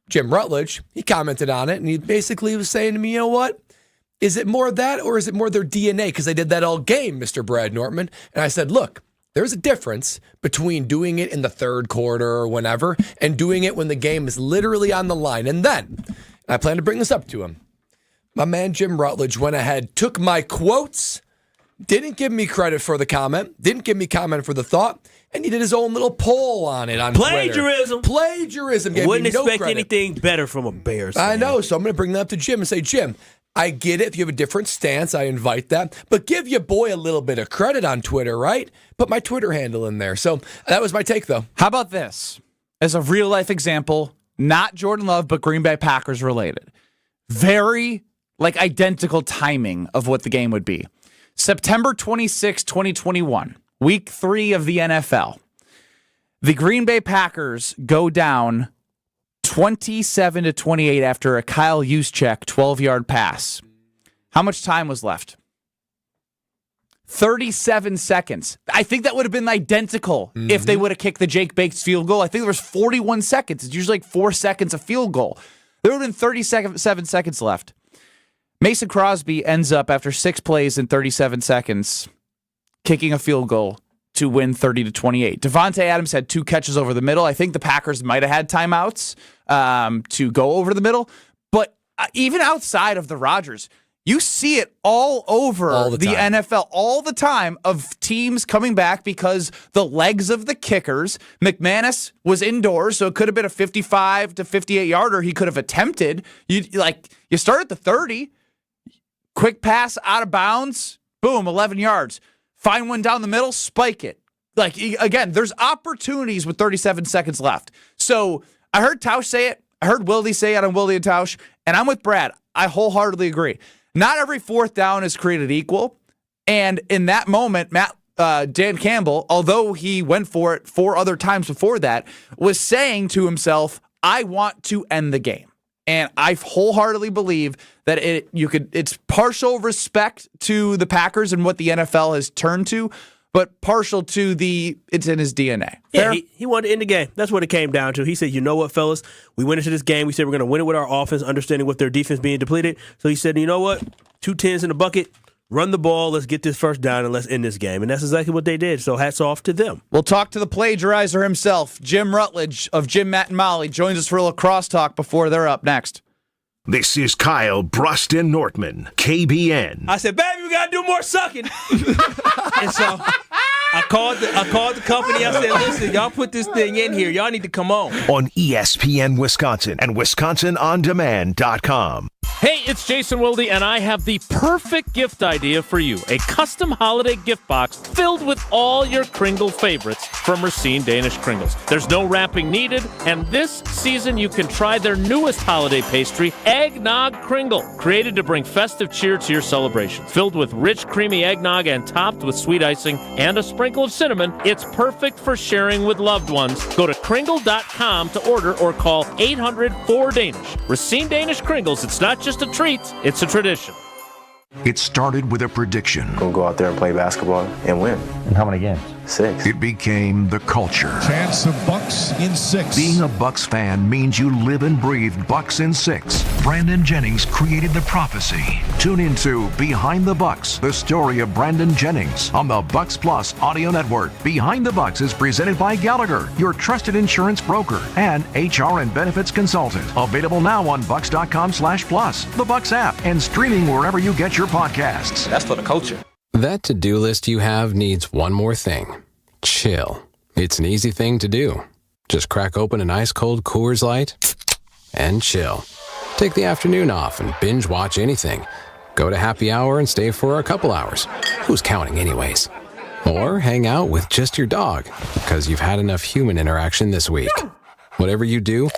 Jim Rutledge, he commented on it and he basically was saying to me, you know what? Is it more that, or is it more their DNA? Because they did that all game, Mr. Brad Nortman. And I said, look, there's a difference between doing it in the third quarter or whenever and doing it when the game is literally on the line. And then, I plan to bring this up to him, my man Jim Rutledge went ahead, took my quotes, didn't give me credit for the comment, didn't give me comment for the thought, and he did his own little poll on it on Plagiarism. Twitter. Plagiarism. Gave Wouldn't me no expect credit. anything better from a Bears fan. I know, so I'm going to bring that up to Jim and say, Jim, I get it. If you have a different stance, I invite that. But give your boy a little bit of credit on Twitter, right? Put my Twitter handle in there. So that was my take, though. How about this? As a real-life example, not Jordan Love, but Green Bay Packers related. Very, identical timing of what the game would be. September 26, 2021, week 3 of the NFL. The Green Bay Packers go down 27-28 after a Kyle Juszczyk 12-yard pass. How much time was left? 37 seconds. I think that would have been identical if they would have kicked the Jake Bates field goal. I think there was 41 seconds. It's usually 4 seconds a field goal. There would have been 37 seconds left. Mason Crosby ends up, after 6 plays in 37 seconds, kicking a field goal to win 30-28. Devontae Adams had 2 catches over the middle. I think the Packers might have had timeouts to go over the middle. But even outside of the Rodgers, you see it all over the NFL all the time of teams coming back because the legs of the kickers. McManus was indoors, so it could have been a 55 to 58 yarder he could have attempted. You start at the 30, quick pass out of bounds, boom, 11 yards. Find one down the middle, spike it. Again, there's opportunities with 37 seconds left. So I heard Tausch say it. I heard Wilde say it on Wilde and Tausch, and I'm with Brad. I wholeheartedly agree. Not every 4th down is created equal. And in that moment, Dan Campbell, although he went for it 4 other times before that, was saying to himself, I want to end the game. And I wholeheartedly believe that it's partial respect to the Packers and what the NFL has turned to, but partial to it's in his DNA. Fair? Yeah, he wanted to end the game. That's what it came down to. He said, you know what, fellas? We went into this game. We said we're going to win it with our offense, understanding what their defense being depleted. So he said, you know what? 2 10s in the bucket. Run the ball, let's get this first down, and let's end this game. And that's exactly what they did, so hats off to them. We'll talk to the plagiarizer himself, Jim Rutledge of Jim, Matt, and Molly. Joins us for a little crosstalk before they're up next. This is Kyle, Brust, and Nortman, KBN. I said, baby, we got to do more sucking. And so I called the company. I said, listen, y'all put this thing in here. Y'all need to come on. On ESPN Wisconsin and WisconsinOnDemand.com. Hey, it's Jason Wilde, and I have the perfect gift idea for you. A custom holiday gift box filled with all your Kringle favorites from Racine Danish Kringles. There's no wrapping needed, and this season you can try their newest holiday pastry, Eggnog Kringle, created to bring festive cheer to your celebration. Filled with rich, creamy eggnog and topped with sweet icing and a sprinkle of cinnamon, it's perfect for sharing with loved ones. Go to Kringle.com to order or call 800-4DANISH. Racine Danish Kringles, it's not just a treat, it's a tradition. It started with a prediction. Gonna go out there and play basketball and win. And how many games? 6. It became the culture. Chance of Bucks in 6. Being a Bucks fan means you live and breathe Bucks in 6. Brandon Jennings created the prophecy. Tune into Behind the Bucks, the story of Brandon Jennings on the Bucks Plus audio network. Behind the Bucks is presented by Gallagher, your trusted insurance broker and HR and benefits consultant. Available now on Bucks.com/plus, the Bucks app, and streaming wherever you get your podcasts. That's for the culture. That to-do list you have needs one more thing. Chill. It's an easy thing to do. Just crack open an ice-cold Coors Light and chill. Take the afternoon off and binge watch anything. Go to happy hour and stay for a couple hours. Who's counting anyways? Or hang out with just your dog because you've had enough human interaction this week. Whatever you do,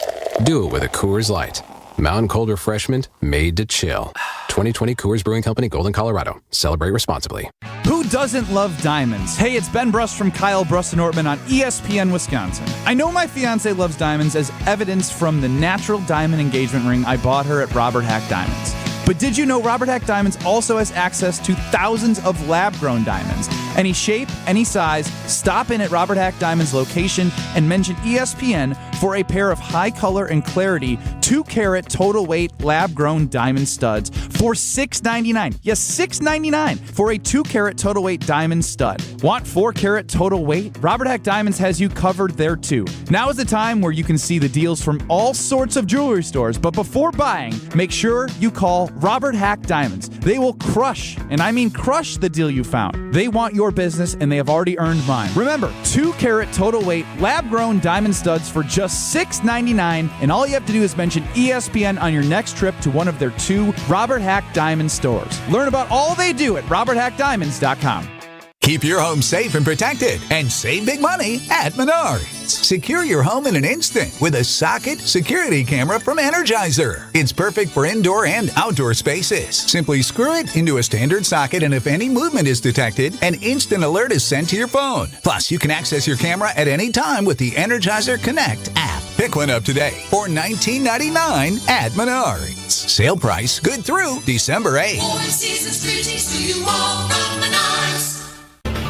Do it with a Coors Light. Mountain Cold Refreshment made to chill. 2020 Coors Brewing Company, Golden, Colorado. Celebrate responsibly. Who doesn't love diamonds? Hey, it's Ben Brust from Kyle, Brust, and Nortman on ESPN Wisconsin. I know my fiance loves diamonds as evidenced from the natural diamond engagement ring I bought her at Robert Hack Diamonds. But did you know Robert Hack Diamonds also has access to thousands of lab-grown diamonds? Any shape, any size, stop in at Robert Hack Diamonds location and mention ESPN for a pair of high color and clarity 2-carat total weight lab-grown diamond studs for $6.99. Yes, $6.99 for a 2-carat total weight diamond stud. Want 4-carat total weight? Robert Hack Diamonds has you covered there too. Now is the time where you can see the deals from all sorts of jewelry stores, but before buying, make sure you call Robert Hack Diamonds. They will crush, and I mean crush, the deal you found. They want your business, and they have already earned mine. Remember, 2-carat total weight lab-grown diamond studs for just $6.99, and all you have to do is mention ESPN on your next trip to one of their 2 Robert Hack Diamond stores. Learn about all they do at roberthackdiamonds.com. Keep your home safe and protected and save big money at Menards. Secure your home in an instant with a socket security camera from Energizer. It's perfect for indoor and outdoor spaces. Simply screw it into a standard socket, and if any movement is detected, an instant alert is sent to your phone. Plus, you can access your camera at any time with the Energizer Connect app. Pick one up today for $19.99 at Menards. Sale price good through December 8th. 4 seasons greetings to you all from Menards.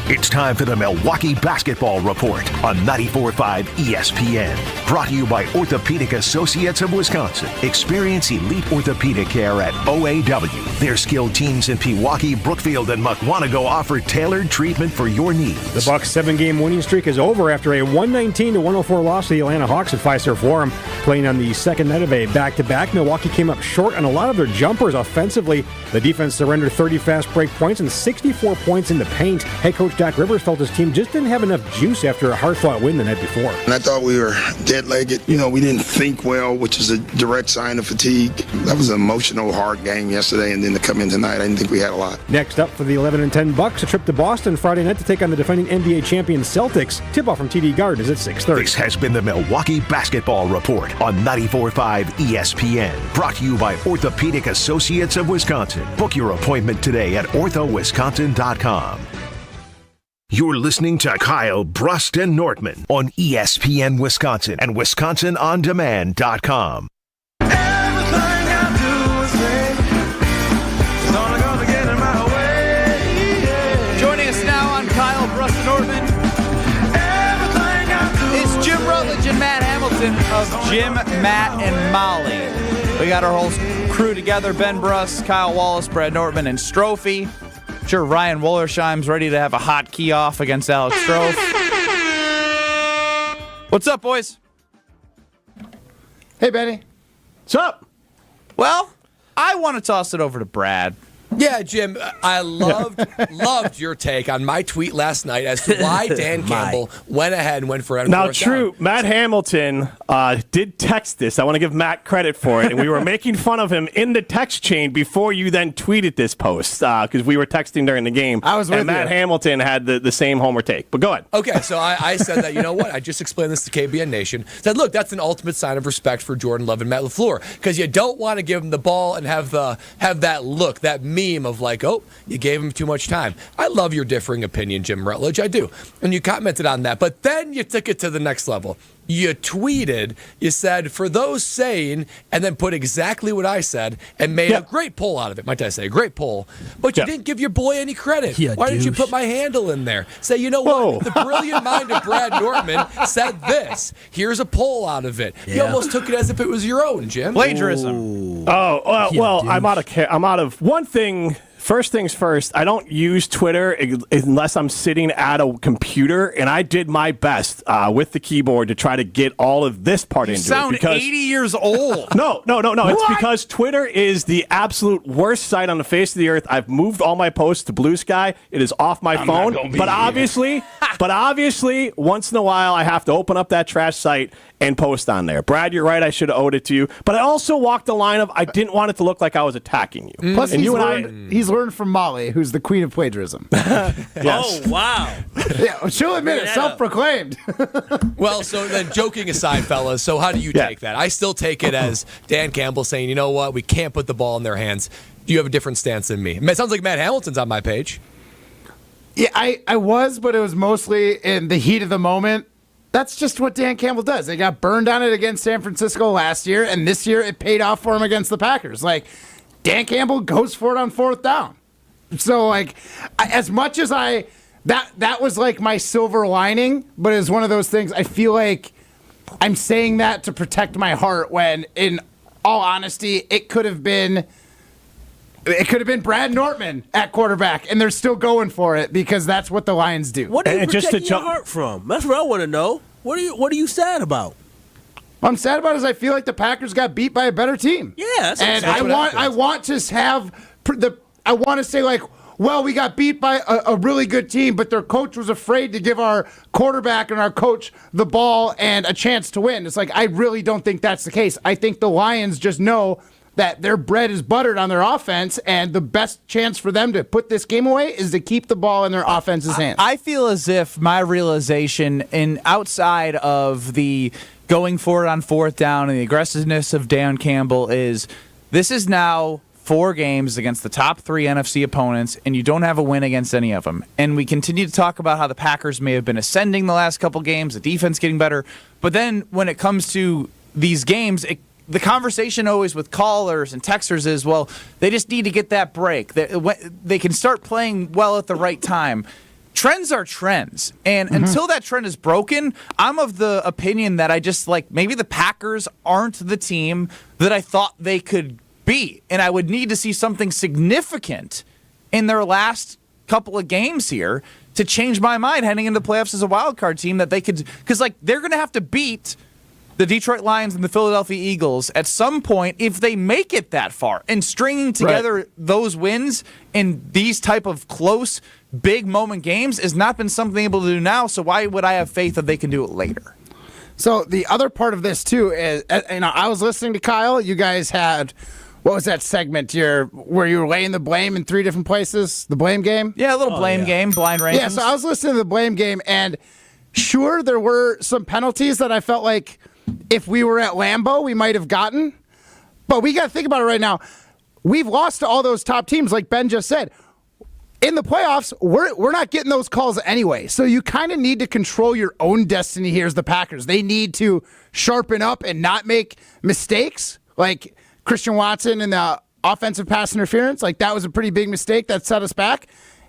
It's time for the Milwaukee Basketball Report on 94.5 ESPN. Brought to you by Orthopedic Associates of Wisconsin. Experience elite orthopedic care at OAW. Their skilled teams in Pewaukee, Brookfield, and Mukwonago offer tailored treatment for your needs. The Bucks' 7-game winning streak is over after a 119-104 loss to the Atlanta Hawks at Fiserv Forum. Playing on the second night of a back-to-back, Milwaukee came up short on a lot of their jumpers offensively. The defense surrendered 30 fast break points and 64 points in the paint. Head coach Doc Rivers felt his team just didn't have enough juice after a hard-fought win the night before. And I thought we were dead-legged. We didn't think well, which is a direct sign of fatigue. That was an emotional, hard game yesterday, and then to come in tonight, I didn't think we had a lot. Next up for the 11-10 Bucks, a trip to Boston Friday night to take on the defending NBA champion Celtics. Tip-off from TD Garden is at 6:30. This has been the Milwaukee Basketball Report on 94.5 ESPN. Brought to you by Orthopedic Associates of Wisconsin. Book your appointment today at orthowisconsin.com. You're listening to Kyle, Brust, and Nortman on ESPN Wisconsin and WisconsinOnDemand.com. Joining us now on Kyle, Brust, and Nortman is Jim Rutledge and Matt Hamilton of Jim, Matt, and Molly. We got our whole crew together: Ben Brust, Kyle Wallace, Brad Nortman, and Strophe. Sure, Ryan Wollersheim's ready to have a hot key off against Alex Strofe. What's up, boys? Hey, Benny. What's up? Well, I want to toss it over to Brad. Yeah, Jim, I loved your take on my tweet last night as to why Dan Campbell went ahead and went for it. Now, true, Matt Hamilton did text this. I want to give Matt credit for it, and we were making fun of him in the text chain before you then tweeted this post because we were texting during the game. I was with and Matt Hamilton had the same homer take. But go ahead. Okay, so I said that, you know what? I just explained this to KBN Nation. Said, look, that's an ultimate sign of respect for Jordan Love and Matt LaFleur because you don't want to give him the ball and have that look, that meme of like, oh, you gave him too much time. I love your differing opinion, Jim Rutledge. I do. And you commented on that. But then you took it to the next level. You tweeted, you said, for those saying, and then put exactly what I said and made a great poll out of it, might I say, a great poll. But you didn't give your boy any credit. Why didn't you put my handle in there? Say, you know what? The brilliant mind of Brad Nortman said this. Here's a poll out of it. You almost took it as if it was your own, Jim. Plagiarism. Ooh. I'm out of one thing. First things first, I don't use Twitter unless I'm sitting at a computer, and I did my best with the keyboard to try to get all of this part into it. You sound 80 years old. No. It's because Twitter is the absolute worst site on the face of the earth. I've moved all my posts to Blue Sky. It is off my phone. But obviously, once in a while, I have to open up that trash site and post on there. Brad, you're right. I should have owed it to you. But I also walked the line of I didn't want it to look like I was attacking you. Plus, and he's learn from Molly, who's the queen of plagiarism. Oh, wow. Yeah, she'll admit it. Self-proclaimed. Well, so then joking aside, fellas, so how do you take that? I still take it as Dan Campbell saying, you know what, we can't put the ball in their hands. Do you have a different stance than me? It sounds like Matt Hamilton's on my page. Yeah, I was, but it was mostly in the heat of the moment. That's just what Dan Campbell does. They got burned on it against San Francisco last year, and this year it paid off for him against the Packers. Like, Dan Campbell goes for it on 4th down. So, like, as much as that was like my silver lining, but it's one of those things I feel like I'm saying that to protect my heart when, in all honesty, it could have been Brad Nortman at quarterback, and they're still going for it because that's what the Lions do. What are you protecting your heart from? That's what I want to know. What are you sad about? What I'm sad about is I feel like the Packers got beat by a better team. Yeah, that's and I want to say like, well, we got beat by a really good team, but their coach was afraid to give our quarterback and our coach the ball and a chance to win. It's like, I really don't think that's the case. I think the Lions just know that their bread is buttered on their offense, and the best chance for them to put this game away is to keep the ball in their offense's hands. I feel as if my realization outside of the going for it on 4th down and the aggressiveness of Dan Campbell is this is now 4 games against the top 3 NFC opponents, and you don't have a win against any of them. And we continue to talk about how the Packers may have been ascending the last couple games, the defense getting better. But then when it comes to these games, the conversation always with callers and texters is, well, they just need to get that break. They can start playing well at the right time. Trends are trends. And until that trend is broken, I'm of the opinion that I just maybe the Packers aren't the team that I thought they could be. And I would need to see something significant in their last couple of games here to change my mind heading into the playoffs as a wild card team that they could, because they're going to have to beat the Detroit Lions and the Philadelphia Eagles at some point if they make it that far. And stringing together those wins in these type of close, big moment games has not been something able to do now, so why would I have faith that they can do it later? So the other part of this, too, is I was listening to Kyle. You guys had, what was that segment where you were laying the blame in 3 different places? The blame game? Yeah, a little blame game, blind rankings. Yeah, so I was listening to the blame game, and sure, there were some penalties that I felt like if we were at Lambeau, we might have gotten. But we got to think about it right now. We've lost to all those top teams, like Ben just said. In the playoffs, we're not getting those calls anyway. So you kind of need to control your own destiny here as the Packers. They need to sharpen up and not make mistakes like Christian Watson in the offensive pass interference. Like, that was a pretty big mistake that set us back.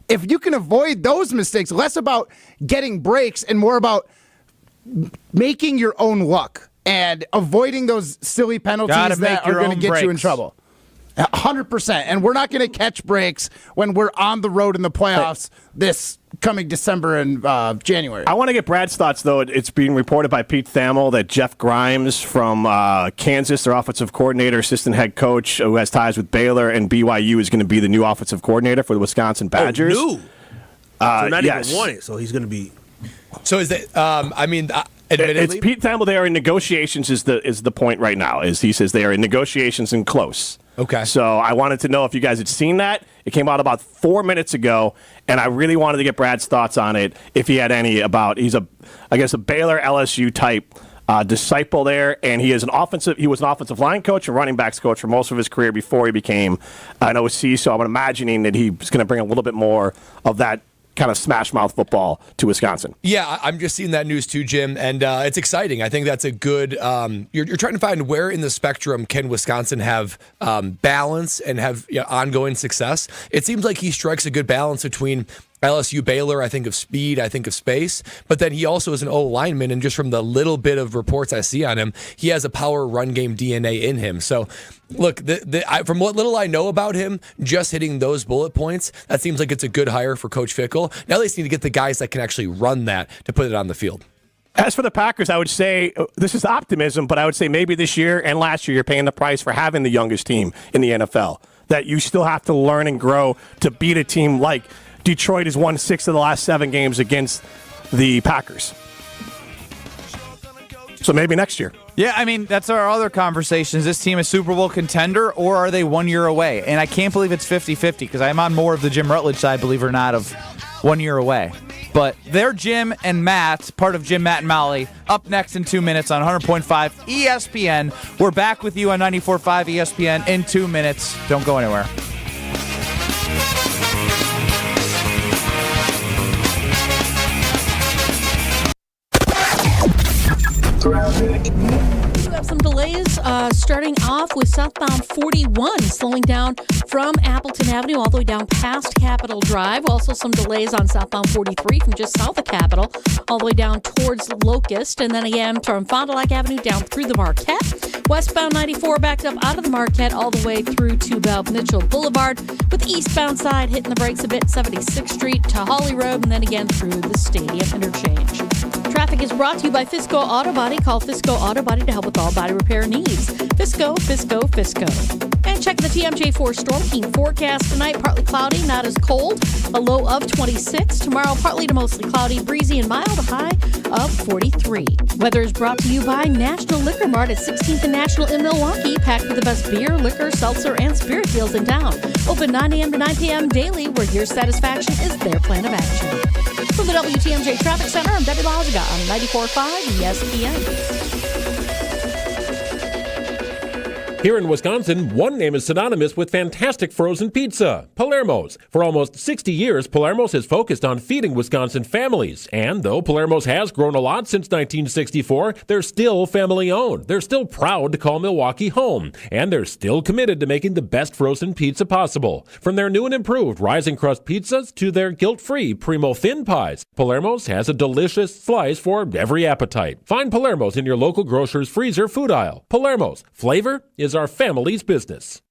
If you can avoid those mistakes, less about getting breaks and more about making your own luck and avoiding those silly penalties that are going to get you in trouble. 100%. And we're not going to catch breaks when we're on the road in the playoffs this coming December and January. I want to get Brad's thoughts, though. It's being reported by Pete Thamel that Jeff Grimes from Kansas, their offensive coordinator, assistant head coach, who has ties with Baylor and BYU, is going to be the new offensive coordinator for the Wisconsin Badgers. Oh, new? So not even won it, so he's going to be... So is that? Admittedly, it's Pete Thamel. They are in negotiations. Is the point right now? Is he says they are in negotiations and close. Okay. So I wanted to know if you guys had seen that. It came out about 4 minutes ago, and I really wanted to get Brad's thoughts on it. If he had any about, he's a Baylor LSU type disciple there, and he was an offensive line coach and running backs coach for most of his career before he became an OC. So I'm imagining that he's going to bring a little bit more of that kind of smash mouth football to Wisconsin. Yeah, I'm just seeing that news too, Jim, and it's exciting. I think that's a good. You're trying to find where in the spectrum can Wisconsin have balance and have ongoing success. It seems like he strikes a good balance between LSU, Baylor. I think of speed, I think of space, but then he also is an O lineman, and just from the little bit of reports I see on him, he has a power run game DNA in him. So, look, from what little I know about him, just hitting those bullet points, that seems like it's a good hire for Coach Fickell. Now they just need to get the guys that can actually run that to put it on the field. As for the Packers, I would say this is optimism, but I would say maybe this year and last year you're paying the price for having the youngest team in the NFL. That you still have to learn and grow to beat a team like Detroit has won 6 of the last 7 games against the Packers. So maybe next year. Yeah, I mean, that's our other conversation. Is this team a Super Bowl contender, or are they 1 year away? And I can't believe it's 50-50 because I'm on more of the Jim Rutledge side, believe it or not, of 1 year away. But they're Jim and Matt, part of Jim, Matt, and Molly, up next in 2 minutes on 100.5 ESPN. We're back with you on 94.5 ESPN in 2 minutes. Don't go anywhere. We have some delays starting off with southbound 41 slowing down from Appleton Avenue all the way down past Capitol Drive. Also some delays on southbound 43 from just south of Capitol all the way down towards Locust. And then again from Fond du Lac Avenue down through the Marquette. Westbound 94 backed up out of the Marquette all the way through to Bell Mitchell Boulevard, with the eastbound side hitting the brakes a bit, 76th Street to Holly Road, and then again through the Stadium Interchange. Traffic is brought to you by Fisco Auto Body. Call Fisco Auto Body to help with all body repair needs. Fisco, Fisco, Fisco. And check the TMJ4 Storm Team forecast tonight. Partly cloudy, not as cold. A low of 26. Tomorrow, partly to mostly cloudy, breezy and mild. A high of 43. Weather is brought to you by National Liquor Mart at 16th and National in Milwaukee. Packed with the best beer, liquor, seltzer, and spirit deals in town. Open 9 a.m. to 9 p.m. daily, where your satisfaction is their plan of action. From the WTMJ Traffic Center, I'm Debbie Lazaga on 94.5 ESPN. Here in Wisconsin, one name is synonymous with fantastic frozen pizza, Palermo's. For almost 60 years, Palermo's has focused on feeding Wisconsin families. And though Palermo's has grown a lot since 1964, they're still family-owned. They're still proud to call Milwaukee home. And they're still committed to making the best frozen pizza possible. From their new and improved rising crust pizzas to their guilt-free Primo thin pies, Palermo's has a delicious slice for every appetite. Find Palermo's in your local grocer's freezer food aisle. Palermo's. Flavor is our family's business.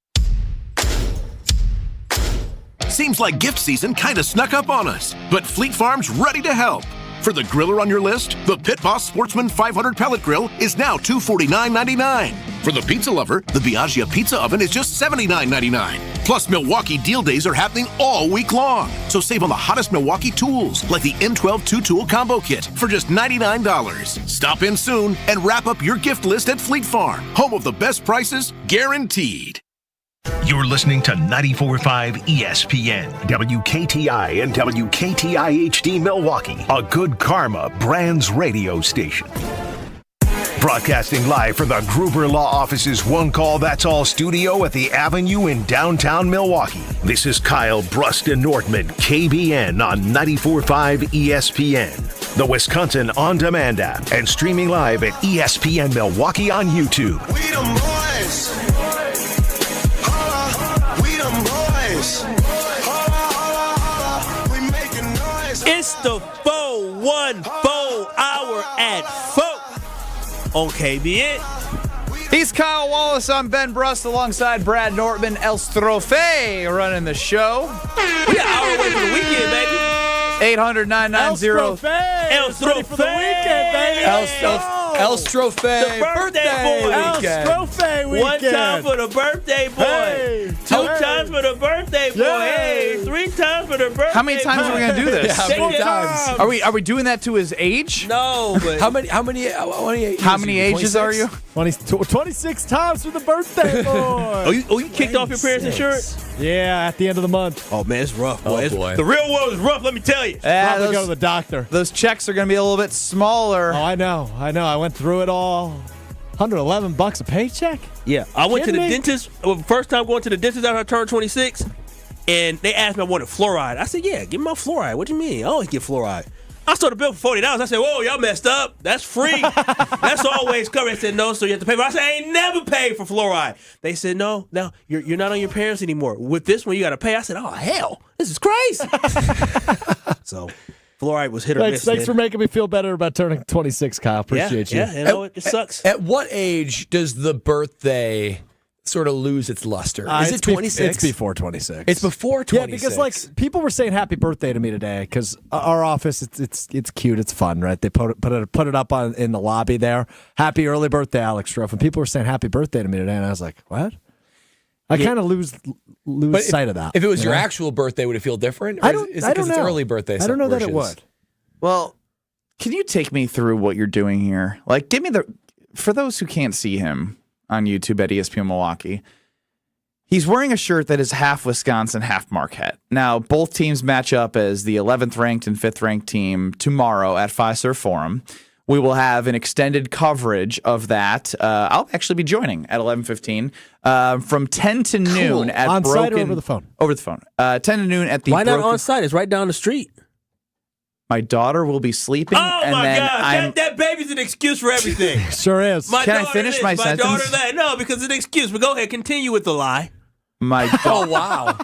Seems like gift season kind of snuck up on us, but Fleet Farm's ready to help. For the griller on your list, the Pit Boss Sportsman 500 pellet grill is now $249.99. For the pizza lover, the Biaggia pizza oven is just $79.99. Plus, Milwaukee deal days are happening all week long. So save on the hottest Milwaukee tools, like the N12 2-tool combo kit for just $99. Stop in soon and wrap up your gift list at Fleet Farm, home of the best prices, guaranteed. You're listening to 94.5 ESPN, WKTI and WKTI HD Milwaukee, a Good Karma Brands radio station. Broadcasting live from the Gruber Law Office's One Call That's All studio at the Avenue in downtown Milwaukee. This is Kyle, Brust, and Nortman, KBN on 94.5 ESPN, the Wisconsin On Demand app, and streaming live at ESPN Milwaukee on YouTube. We them boys. We them boys. We making noise. It's the 414 hour at 4 on KBN. He's Kyle Wallace. I'm Ben Brust alongside Brad Nortman, El Strofe, running the show. We got our way for the weekend, baby. 800-990. El Strofe for the weekend, baby. El Strofe birthday boy. El Strofe weekend. One time for the birthday boy. Hey. Two times for the birthday boy. Yay. Hey, 3 times for the birthday boy. How many times are we going to do this? Yeah, how many times? Are we doing that to his age? No, but How many ages are you? 26 times for the birthday boy. Oh, you kicked off your parents' insurance? Yeah, at the end of the month. Oh, man, it's rough, boy. Oh, boy. The real world is rough, let me tell you. Probably go to the doctor. Those checks are going to be a little bit smaller. Oh, I know. I went through it all. $111 a paycheck? Yeah, I went to the Kidding me? dentist. First time going to the dentist after I turned 26, and they asked me if I wanted fluoride. I said, yeah, give me my fluoride. What do you mean? I always get fluoride. I saw the bill for $40. I said, whoa, y'all messed up. That's free. That's always covered. They said, no, so you have to pay for it. I said, I ain't never paid for fluoride. They said, no, you're not on your parents anymore. With this one, you got to pay. I said, oh, hell, this is crazy. So fluoride was hit or miss. Thanks for making me feel better about turning 26, Kyle. Appreciate you. Yeah, you know, it sucks. At what age does the birthday sort of lose its luster? Is it 26? It's before 26. It's before 26. Yeah, because people were saying happy birthday to me today because our office it's cute, it's fun, right? They put it up in the lobby there. Happy early birthday, Alex Stroff. And people were saying happy birthday to me today, and I was like, what? I kind of lose sight of that. If it was your actual birthday, would it feel different? Or I don't. is it I don't because know. it's early birthday? I don't know that it celebrations? would. Well, can you take me through what you're doing here? Like, give me for those who can't see him on YouTube at ESPN Milwaukee, he's wearing a shirt that is half Wisconsin, half Marquette. Now, both teams match up as the 11th ranked and 5th ranked team tomorrow at Fiserv Forum. We will have an extended coverage of that. I'll actually be joining at 11:15 from 10 to noon at on Broken. site or over the phone? Over the phone. 10 to noon at the Why not Broken. on site? It's right down the street. My daughter will be sleeping. Oh and my then God! That baby's an excuse for everything. Sure is. Can I finish my sentence? daughter that. No, because it's an excuse. But go ahead, continue with the lie. Oh, wow.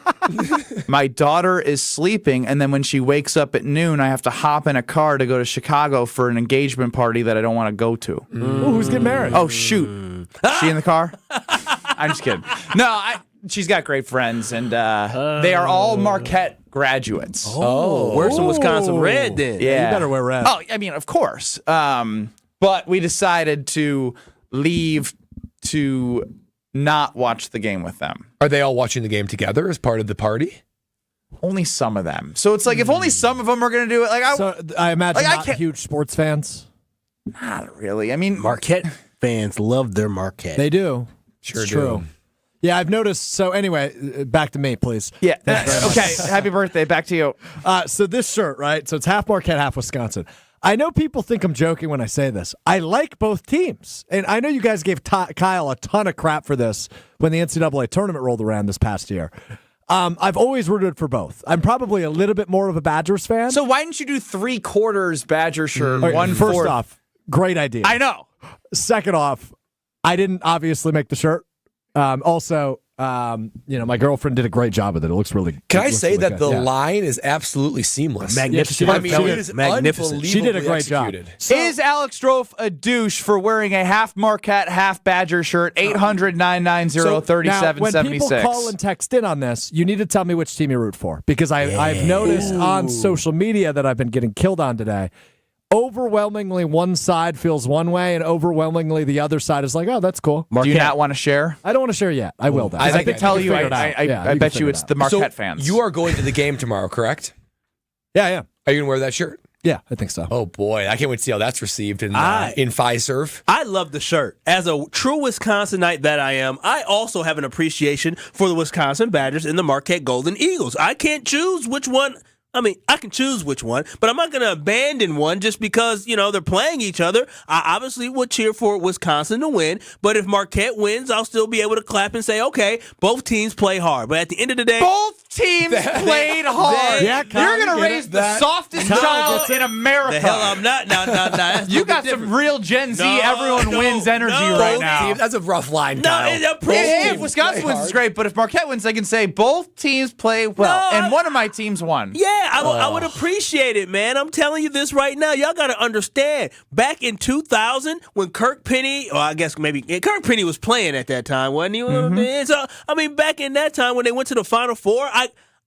My daughter is sleeping, and then when she wakes up at noon, I have to hop in a car to go to Chicago for an engagement party that I don't want to go to. Ooh, who's getting married? Oh, shoot. She in the car? I'm just kidding. No, she's got great friends, and they are all Marquette graduates. Oh, wear some Wisconsin red then. Yeah. You better wear red. Oh, I mean, of course. But we decided to leave to not watch the game with them. Are they all watching the game together as part of the party? Only some of them. So it's like if only some of them are going to do it. I imagine I not can't- huge sports fans. Not really. I mean, Marquette fans love their Marquette. They do. Sure It's do. true. Yeah, I've noticed. So anyway, back to me, please. Yeah. Okay. Happy birthday. Back to you. So this shirt, right? So it's half Marquette, half Wisconsin. I know people think I'm joking when I say this. I like both teams. And I know you guys gave Kyle a ton of crap for this when the NCAA tournament rolled around this past year. I've always rooted for both. I'm probably a little bit more of a Badgers fan. So why didn't you do 3/4 Badger shirt, All right, 1/4? First off, great idea. I know. Second off, I didn't obviously make the shirt. Also, my girlfriend did a great job with it. It looks really good. Can I say that the Yeah. line is absolutely seamless? Magnificent. Yeah, I mean, it is Magnificent. She did a great unbelievably job. executed. Is Alex Strofe a douche for wearing a half Marquette, half Badger shirt? 800-990-3776. Now, when people call and text in on this, you need to tell me which team you root for, because I've noticed on social media that I've been getting killed on today. Overwhelmingly, one side feels one way, and overwhelmingly, the other side is like, "Oh, that's cool." Do you not want to share? I don't want to share yet. I will. Though. I can tell you. I bet you it's the Marquette So fans. you are going to the game tomorrow, correct? Yeah, yeah. Are you going to wear that shirt? Yeah, I think so. Oh, boy. I can't wait to see how that's received in Fiserv. I love the shirt. As a true Wisconsinite that I am, I also have an appreciation for the Wisconsin Badgers and the Marquette Golden Eagles. I can't choose which one. I mean, I can choose which one, but I'm not going to abandon one just because, they're playing each other. I obviously would cheer for Wisconsin to win, but if Marquette wins, I'll still be able to clap and say, okay, both teams play hard. But at the end of the day, both teams played hard. Yeah, You're going to raise the softest child in America. the hell I'm not. No. You got some real Gen Z, everyone wins energy right now. Teams, that's a rough line, Kyle. If Wisconsin wins, it's great, but if Marquette wins, I can say both teams play well, and one of my teams won. Yeah, I would appreciate it, man. I'm telling you this right now. Y'all got to understand. Back in 2000, when Kirk Penny, or I guess maybe Kirk Penny was playing at that time, wasn't he? Mm-hmm. So, I mean, back in that time when they went to the Final Four,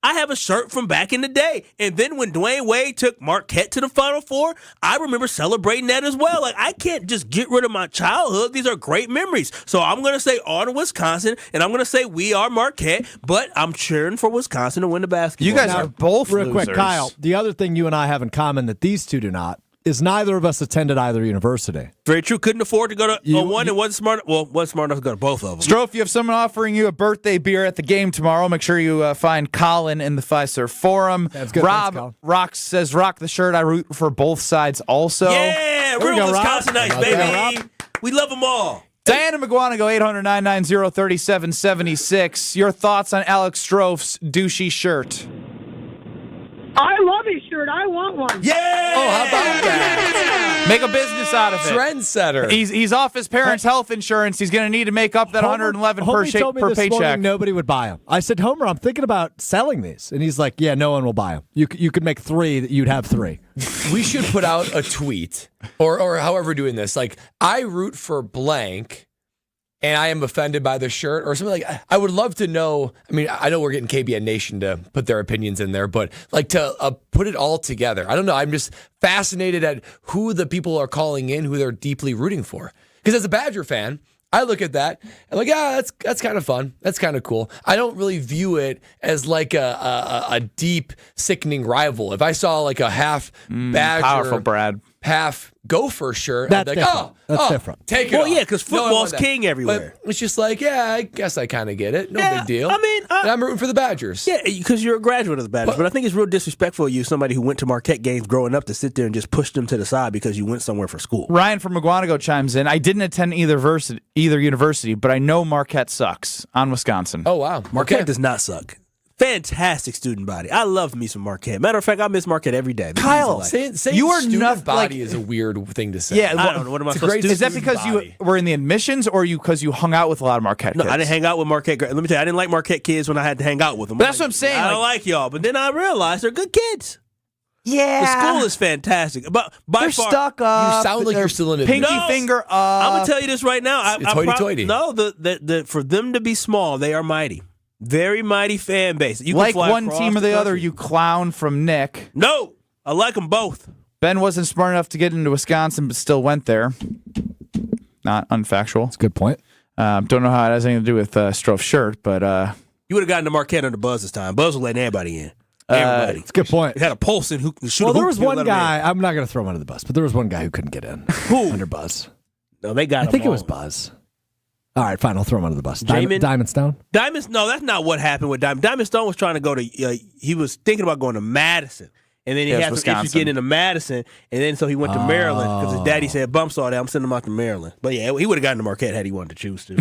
I have a shirt from back in the day. And then when Dwayne Wade took Marquette to the Final Four, I remember celebrating that as well. Like, I can't just get rid of my childhood. These are great memories. So I'm going to say on Wisconsin, and I'm going to say we are Marquette, but I'm cheering for Wisconsin to win the basketball. You guys are both real losers. quick, Kyle. The other thing you and I have in common that these two do not is neither of us attended either university. Very true. Couldn't afford to go to one and wasn't smart. Well, wasn't smart enough to go to both of them. Strofe, you have someone offering you a birthday beer at the game tomorrow. Make sure you find Colin in the Fiserv Forum. That's good. Rob Thanks, Rock says, rock the shirt. I root for both sides also. Yeah, There we real go, Rob. Wisconsinites, baby. We love them all. Diana McGuanago, 800-990-3776. Your thoughts on Alex Strofe's douchey shirt? I love his shirt. I want one. Yeah! Oh, how about that? Make a business out of it. Trendsetter. He's off his parents' health insurance. He's going to need to make up that $111 Homer told me per this paycheck. morning nobody would buy them. I said, Homer, I'm thinking about selling these. And he's like, yeah, no one will buy them. You could make three, that you'd have three. We should put out a tweet or however doing this. Like, I root for blank and I am offended by the shirt or something. Like, I would love to know. I mean, I know we're getting KBN Nation to put their opinions in there, but like to put it all together. I don't know. I'm just fascinated at who the people are calling in, who they're deeply rooting for. Because as a Badger fan, I look at that and like, that's kind of fun. That's kind of cool. I don't really view it as like a deep, sickening rival. If I saw like a half Badger, Powerful, Brad. half Gopher shirt, That's I'd be like, different. That's different. Take it Well, off. yeah, 'cause No, I football's want that. king everywhere. But it's just like, yeah, I guess I kind of get it. No big deal. I mean, and I'm rooting for the Badgers. Yeah, because you're a graduate of the Badgers. But I think it's real disrespectful of you, somebody who went to Marquette games growing up, to sit there and just push them to the side because you went somewhere for school. Ryan from McGuanago chimes in. I didn't attend either university, but I know Marquette sucks on Wisconsin. Oh, wow. Marquette does not suck. Fantastic student body. I love me some Marquette. Matter of fact, I miss Marquette every day. Kyle, saying you are student not body is a weird thing to say. Yeah, I don't know. What am I It's a supposed great to do? Is that because you were in the admissions, or because you hung out with a lot of Marquette No, kids? I didn't hang out with Marquette. Let me tell you, I didn't like Marquette kids when I had to hang out with them. But that's what I'm saying, I don't like- like y'all. But then I realized they're good kids. Yeah. The school is fantastic. But by They're far, stuck up. You sound like you're still in it. Pinky No. finger up. I'm gonna tell you this right now. It's hoity-toity. No, for them to be small, they are mighty. Very mighty fan base. You can like fly one across team or the other, country. you clown from Nick. No, I like them both. Ben wasn't smart enough to get into Wisconsin, but still went there. Not unfactual. That's a good point. Don't know how it has anything to do with Stroh's shirt, but You would have gotten to Marquette under Buzz this time. Buzz was letting everybody in. Everybody. It's a good point. He had a Polson who can shoot. Well, a there hoop, was he would one let him in. guy. I'm not going to throw him under the bus, but there was one guy who couldn't get in. Who? Under Buzz. No, they got I him think it all. was Buzz. All right, fine. I'll throw him under the bus. Jamin? Diamond Stone. Diamond, no, that's not what happened with Diamond. Diamond Stone was trying to go to, he was thinking about going to Madison. And then he Yeah, had some issues Wisconsin. getting into Madison. And then so he went to Maryland because his daddy said, bump saw that. I'm sending him out to Maryland. But yeah, he would have gotten to Marquette had he wanted to choose to.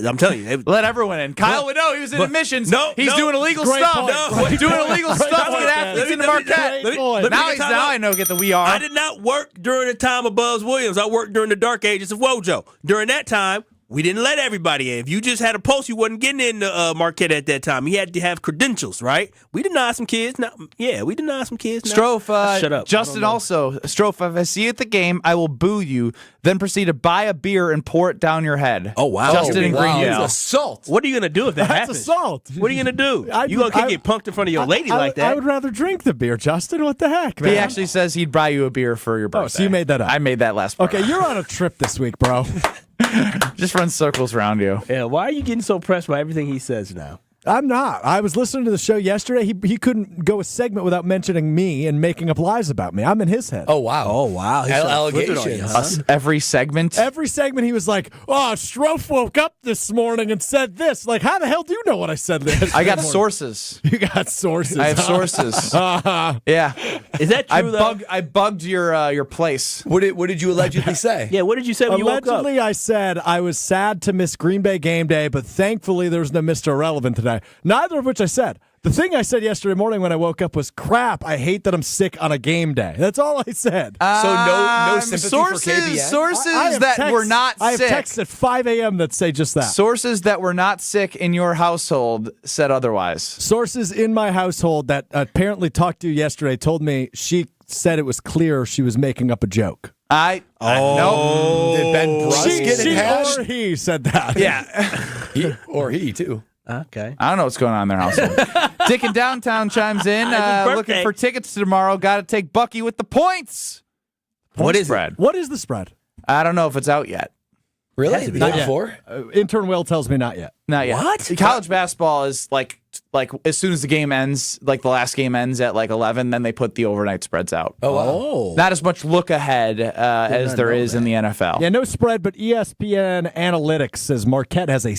I'm telling you. let everyone in. Kyle would know he was in admissions. He's doing illegal Great stuff. point. Doing illegal stuff to get athletes into Marquette. Now I know get the we are. I did not work during the time of Buzz Williams. I worked during the dark ages of Wojo. During that time, we didn't let everybody in. If you just had a post, you wasn't getting into Marquette at that time. You had to have credentials, right? We denied some kids. We denied some kids. Stroh, shut up. Justin also. Stroh, if I see you at the game, I will boo you, then proceed to buy a beer and pour it down your head. Oh, wow. Justin and Wow, Greenville. it's assault. What are you going to do if that That's happens? assault. What are you going to do? I- You going to I- get punked in front of your lady like that? I would rather drink the beer, Justin. What the heck, man? He actually says he'd buy you a beer for your birthday. Oh, so you made that up. I made that last part. Okay, you're on a trip this week, bro. Just run circles around you. Yeah, why are you getting so pressed by everything he says now? I'm not. I was listening to the show yesterday. He couldn't go a segment without mentioning me and making up lies about me. I'm in his head. Oh, wow. Oh, wow. He's Allegations. Every segment. Every segment he was like, "Oh, Stroh woke up this morning and said this." Like, how the hell do you know what I said this? I got sources. You got sources. I have sources. Yeah. Is that true, though? I bugged your place. What did you allegedly say? Yeah, what did you say when you woke up? Allegedly, I said I was sad to miss Green Bay game day, but thankfully there was no Mr. Irrelevant today. Neither of which I said. The thing I said yesterday morning when I woke up was, crap, I hate that I'm sick on a game day. That's all I said. So no sympathy sources, for KBN? Sources I have that texts- were not I have sick. texts at 5 a.m. that say just that. Sources that were not sick in your household said otherwise. Sources in my household that apparently talked to you yesterday told me she said it was clear she was making up a joke. Nope. Did Ben Brust get She hashed? or he said that. Yeah. He too. Okay. I don't know what's going on in their household. Dick in Downtown chimes in. It's his Looking birthday. for tickets tomorrow. Got to take Bucky with the points. What is spread? What is the spread? I don't know if it's out yet. Really? The Not day yet. before? Intern Will tells me not yet. Not yet. What? College basketball is like as soon as the game ends, like the last game ends at like 11, then they put the overnight spreads out. Oh, wow. Oh. Not as much look ahead as there is in the NFL. Yeah, no spread, but ESPN Analytics says Marquette has a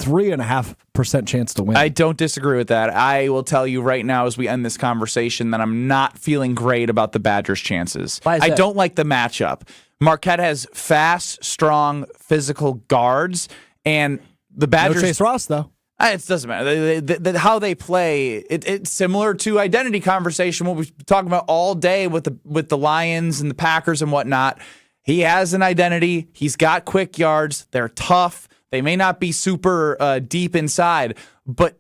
73.5% chance to win. I don't disagree with that. I will tell you right now as we end this conversation that I'm not feeling great about the Badgers' chances. Why is I that? don't like the matchup. Marquette has fast, strong, physical guards, and the no Badgers. Chase Ross, though. It doesn't matter. How they play, it's similar to identity conversation, what we've been talking about all day with the Lions and the Packers and whatnot. He has an identity. He's got quick yards. They're tough. They may not be super deep inside, but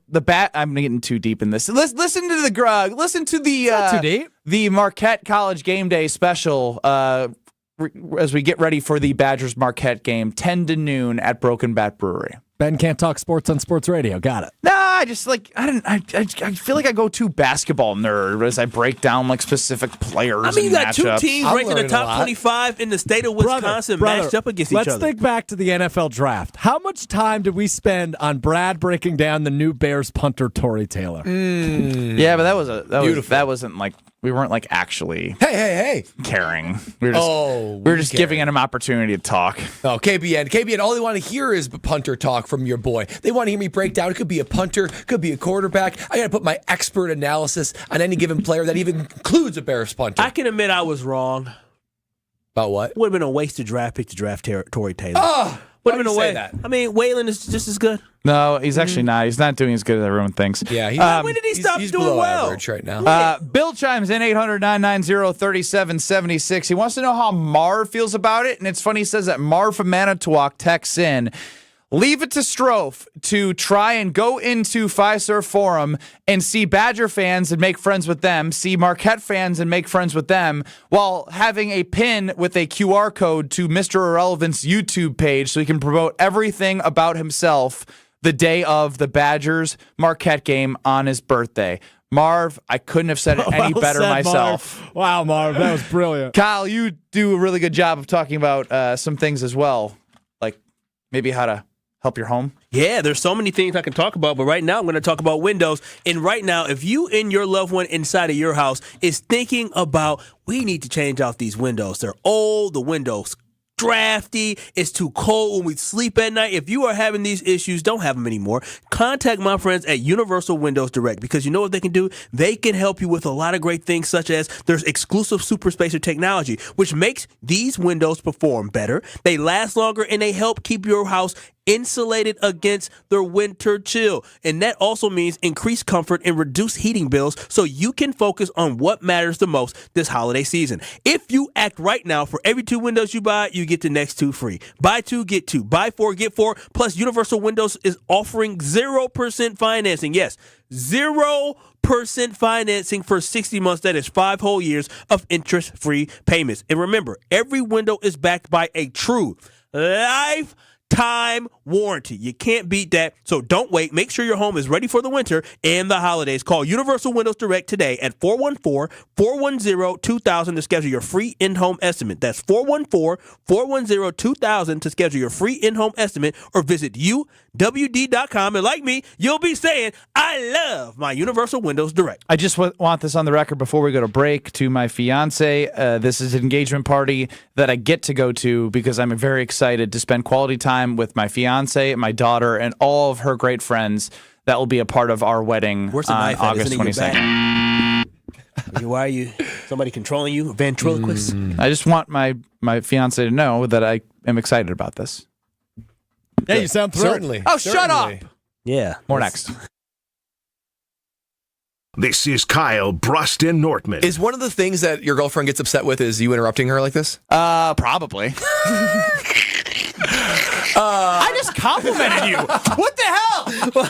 I'm getting too deep in this. Listen to the Not too deep. the Marquette College Game Day special as we get ready for the Badgers Marquette game, 10 to noon at Broken Bat Brewery. Ben can't talk sports on sports radio. Got it. No, I just I feel like I go too basketball nerd as I break down like specific players. I mean, you and got two matchups. teams I'm ranked in the learning a top lot. 25 in the state of Wisconsin matched up against each let's other. think back to the NFL draft. How much time did we spend on Brad breaking down the new Bears punter Tory Taylor? Yeah, but that wasn't like we weren't like actually hey caring. We were just giving him an opportunity to talk. Oh, KBN, all they want to hear is punter talk from your boy. They want to hear me break down. It could be a punter, could be a quarterback. I got to put my expert analysis on any given player that even includes a Bears punter. I can admit I was wrong. About what? Would have been a wasted draft pick to draft Tory Taylor. Oh, would have been a way. I mean, Waylon is just as good. No, he's actually not. He's not doing as good as everyone thinks. Yeah, when did he stop he's doing below well? average right now. Bill chimes in 800-990-3776. He wants to know how Marv feels about it, and it's funny. He says that Marv from Manitowoc texts in, leave it to Strofe to try and go into Fiserv Forum and see Badger fans and make friends with them, see Marquette fans and make friends with them, while having a pin with a QR code to Mr. Irrelevant's YouTube page so he can promote everything about himself the day of the Badgers Marquette game on his birthday. Marv, I couldn't have said it any better myself. Marv. Wow, Marv, that was brilliant. Kyle, you do a really good job of talking about some things as well, like maybe how to help your home. Yeah, there's so many things I can talk about, but right now I'm going to talk about windows. And right now, if you and your loved one inside of your house is thinking about, we need to change out these windows. They're old, the windows drafty, it's too cold when we sleep at night. If you are having these issues, don't have them anymore. Contact my friends at Universal Windows Direct, because you know what they can do? They can help you with a lot of great things, such as there's exclusive super spacer technology, which makes these windows perform better. They last longer, and they help keep your house insulated against the winter chill. And that also means increased comfort and reduced heating bills, so you can focus on what matters the most this holiday season. If you act right now, for every 2 windows you buy, you get the next 2 free. Buy 2, get 2. Buy 4, get 4. Plus, Universal Windows is offering 0% financing. Yes, 0% financing for 60 months. That is 5 whole years of interest-free payments. And remember, every window is backed by a true lifetime warranty. You can't beat that, so don't wait. Make sure your home is ready for the winter and the holidays. Call Universal Windows Direct today at 414-410-2000 to schedule your free in-home estimate. That's 414-410-2000 to schedule your free in-home estimate, or visit UWD.com. And like me, you'll be saying, I love my Universal Windows Direct. I just want this on the record before we go to break. To my fiance, this is an engagement party that I get to go to because I'm very excited to spend quality time with my fiance, my daughter, and all of her great friends that will be a part of our wedding on August 22nd. Why are you? Somebody controlling you? Ventriloquist? I just want my fiance to know that I am excited about this. Yeah, you sound thrilled. Certainly. Oh, shut up. Yeah. More next. This is Kyle, Brust, and Nortman. Is one of the things that your girlfriend gets upset with is you interrupting her like this? Probably. I just complimented you. What the hell?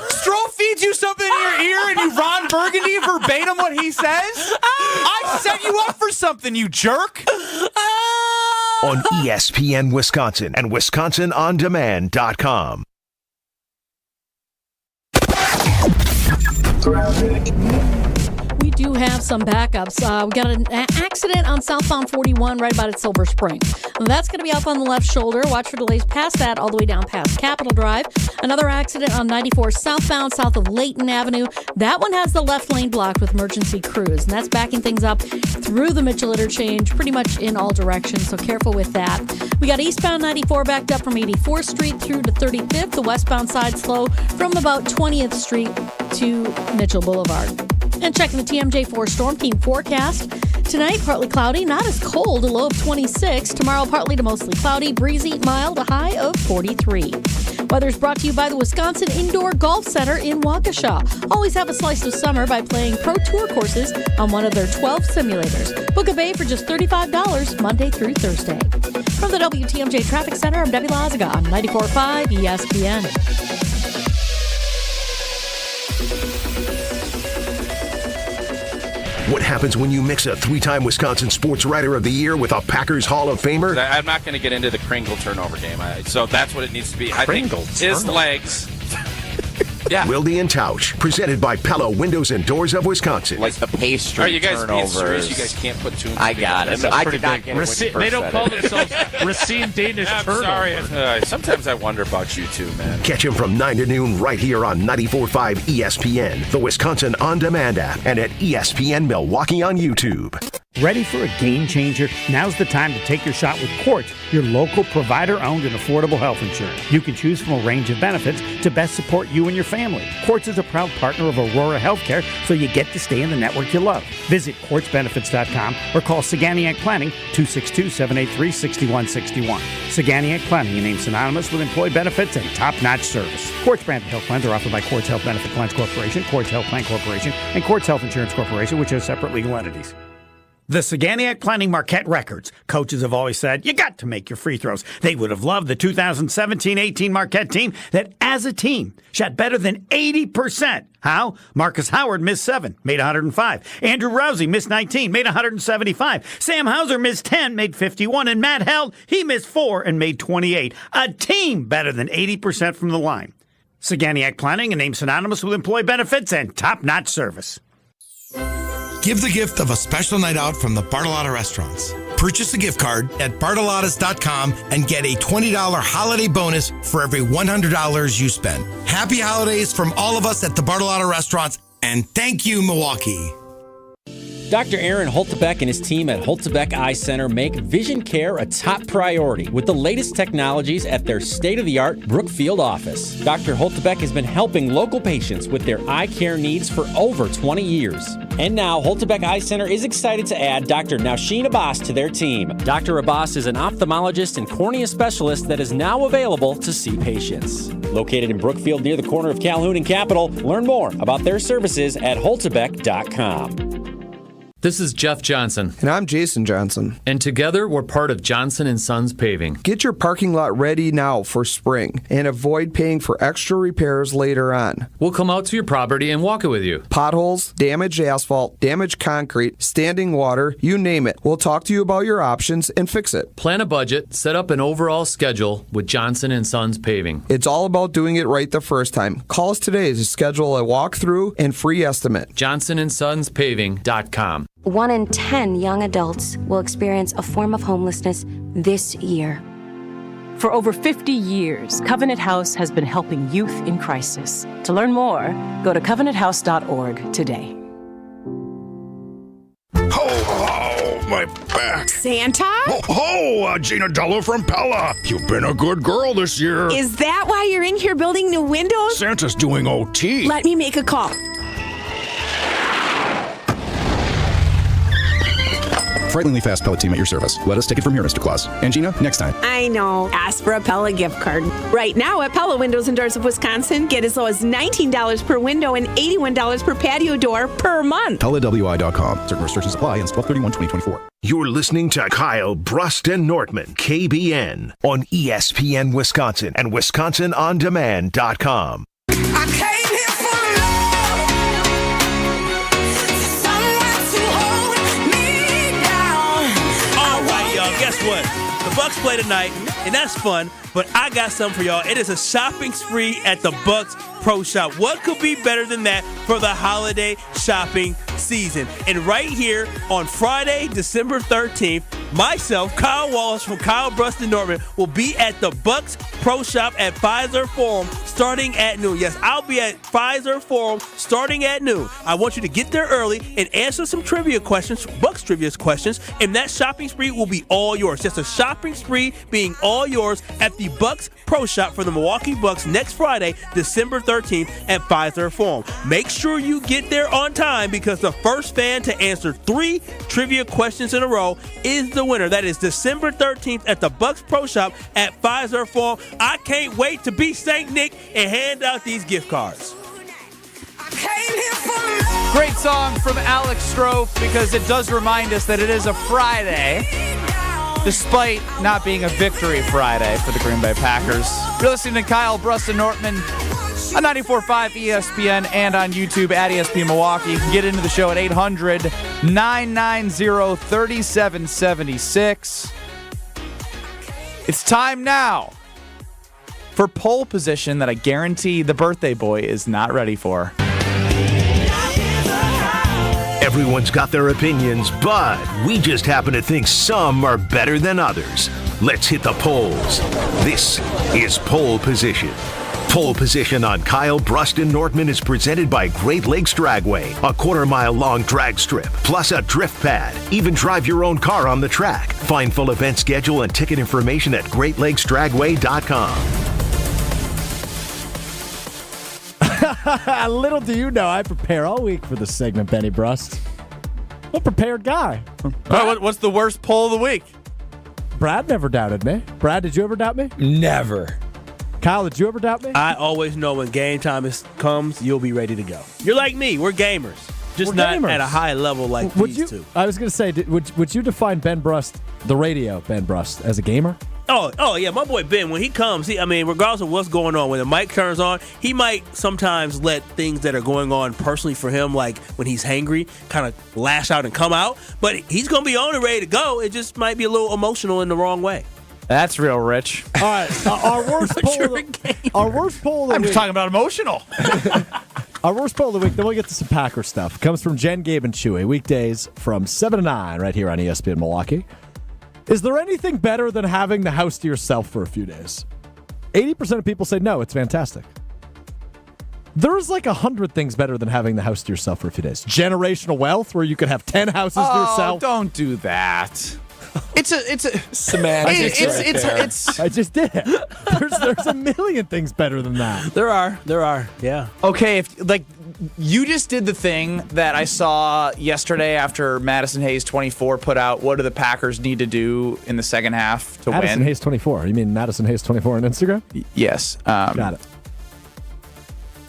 Stroll feeds you something in your ear and you Ron Burgundy verbatim what he says? I set you up for something, you jerk. On ESPN Wisconsin and WisconsinOnDemand.com. We do have some backups. We got an accident on southbound 41 right about at Silver Spring. That's going to be up on the left shoulder. Watch for delays past that, all the way down past Capitol Drive. Another accident on 94 southbound, south of Layton Avenue. That one has the left lane blocked with emergency crews, and that's backing things up through the Mitchell interchange pretty much in all directions, so careful with that. We got eastbound 94 backed up from 84th Street through to 35th. The westbound side slow from about 20th Street to Mitchell Boulevard. And checking the TMJ4 Storm Team forecast. Tonight, partly cloudy, not as cold, a low of 26. Tomorrow, partly to mostly cloudy, breezy, mild, a high of 43. Weather's brought to you by the Wisconsin Indoor Golf Center in Waukesha. Always have a slice of summer by playing Pro Tour courses on one of their 12 simulators. Book a bay for just $35 Monday through Thursday. From the WTMJ Traffic Center, I'm Debbie Lazaga on 94.5 ESPN. What happens when you mix a 3-time Wisconsin Sports Writer of the Year with a Packers Hall of Famer? I'm not going to get into the Kringle turnover game, so that's what it needs to be. Kringle I think his legs Yeah. Wilde and Tausch, presented by Pella Windows and Doors of Wisconsin. Like the pastry. Are you guys being serious? turnovers. You guys can't put two and two I got it. together. I did not get it. They don't call themselves Racine Danish turnovers. Sorry. Sometimes I wonder about you two, man. Catch him from 9 to noon right here on 94.5 ESPN, the Wisconsin On Demand app, and at ESPN Milwaukee on YouTube. Ready for a game changer? Now's the time to take your shot with Quartz, your local provider-owned and affordable health insurance. You can choose from a range of benefits to best support you and your family. Quartz is a proud partner of Aurora Healthcare, so you get to stay in the network you love. Visit quartzbenefits.com or call Saganiac Planning 262-783-6161. Saganiac Planning, a name synonymous with employee benefits and top-notch service. Quartz branded health plans are offered by Quartz Health Benefit Plans Corporation, Quartz Health Plan Corporation, and Quartz Health Insurance Corporation, which are separate legal entities. The Saganiac Planning Marquette Records. Coaches have always said, you got to make your free throws. They would have loved the 2017-18 Marquette team that, as a team, shot better than 80%. How? Marcus Howard missed 7, made 105. Andrew Rousey missed 19, made 175. Sam Hauser missed 10, made 51. And Matt Held, he missed 4 and made 28. A team better than 80% from the line. Saganiac Planning, a name synonymous with employee benefits and top-notch service. Give the gift of a special night out from the Bartolotta Restaurants. Purchase a gift card at bartolottas.com and get a $20 holiday bonus for every $100 you spend. Happy holidays from all of us at the Bartolotta Restaurants, and thank you, Milwaukee. Dr. Aaron Holtebeck and his team at Holtebeck Eye Center make vision care a top priority with the latest technologies at their state-of-the-art Brookfield office. Dr. Holtebeck has been helping local patients with their eye care needs for over 20 years. And now, Holtebeck Eye Center is excited to add Dr. Nausheen Abbas to their team. Dr. Abbas is an ophthalmologist and cornea specialist that is now available to see patients. Located in Brookfield near the corner of Calhoun and Capitol, learn more about their services at holtebeck.com. This is Jeff Johnson. And I'm Jason Johnson. And together, we're part of Johnson & Sons Paving. Get your parking lot ready now for spring and avoid paying for extra repairs later on. We'll come out to your property and walk it with you. Potholes, damaged asphalt, damaged concrete, standing water, you name it. We'll talk to you about your options and fix it. Plan a budget, set up an overall schedule with Johnson & Sons Paving. It's all about doing it right the first time. Call us today to schedule a walkthrough and free estimate. JohnsonandSonsPaving.com. 1 in 10 young adults will experience a form of homelessness this year. For over 50 years, Covenant House has been helping youth in crisis. To learn more, go to covenanthouse.org today. Oh, my back. Santa? Gina Dello from Pella. You've been a good girl this year. Is that why you're in here building new windows? Santa's doing OT. Let me make a call. Frighteningly fast Pella team at your service. Let us take it from here, Mr. Claus. And Gina, next time. I know. Ask for a Pella gift card. Right now at Pella Windows and Doors of Wisconsin, get as low as $19 per window and $81 per patio door per month. PellaWI.com. Certain restrictions apply. Ends 12/31/2024. You're listening to Kyle, Brust, and Nortman, KBN, on ESPN Wisconsin and WisconsinOnDemand.com. I came here for love, someone to hold me down. All right, y'all, guess what? The Bucks play tonight, and that's fun, but I got something for y'all. It is a shopping spree at the Bucks Pro Shop. What could be better than that for the holiday shopping season? And right here on Friday, December 13th, myself, Kyle Wallace from Kyle, Brust, and Nortman will be at the Bucks Pro Shop at Pfizer Forum starting at noon. Yes, I'll be at Pfizer Forum starting at noon. I want you to get there early and answer some trivia questions, Bucks trivia questions, and that shopping spree will be all yours. Just a shopping spree being all yours at the Bucks Pro Shop for the Milwaukee Bucks next Friday, December 13th at Pfizer Forum. Make sure you get there on time because the first fan to answer 3 trivia questions in a row is the winner. That is December 13th at the Bucks Pro Shop at Pfizer Forum. I can't wait to be St. Nick and hand out these gift cards. Great song from Alex Strofe because it does remind us that it is a Friday, despite not being a victory Friday for the Green Bay Packers. You're listening to Kyle, Brust, and Nortman on 94.5 ESPN and on YouTube at ESPN Milwaukee. You can get into the show at 800-990-3776. It's time now for pole position that I guarantee the birthday boy is not ready for. Everyone's got their opinions, but we just happen to think some are better than others. Let's hit the polls. This is Pole Position. Pole Position on Kyle, Brust, and Nortman is presented by Great Lakes Dragway, a quarter-mile-long drag strip, plus a drift pad. Even drive your own car on the track. Find full event schedule and ticket information at GreatLakesDragway.com. Little do you know, I prepare all week for this segment, Benny Brust. I'm a prepared guy. What's the worst poll of the week? Brad never doubted me. Brad, did you ever doubt me? Never. Kyle, did you ever doubt me? I always know when game time comes, you'll be ready to go. You're like me. We're gamers. Just not at a high level like these two. I was going to say, would you define Ben Brust, the radio Ben Brust, as a gamer? Oh yeah, my boy Ben, when he comes, regardless of what's going on, when the mic turns on, he might sometimes let things that are going on personally for him, like when he's hangry, kind of lash out and come out. But he's going to be on and ready to go. It just might be a little emotional in the wrong way. That's real rich. All right, our worst poll of the week. I'm just talking about emotional. Our worst poll of the week, then we'll get to some Packer stuff. Comes from Jen, Gabe, and Chewy. Weekdays from 7 to 9 right here on ESPN Milwaukee. Is there anything better than having the house to yourself for a few days? 80% of people say no, it's fantastic. There's like 100 things better than having the house to yourself for a few days. Generational wealth, where you could have 10 houses to yourself. Don't do that. It's a semantics. I just did. There's a million things better than that. There are. Yeah. Okay, if you just did the thing that I saw yesterday after Madison Hayes 24 put out. What do the Packers need to do in the second half to Madison win? Hayes 24. You mean Madison Hayes 24 on Instagram? Yes. Got it.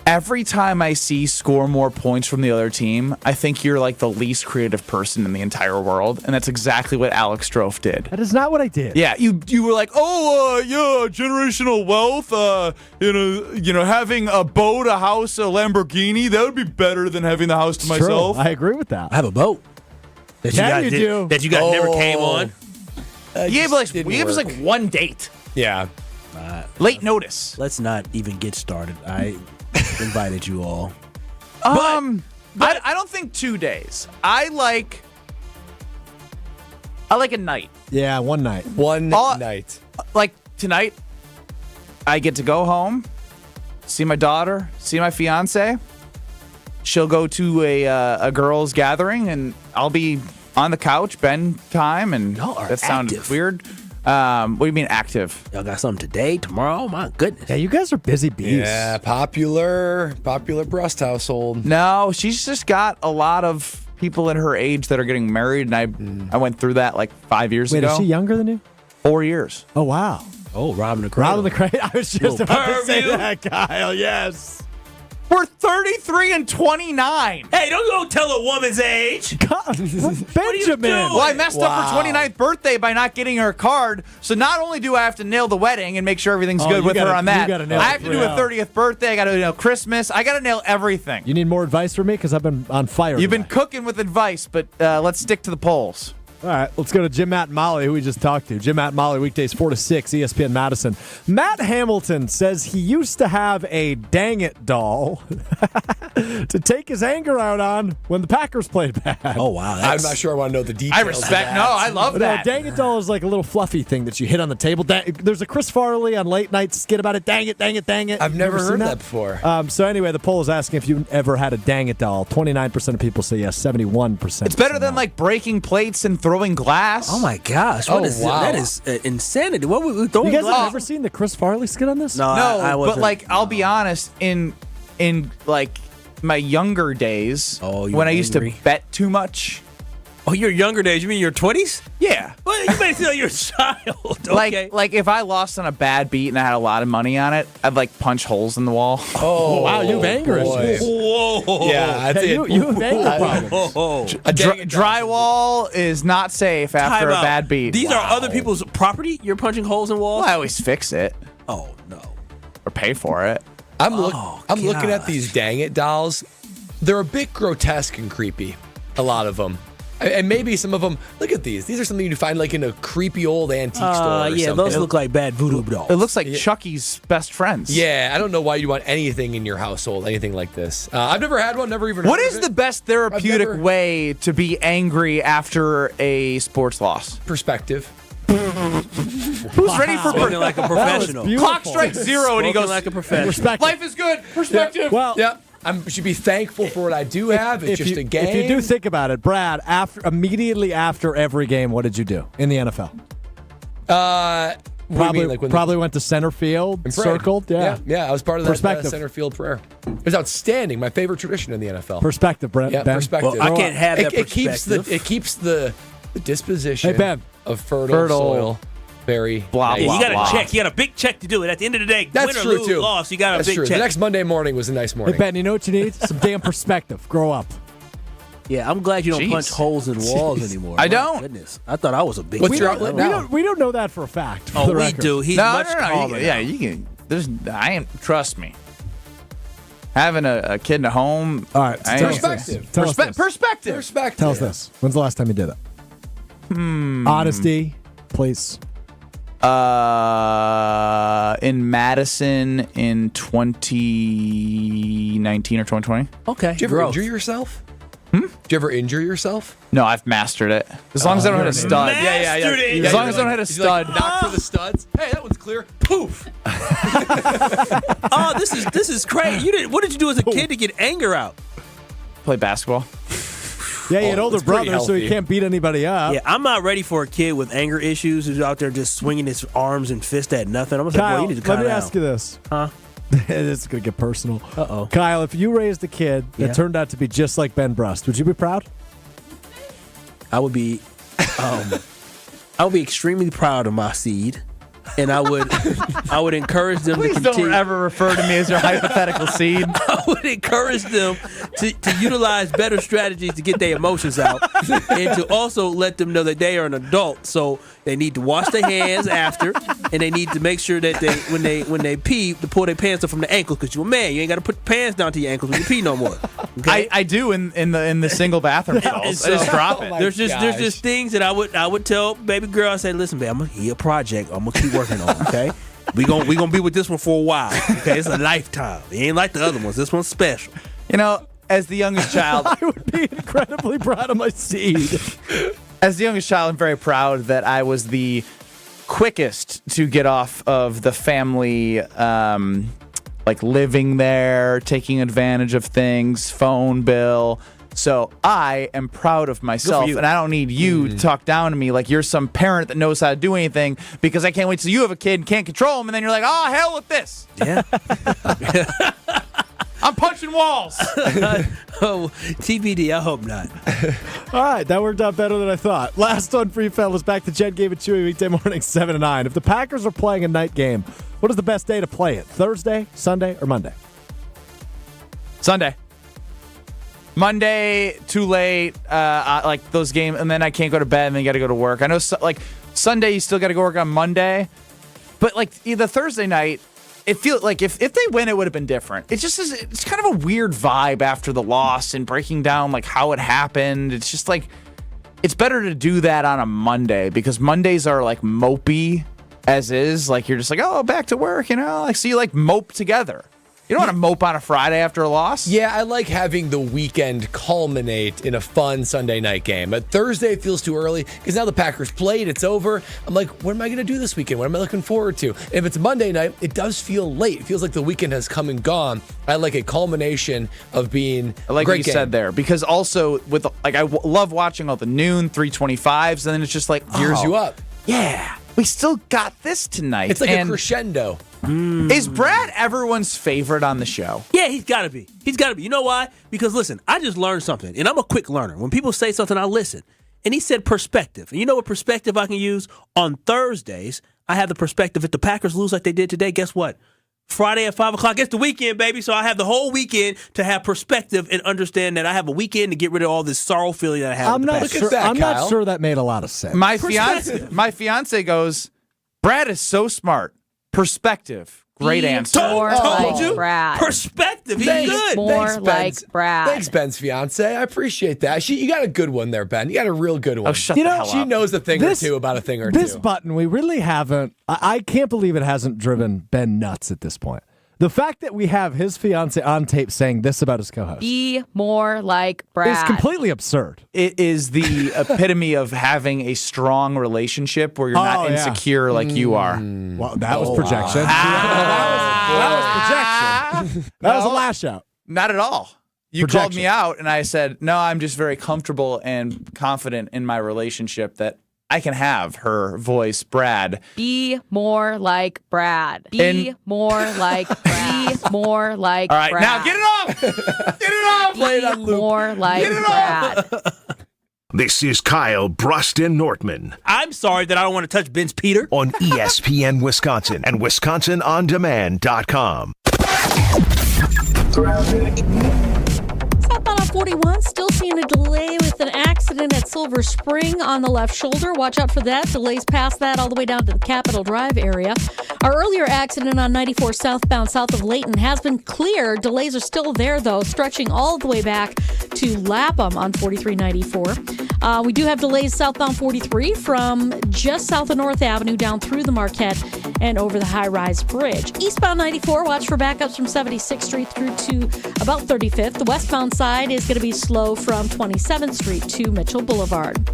Every time I see score more points from the other team, I think you're like the least creative person in the entire world, and that's exactly what Alex Strofe did. That is not what I did. Yeah, you were like, generational wealth, having a boat, a house, a Lamborghini, that would be better than having the house to myself. True. I agree with that. I have a boat. That you guys never came on. We gave us like one date. Yeah. Late notice. Let's not even get started. I invited you all. I don't think 2 days. I like a night. Yeah, one night. One night. Like tonight, I get to go home, see my daughter, see my fiance. She'll go to a girls' gathering, and I'll be on the couch, Ben time, and that sounded weird. What do you mean active? Y'all got something today, tomorrow? My goodness. Yeah, you guys are busy bees. Yeah, popular Brust household. No, she's just got a lot of people in her age that are getting married, and I went through that like 5 years ago. Wait, is she younger than you? 4 years. Oh, wow. Oh, Robin the Cradle. Robin the Cradle. I was just about to say that, Kyle. Yes. We're 33 and 29. Hey, don't go tell a woman's age. Benjamin. Well, I messed up her 29th birthday by not getting her a card. So not only do I have to nail the wedding and make sure everything's good with her on that, I have to do a 30th birthday. I got to nail Christmas. I got to nail everything. You need more advice from me? Because I've been on fire. You've been cooking with advice, but let's stick to the polls. All right, let's go to Jim, Matt, and Molly, who we just talked to. Jim, Matt, and Molly, weekdays 4 to 6, ESPN Madison. Matt Hamilton says he used to have a dang it doll to take his anger out on when the Packers played bad. Oh, wow. I'm not sure I want to know the details. I respect. No, I love that. Dang it doll is like a little fluffy thing that you hit on the table. There's a Chris Farley on late night skit about it. Dang it, dang it, dang it. I've never heard that before. So anyway, the poll is asking if you ever had a dang it doll. 29% of people say yes. 71%. It's better than like breaking plates and throwing glass. Oh my gosh! What is that? Is insanity. What were we throwing? You guys have never seen the Chris Farley skit on this? No, I wasn't. But like, I'll be honest. In like my younger days, when I used to bet too much. Oh, your younger days? You mean your 20s? Yeah. Well, you may say you're a child. Okay. Like if I lost on a bad beat and I had a lot of money on it, I'd like punch holes in the wall. Oh, wow, you have anger issues. Whoa. Yeah, that's it. You have anger problems. Drywall is not safe after a bad beat. These are other people's property? You're punching holes in walls? Well, I always fix it. Oh, no. Or pay for it. I'm looking at these dang it dolls. They're a bit grotesque and creepy. A lot of them. And maybe some of them, look at these. These are something you find like in a creepy old antique store or yeah, something. those look like bad voodoo dolls. It looks like Chucky's best friends. Yeah, I don't know why you want anything in your household, anything like this. I've never had one, never even heard What of is it. the best therapeutic way to be angry after a sports loss? Perspective. Who's ready for Spoken like a professional. Clock strikes 0 and he goes like a professional. Life is good. Perspective. Well, Yeah. I should be thankful for what I do have. It's just a game. If you do think about it, Brad, immediately after every game, what did you do in the NFL? Probably went to center field, circled. Yeah, I was part of that Perspective. center field prayer. It was outstanding. My favorite tradition in the NFL. Perspective, Brad. Yeah, Ben. perspective. Well, I can't have that It keeps the disposition Hey, Ben. of fertile soil very blah, Yeah, blah, you got blah. a check. You got a big check to do it. At the end of the day, That's win or true lose, too. loss, you got a That's big true. check. The next Monday morning was a nice morning. Hey, Ben, you know what you need? Some damn perspective. Grow up. Yeah, I'm glad you don't Jeez. punch holes in walls anymore. I My don't. Goodness, I thought I was a big. What's fan. your outlet now? We don't know that for a fact. For Oh, the we record. do. He's No, much no. calmer. Yeah, now. you can. Trust me. Having a kid in a home. All right. I Tell ain't- us this. Perspective. Tell us this. Perspective. Perspective. Tell us this. When's the last time you did it? Honesty, please. In Madison in 2019 or 2020. Okay. Did you ever growth. injure yourself? Did you ever injure yourself? No, I've mastered it. As long as I don't hit a stud. Mastered it. As long as I don't hit a He's like, stud. knock for the studs. Hey, that one's clear. Poof. Oh, this is crazy. What did you do as a kid to get anger out? Play basketball. Yeah, you had older that's pretty brothers, so he healthy. can't beat anybody up. Yeah, I'm not ready for a kid with anger issues who's out there just swinging his arms and fist at nothing. I'm gonna say, boy, Kyle, you need to let calm me down. ask you this. Huh? This is going to get personal. Uh-oh. Kyle, if you raised a kid that Yeah. turned out to be just like Ben Brust, would you be proud? I would be extremely proud of my seed, and I would encourage them Please to continue. don't ever refer to me as your hypothetical seed. I would encourage them to utilize better strategies to get their emotions out, and to also let them know that they are an adult, so they need to wash their hands after, and they need to make sure that when they pee, to pull their pants up from the ankles, because you're a man, you ain't got to put the pants down to your ankles when you pee no more. Okay? I do in the single bathroom stalls. I just drop it. There's just things that I would tell baby girl. I say, listen, babe, I'm gonna give you a project. I'm gonna keep working on. Okay, we gonna be with this one for a while. Okay, it's a lifetime. It ain't like the other ones. This one's special. You know, as the youngest child, I would be incredibly proud of my seed. as the youngest child, I'm very proud that I was the quickest to get off of the family, like living there, taking advantage of things, phone bill. So I am proud of myself, and I don't need you to talk down to me like you're some parent that knows how to do anything, because I can't wait till you have a kid and can't control him, and then you're like, oh, hell with this. Yeah. I'm punching walls. Oh, TBD, I hope not. All right, that worked out better than I thought. Last one for you fellas, back to Jen Gave It Chewy weekday morning, 7 to 9. If the Packers are playing a night game, what is the best day to play it? Thursday, Sunday, or Monday? Sunday. Monday, too late, like those games, and then I can't go to bed, and then you got to go to work. I know, like, Sunday, you still got to go work on Monday, but, like, the Thursday night, it feels like if they win, it would have been different. It's kind of a weird vibe after the loss and breaking down, like, how it happened. It's just, like, it's better to do that on a Monday, because Mondays are, like, mopey as is. Like, you're just like, oh, back to work, you know? Like, so you, like, mope together. You don't want to mope on a Friday after a loss. Yeah, I like having the weekend culminate in a fun Sunday night game. But Thursday feels too early because now the Packers played, it's over. I'm like, what am I going to do this weekend? What am I looking forward to? If it's Monday night, it does feel late. It feels like the weekend has come and gone. I like a culmination of being I like a great what you game. said there, because also with I love watching all the noon 325s, and then it's just like Gears you up. Yeah, we still got this tonight. It's like a crescendo. Is Brad everyone's favorite on the show? Yeah, he's got to be. He's got to be. You know why? Because, listen, I just learned something, and I'm a quick learner. When people say something, I listen. And he said perspective. And you know what perspective I can use? On Thursdays, I have the perspective. If the Packers lose like they did today, guess what? Friday at 5 o'clock, it's the weekend, baby. So I have the whole weekend to have perspective and understand that I have a weekend to get rid of all this sorrow feeling that I have. I'm not sure that made a lot of sense. My fiance goes, Brad is so smart. Perspective. Great answer. Told you. Brad. Perspective. He's Thanks. good. More Thanks, like Ben's. Brad. Thanks, Ben's fiance. I appreciate that. You got a good one there, Ben. You got a real good one. Oh, shut the hell She up. knows a thing or two about a thing or This two. button, we really haven't. I can't believe it hasn't driven Ben nuts at this point. The fact that we have his fiance on tape saying this about his co-host Be more like Brad. is completely absurd. It is the epitome of having a strong relationship where you're not insecure like you are. Well, that was projection. That was projection. That was a lash out. Not at all. You called me out, and I said, no, I'm just very comfortable and confident in my relationship that I can have her voice, Brad. Be more like Brad. Be more like Brad. Be more like All right, Brad. now get it off. Get it off. Play it on loop. More like Brad. This is Kyle, Brust, and Nortman I'm sorry that I don't want to touch Ben's Peter. on ESPN Wisconsin and WisconsinOnDemand.com. Southbound on 41, still seeing a delay with an accident at Silver Spring on the left shoulder. Watch out for that. Delays past that all the way down to the Capitol Drive area. Our earlier accident on 94 southbound south of Layton has been cleared. Delays are still there, though, stretching all the way back to Lapham on 4394. We do have delays southbound 43 from just south of North Avenue down through the Marquette and over the high-rise bridge. Eastbound 94, watch for backups from 76th Street through to about 35th. The westbound side is going to be slow from 27th Street to Mitchell Boulevard.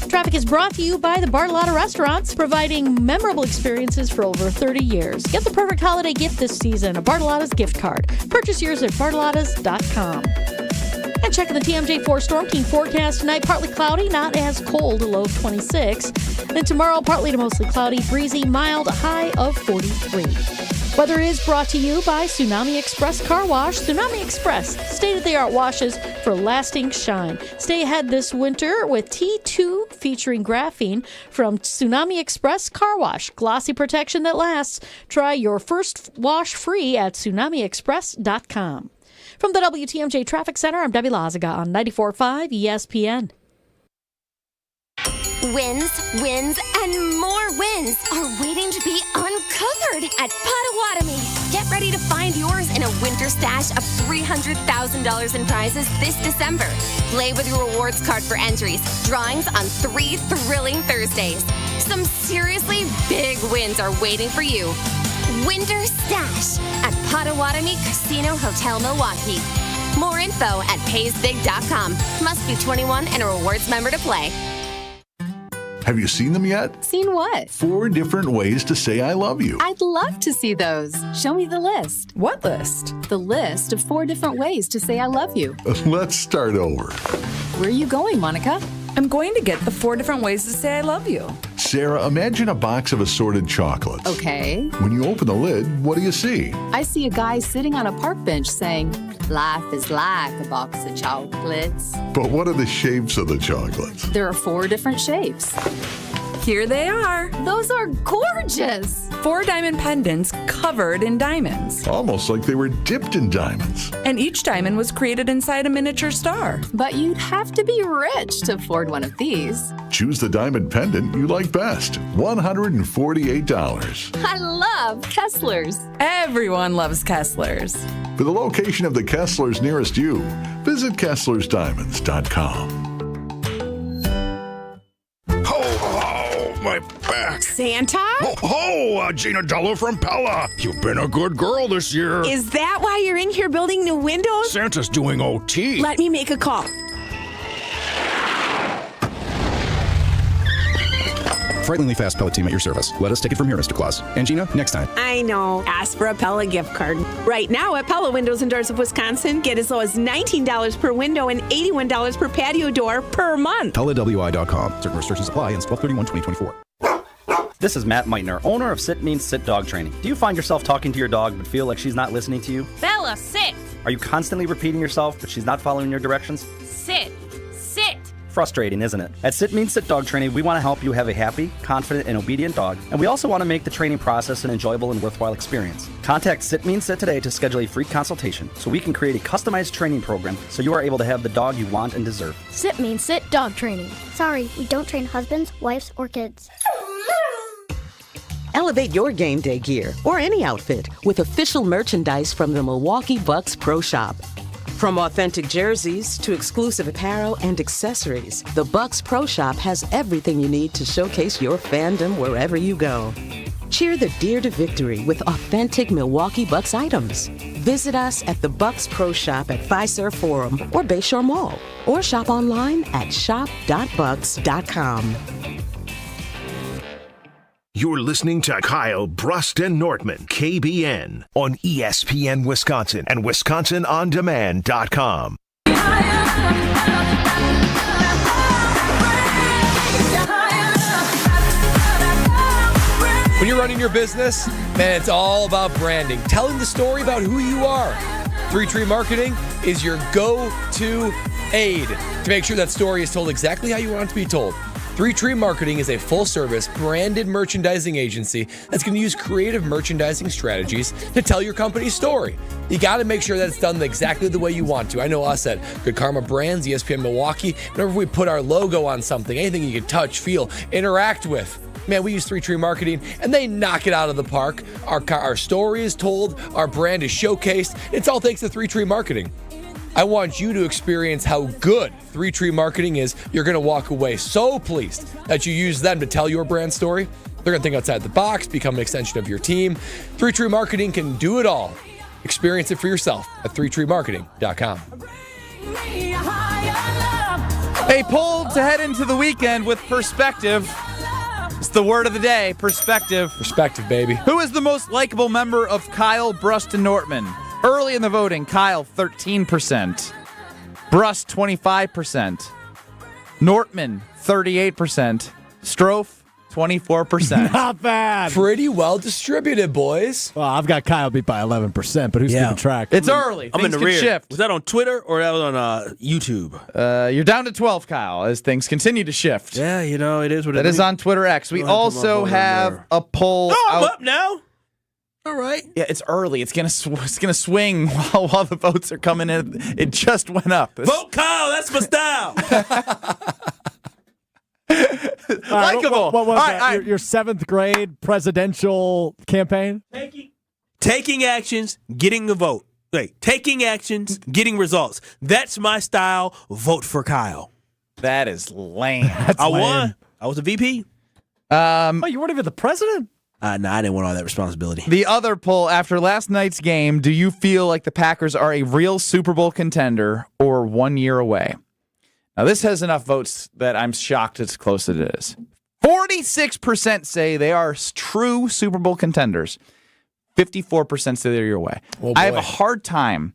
Traffic is brought to you by the Bartolotta Restaurants, providing memorable experiences for over 30 years. Get the perfect holiday gift this season, a Bartolotta's gift card. Purchase yours at bartolottas.com. And checking the TMJ4 Storm Team forecast tonight, partly cloudy, not as cold, a low of 26. Then tomorrow, partly to mostly cloudy, breezy, mild, a high of 43. Weather is brought to you by Tsunami Express Car Wash. Tsunami Express, state-of-the-art washes for lasting shine. Stay ahead this winter with T2 featuring graphene from Tsunami Express Car Wash. Glossy protection that lasts. Try your first wash free at tsunamiexpress.com. From the WTMJ Traffic Center, I'm Debbie Lazaga on 94.5 ESPN. Wins, wins, and more wins are waiting to be uncovered at Potawatomi. Get ready to find yours in a winter stash of $300,000 in prizes this December. Play with your rewards card for entries, drawings on 3 thrilling Thursdays. Some seriously big wins are waiting for you. Winter Stash at Potawatomi Casino Hotel Milwaukee. More info at paysbig.com. Must be 21 and a rewards member to play. Have you seen them yet? Seen what? 4 different ways to say I love you. I'd love to see those. Show me the list. What list? The list of 4 different ways to say I love you. Let's start over. Where are you going, Monica? I'm going to get the 4 different ways to say I love you. Sarah, imagine a box of assorted chocolates. Okay. When you open the lid, what do you see? I see a guy sitting on a park bench saying, life is like a box of chocolates. But what are the shapes of the chocolates? There are 4 different shapes. Here they are. Those are gorgeous. 4 diamond pendants covered in diamonds. Almost like they were dipped in diamonds. And each diamond was created inside a miniature star. But you'd have to be rich to afford one of these. Choose the diamond pendant you like best. $148. I love Kessler's. Everyone loves Kessler's. For the location of the Kesslers nearest you, visit KesslersDiamonds.com. My back. Santa? Gina Dello from Pella. You've been a good girl this year. Is that why you're in here building new windows? Santa's doing OT. Let me make a call. Frighteningly fast pellet team at your service. Let us take it from here, Mr. Claus. And Gina, next time. I know. Ask for a Pella gift card. Right now at Pella Windows and Doors of Wisconsin, get as low as $19 per window and $81 per patio door per month. PellaWI.com. Certain restrictions apply. Ends 12/31/2024. This is Matt Meitner, owner of Sit Means Sit Dog Training. Do you find yourself talking to your dog but feel like she's not listening to you? Bella, sit. Are you constantly repeating yourself but she's not following your directions? Sit. Sit. Frustrating, isn't it? At Sit Means Sit Dog Training, we want to help you have a happy, confident, and obedient dog, and we also want to make the training process an enjoyable and worthwhile experience. Contact Sit Means Sit today to schedule a free consultation so we can create a customized training program so you are able to have the dog you want and deserve. Sit Means Sit Dog Training. Sorry, we don't train husbands, wives, or kids. Elevate your game day gear or any outfit with official merchandise from the Milwaukee Bucks Pro Shop. From authentic jerseys to exclusive apparel and accessories, the Bucks Pro Shop has everything you need to showcase your fandom wherever you go. Cheer the Deer to victory with authentic Milwaukee Bucks items. Visit us at the Bucks Pro Shop at Fiserv Forum or Bayshore Mall, or shop online at shop.bucks.com. You're listening to Kyle, Brust, and Nortman, KBN, on ESPN Wisconsin and WisconsinOnDemand.com. When you're running your business, man, it's all about branding, telling the story about who you are. 3 Tree Marketing is your go-to aid to make sure that story is told exactly how you want it to be told. 3 Tree Marketing is a full-service, branded merchandising agency that's going to use creative merchandising strategies to tell your company's story. You got to make sure that it's done exactly the way you want to. I know us at Good Karma Brands, ESPN Milwaukee, whenever we put our logo on something, anything you can touch, feel, interact with, man, we use 3 Tree Marketing, and they knock it out of the park. Our story is told, our brand is showcased. It's all thanks to 3 Tree Marketing. I want you to experience how good 3 Tree Marketing is. You're going to walk away so pleased that you use them to tell your brand story. They're going to think outside the box, become an extension of your team. 3 Tree Marketing can do it all. Experience it for yourself at 3treemarketing.com. A poll to head into the weekend with perspective. It's the word of the day, perspective. Perspective, baby. Who is the most likable member of Kyle, Brust, and Nortman? Early in the voting, Kyle, 13%. Brust, 25%. Nortman, 38%. Strofe, 24%. Not bad. Pretty well distributed, boys. Well, I've got Kyle beat by 11%, but who's keeping track? It's early. I'm in Things the can rear. shift. Was that on Twitter or that was on YouTube? You're down to 12, Kyle, as things continue to shift. Yeah, you know, it is what it is. That is on Twitter X. We also have a poll. I'm up now. All right. Yeah, it's early. It's gonna swing while the votes are coming in. It just went up. Vote Kyle. That's my style. Likeable. What was that? Your 7th grade presidential campaign? Taking actions, getting the vote. Wait, taking actions, getting results. That's my style. Vote for Kyle. That is lame. I won. I was a VP. You weren't even the president? No, I didn't want all that responsibility. The other poll, after last night's game, do you feel like the Packers are a real Super Bowl contender or 1 year away? Now, this has enough votes that I'm shocked it's close as it is. 46% say they are true Super Bowl contenders. 54% say they're your way. Oh, I have a hard time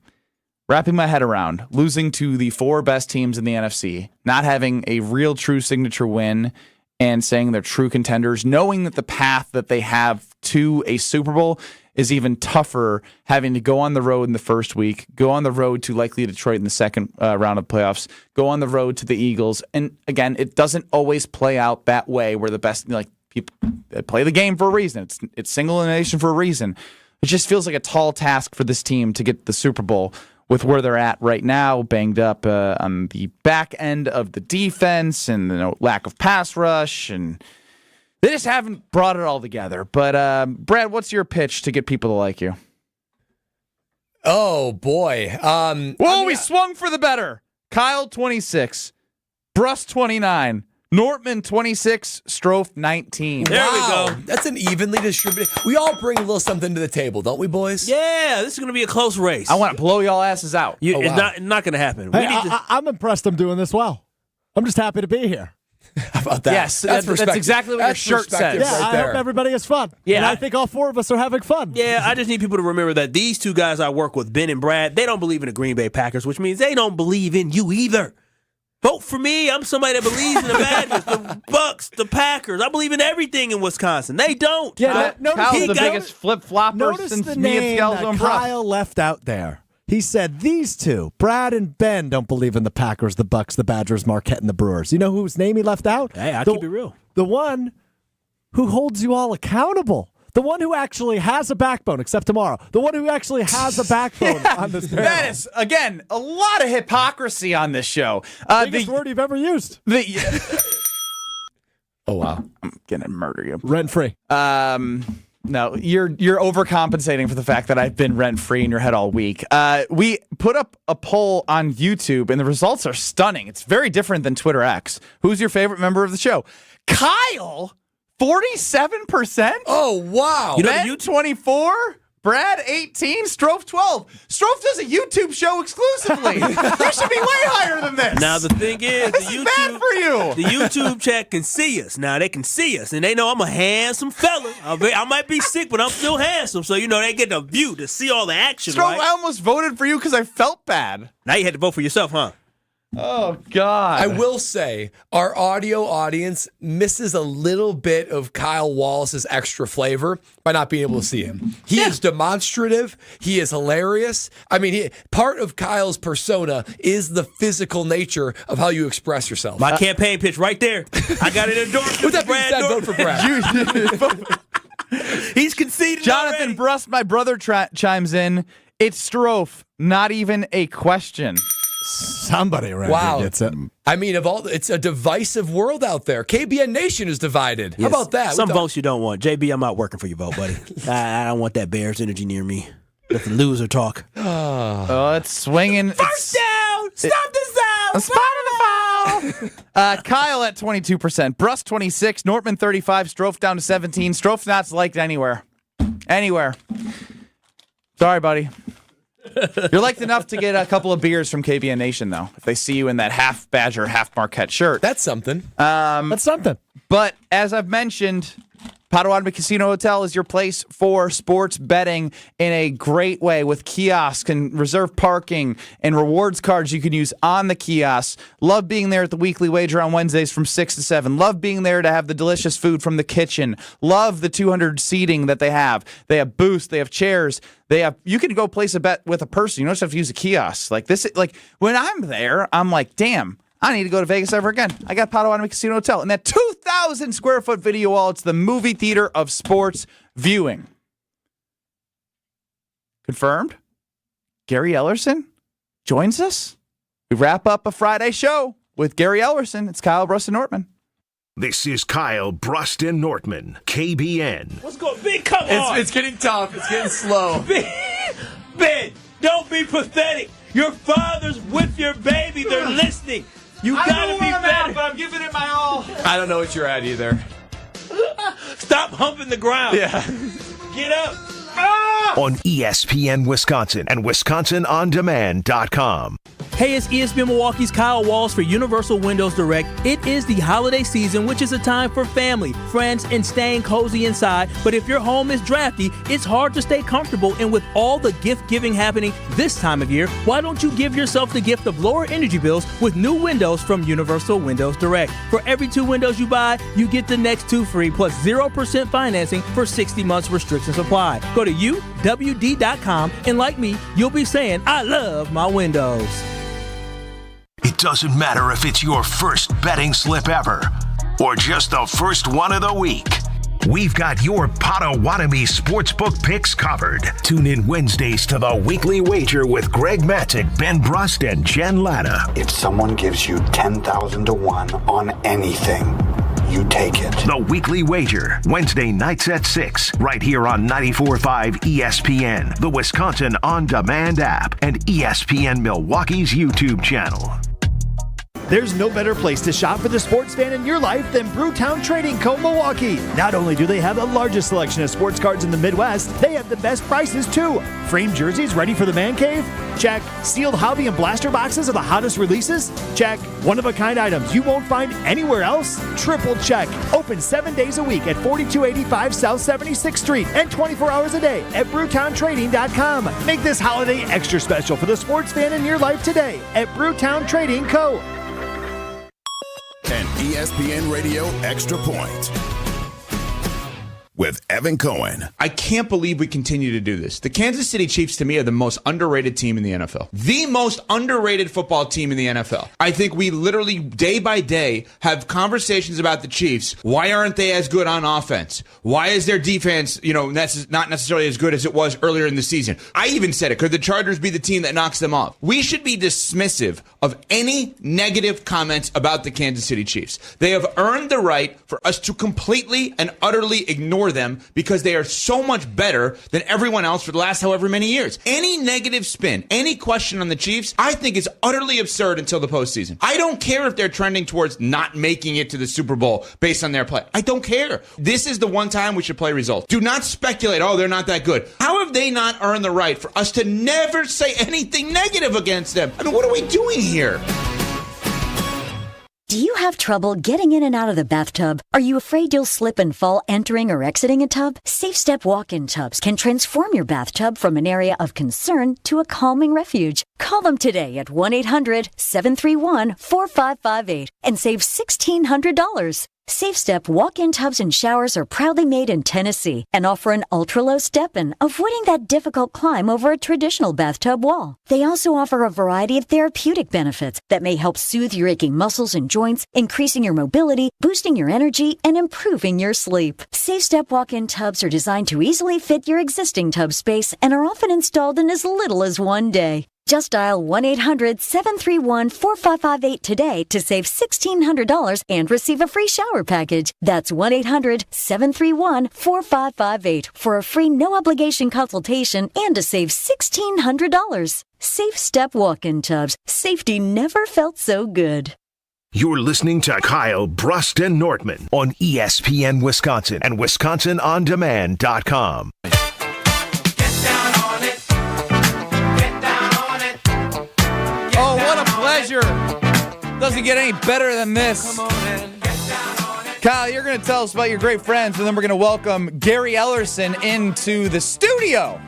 wrapping my head around losing to the 4 best teams in the NFC, not having a real true signature win, and saying they're true contenders, knowing that the path that they have to a Super Bowl is even tougher, having to go on the road in the first week, go on the road to likely Detroit in the second round of playoffs, go on the road to the Eagles. And again, it doesn't always play out that way where the best, people play the game for a reason. It's single elimination for a reason. It just feels like a tall task for this team to get the Super Bowl with where they're at right now, banged up on the back end of the defense and the lack of pass rush, and they just haven't brought it all together. But Brad, what's your pitch to get people to like you? Oh boy! We swung for the better. Kyle 26, Brust 29, Nortman 26, Strofe 19. There we go. That's an evenly distributed. We all bring a little something to the table, don't we, boys? Yeah, this is going to be a close race. I want to blow y'all asses out. It's not going to happen. Hey, I'm impressed I'm doing this well. I'm just happy to be here. How about that? Yes, that's exactly what your shirt says. Yeah, I hope everybody has fun. Yeah, and I think all 4 of us are having fun. Yeah, I just need people to remember that these 2 guys I work with, Ben and Brad, they don't believe in the Green Bay Packers, which means they don't believe in you either. Vote for me. I'm somebody that believes in the Badgers, the Bucks, the Packers. I believe in everything in Wisconsin. They don't. Yeah, Kyle's the biggest flip-flopper since the me and name Scalzo that and Brust. Kyle left out there. He said these 2, Brad and Ben, don't believe in the Packers, the Bucks, the Badgers, Marquette, and the Brewers. You know whose name he left out? Hey, I'll keep it real. The one who holds you all accountable. The one who actually has a backbone, except tomorrow. The one who actually has a backbone on this panel. That is, again, a lot of hypocrisy on this show. Biggest word you've ever used. Oh, wow. I'm going to murder you. Rent-free. No, you're overcompensating for the fact that I've been rent-free in your head all week. We put up a poll on YouTube, and the results are stunning. It's very different than Twitter X. Who's your favorite member of the show? Kyle, 47%. Oh, wow. Ben, 24. Brad, 18. Strofe, 12. Strofe does a YouTube show exclusively. You should be way higher than this. Now, the thing is, this is bad for you. The YouTube chat can see us. Now, they can see us, and they know I'm a handsome fella. I might be sick, but I'm still handsome. So, they get the view to see all the action, Strofe, right? I almost voted for you because I felt bad. Now you had to vote for yourself, huh? Oh, God. I will say our audio audience misses a little bit of Kyle Wallace's extra flavor by not being able to see him. He is demonstrative. He is hilarious. I mean, part of Kyle's persona is the physical nature of how you express yourself. My campaign pitch right there. I got it endorsed. With that being said, vote for Brad. He's conceded Jonathan already. Brust, my brother, chimes in. It's Strofe, not even a question. Somebody around here gets it. I mean, it's a divisive world out there. KBN Nation is divided. Yes. How about that? Some votes you don't want. JB, I'm not working for your vote, buddy. I don't want that Bears energy near me. Let the loser talk. Oh, it's swinging. First down! Stop this out! Spot on the foul! Kyle at 22%. Brust 26. Nortman 35. Strofe down to 17. Strofe not liked anywhere. Sorry, buddy. You're liked enough to get a couple of beers from KBN Nation, though, if they see you in that half Badger, half Marquette shirt. That's something. That's something. But as I've mentioned, Potawatomi Casino Hotel is your place for sports betting in a great way with kiosks and reserved parking and rewards cards you can use on the kiosks. Love being there at the weekly wager on Wednesdays from 6 to 7. Love being there to have the delicious food from the kitchen. Love the 200 seating that they have. They have booths. They have chairs. You can go place a bet with a person. You don't just have to use a kiosk. Like when I'm there, I'm like, damn, I need to go to Vegas ever again. I got Potawatomi Casino Hotel. And that 2,000 square foot video wall, it's the movie theater of sports viewing. Confirmed? Gary Ellerson joins us. We wrap up a Friday show with Gary Ellerson. It's Kyle, Brust, and Nortman. This is Kyle, Brust, and Nortman, KBN. What's going on? Big, come on. It's getting tough. It's getting slow. Ben, don't be pathetic. Your father's with your baby. They're listening. You gotta be better. But I'm giving it my all. I don't know what you're at either. Stop humping the ground. Yeah. Get up. On ESPN Wisconsin and WisconsinOnDemand.com. Hey, it's ESPN Milwaukee's Kyle Walls for Universal Windows Direct. It is the holiday season, which is a time for family, friends, and staying cozy inside. But if your home is drafty, it's hard to stay comfortable. And with all the gift giving happening this time of year, why don't you give yourself the gift of lower energy bills with new windows from Universal Windows Direct? For every 2 windows you buy, you get the next 2 free plus 0% financing for 60 months. Restrictions apply. Go to UWD.com and like me, you'll be saying, I love my windows. It doesn't matter if it's your first betting slip ever or just the first one of the week. We've got your Potawatomi sportsbook picks covered. Tune in Wednesdays to the Weekly Wager with Greg Matzik, Ben Brust, and Jen Latta. If someone gives you 10,000 to 1 on anything, you take it. The Weekly Wager, Wednesday nights at 6, right here on 94.5 ESPN, the Wisconsin On Demand app, and ESPN Milwaukee's YouTube channel. There's no better place to shop for the sports fan in your life than Brewtown Trading Co. Milwaukee. Not only do they have the largest selection of sports cards in the Midwest, they have the best prices too. Framed jerseys ready for the man cave? Check. Sealed hobby and blaster boxes of the hottest releases? Check. One-of-a-kind items you won't find anywhere else? Triple check. Open 7 days a week at 4285 South 76th Street and 24 hours a day at BrewtownTrading.com. Make this holiday extra special for the sports fan in your life today at Brewtown Trading Co. An ESPN Radio Extra Point. with Evan Cohen. I can't believe we continue to do this. The Kansas City Chiefs, to me, are the most underrated team in the NFL. The most underrated football team in the NFL. I think we literally, day by day, have conversations about the Chiefs. Why aren't they as good on offense? Why is their defense, not necessarily as good as it was earlier in the season? I even said it. Could the Chargers be the team that knocks them off? We should be dismissive of any negative comments about the Kansas City Chiefs. They have earned the right for us to completely and utterly ignore them because they are so much better than everyone else for the last however many years. Any negative spin, any question on the Chiefs, I think is utterly absurd until the postseason. I don't care if they're trending towards not making it to the Super Bowl based on their play. I don't care. This is the one time we should play results. Do not speculate, they're not that good. How have they not earned the right for us to never say anything negative against them? I mean, what are we doing here? Do you have trouble getting in and out of the bathtub? Are you afraid you'll slip and fall entering or exiting a tub? Safe Step walk-in tubs can transform your bathtub from an area of concern to a calming refuge. Call them today at 1-800-731-4558 and save $1,600. Safe Step walk-in tubs and showers are proudly made in Tennessee and offer an ultra-low step-in, avoiding that difficult climb over a traditional bathtub wall. They also offer a variety of therapeutic benefits that may help soothe your aching muscles and joints, increasing your mobility, boosting your energy, and improving your sleep. Safe Step walk-in tubs are designed to easily fit your existing tub space and are often installed in as little as one day. Just dial 1-800-731-4558 today to save $1,600 and receive a free shower package. That's 1-800-731-4558 for a free no-obligation consultation and to save $1,600. Safe Step walk-in tubs. Safety never felt so good. You're listening to Kyle, Brust, and Nortman on ESPN Wisconsin and WisconsinOnDemand.com. Oh, what a pleasure. Doesn't get any better than this. Kyle, you're going to tell us about your great friends, and then we're going to welcome Gary Ellerson into the studio.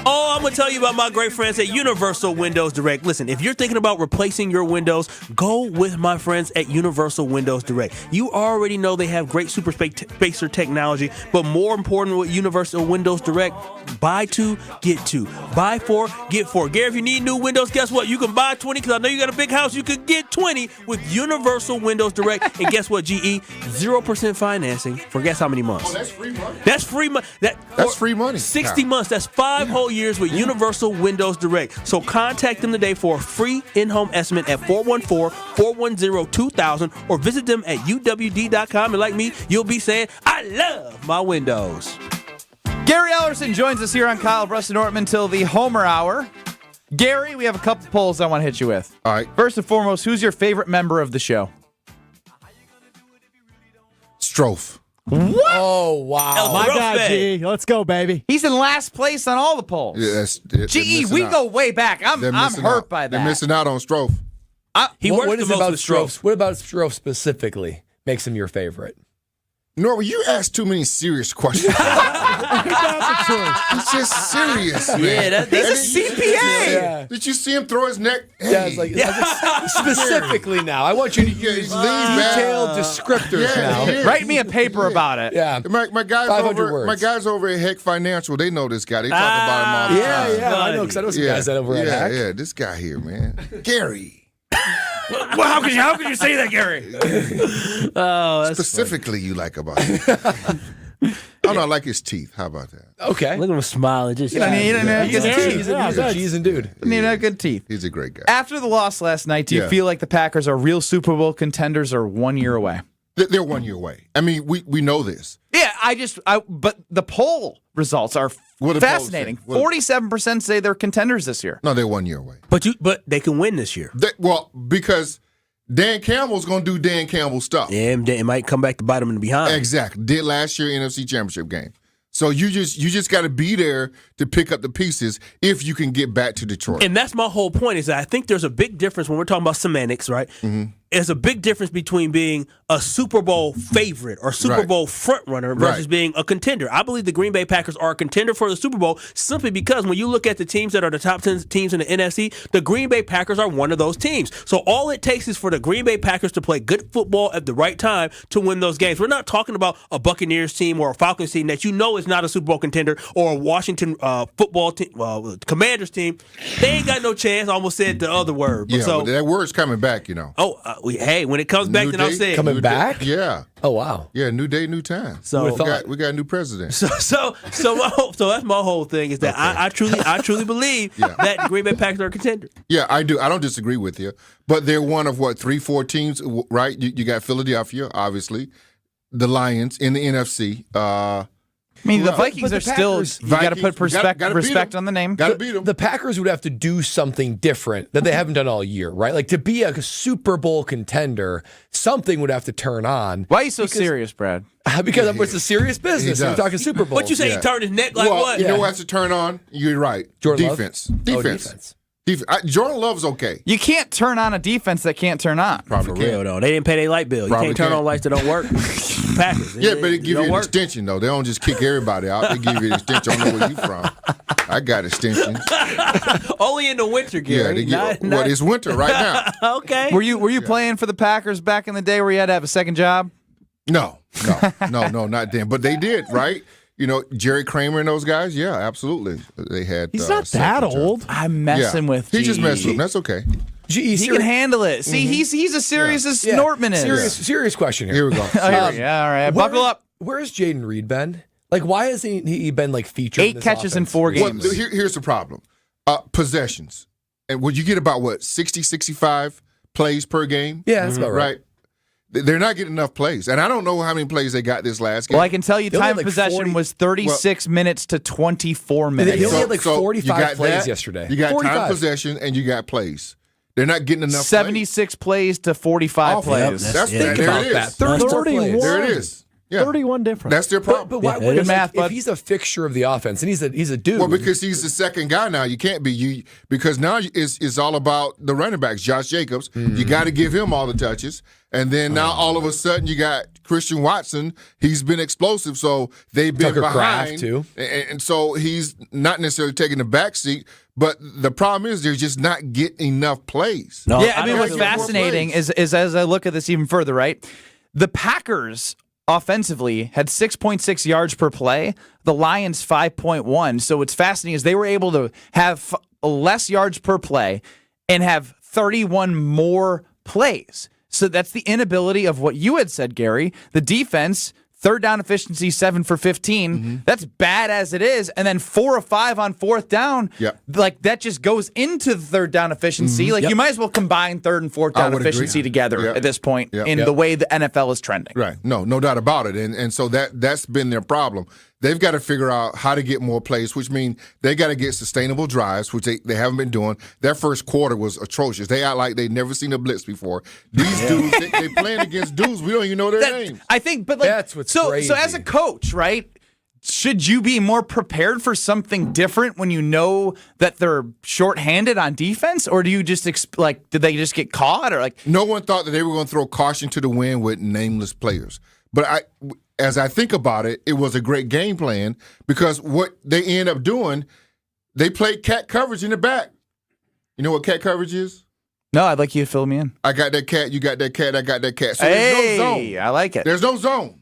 Oh, I'm going to tell you about my great friends at Universal Windows Direct. Listen, if you're thinking about replacing your windows, go with my friends at Universal Windows Direct. You already know they have great super spacer technology, but more important with Universal Windows Direct, buy two, get two. Buy four, get four. Gary, if you need new windows, guess what? You can buy 20 because I know you got a big house. You can get 20 with Universal Windows Direct. And guess what, GE? 0% financing for guess how many months? Oh, that's free money. That's free money. That's free money. 60 months. That's 5 whole years with Universal Windows Direct. So contact them today for a free in-home estimate at 414-410-2000 or visit them at uwd.com. And like me, you'll be saying, I love my windows. Gary Ellerson joins us here on Kyle, Brust, and Nortman till the Homer Hour. Gary, we have a couple polls I want to hit you with. All right. First and foremost, who's your favorite member of the show? Strofe. What? Oh, wow. My God, G. Let's go, baby. He's in last place on all the polls. Yeah, GE, we go way back. I'm hurt by that. They're missing out on Strofe. What is it about Strofe? What about Strofe specifically makes him your favorite? Norman, you ask too many serious questions. It's just serious, man. Yeah, he's a CPA. Yeah. Did you see him throw his neck? Yeah, it's like specifically now. I want you to use detailed descriptors now. Write me a paper about it. Yeah, my guys over at Heck Financial, they know this guy. They talk about him all the time. Yeah, I know because I know some guys that over at Heck. Yeah, this guy here, man, Gary. Well, how could you say that, Gary? Oh, that's specifically funny. You like about him. Oh, no, I like his teeth. How about that? Okay. Look at him smiling. Just he's a cheesing dude. Need a good teeth. He's a great guy. After the loss last night, do you feel like the Packers are real Super Bowl contenders or 1 year away? They're 1 year away. I mean, we know this. Yeah, but the poll results are fascinating. 47% say they're contenders this year. No, they're 1 year away. But they can win this year. Because Dan Campbell's going to do Dan Campbell stuff. Yeah, it might come back to bite him in the behind. Exactly. Did last year NFC Championship game. So you just got to be there to pick up the pieces if you can get back to Detroit. And that's my whole point is that I think there's a big difference when we're talking about semantics, right? Mm-hmm. there's a big difference between being a Super Bowl favorite or Super Bowl front runner versus being a contender. I believe the Green Bay Packers are a contender for the Super Bowl simply because when you look at the teams that are the top 10 teams in the NFC, the Green Bay Packers are one of those teams. So all it takes is for the Green Bay Packers to play good football at the right time to win those games. We're not talking about a Buccaneers team or a Falcons team that you know is not a Super Bowl contender, or a Washington football team, Commanders team. They ain't got no chance. I almost said the other word. But but that word's coming back, you know. Oh, hey, when it comes back, then I'll say it. Coming back? Yeah. Oh, wow. Yeah, new day, new time. So we got a new president. So that's my whole thing is that I truly believe that the Green Bay Packers are a contender. Yeah, I do. I don't disagree with you. But they're one of, 3-4 teams, right? You got Philadelphia, obviously, the Lions in the NFC. I mean, the Vikings are still. You got to put respect on the name. Got to beat them. The Packers would have to do something different that they haven't done all year, right? Like to be a Super Bowl contender, something would have to turn on. Why are you so serious, Brad? Because it's a serious business. We're talking Super Bowl. What you say? He turned his neck like what? You know what has to turn on? You're right. Defense. Defense. Jordan Love's okay. You can't turn on a defense that can't turn on. Probably For real, though. They didn't pay their light bill. You can't turn on lights that don't work. Packers. Yeah, but they give you an extension, though. They don't just kick everybody out. They give you an extension. I don't know where you from. I got extensions. Only in the winter, Gary. Yeah, it's winter right now. Okay. Were you playing for the Packers back in the day where you had to have a second job? No, not then. But they did, right? You know, Jerry Kramer and those guys, yeah, absolutely. They had. He's not that old. I'm messing with. He just messed with him. That's okay. He can handle it. See, he's as serious as Nortman is. Serious question here. Here we go. All right. Buckle up. Where's Jaden Reed been? Like, why hasn't he been like featured? 8 catches in 4 games. Well, here's the problem: possessions, and would you get about 60, 65 plays per game? Yeah, that's about right. They're not getting enough plays. And I don't know how many plays they got this last game. Well, I can tell you time of possession was 36 minutes to 24 minutes. They only had like 45 plays yesterday. You got 45. time of possession and you got plays. They're not getting enough 76 plays to 45 plays. Think about that. 31. There it is. Yeah. 31 difference. That's their problem. But why good math, if he's a fixture of the offense and he's a dude? Well, because he's the second guy now. You can't be because now it's all about the running backs. Josh Jacobs, you got to give him all the touches, and then now all of a sudden you got Christian Watson. He's been explosive, so they've been Tucker behind Kraft too, and so he's not necessarily taking the back seat. But the problem is they're just not getting enough plays. No, yeah, I mean what's fascinating is as I look at this even further, right? The Packers offensively had 6.6 yards per play. The Lions 5.1. So what's fascinating is they were able to have less yards per play and have 31 more plays. So that's the inability of what you had said, Gary. The defense, third down efficiency, 7 for 15. That's bad as it is. And then 4 of 5 on fourth down. Like that just goes into the third down efficiency. Like you might as well combine third and fourth down efficiency together at this point in the way the NFL is trending. Right. No doubt about it. And so that's been their problem. They've got to figure out how to get more plays, which means they got to get sustainable drives, which they haven't been doing. Their first quarter was atrocious. They act like they'd never seen a blitz before. These dudes, they playing against dudes. We don't even know their names. I think, but like, that's what's crazy. So as a coach, right, should you be more prepared for something different when you know that they're shorthanded on defense? Or do you just, did they just get caught? Or like, no one thought that they were going to throw caution to the wind with nameless players. But as I think about it, it was a great game plan because what they end up doing, they played cat coverage in the back. You know what cat coverage is? No, I'd like you to fill me in. I got that cat, you got that cat, I got that cat. So there's no zone. I like it. There's no zone.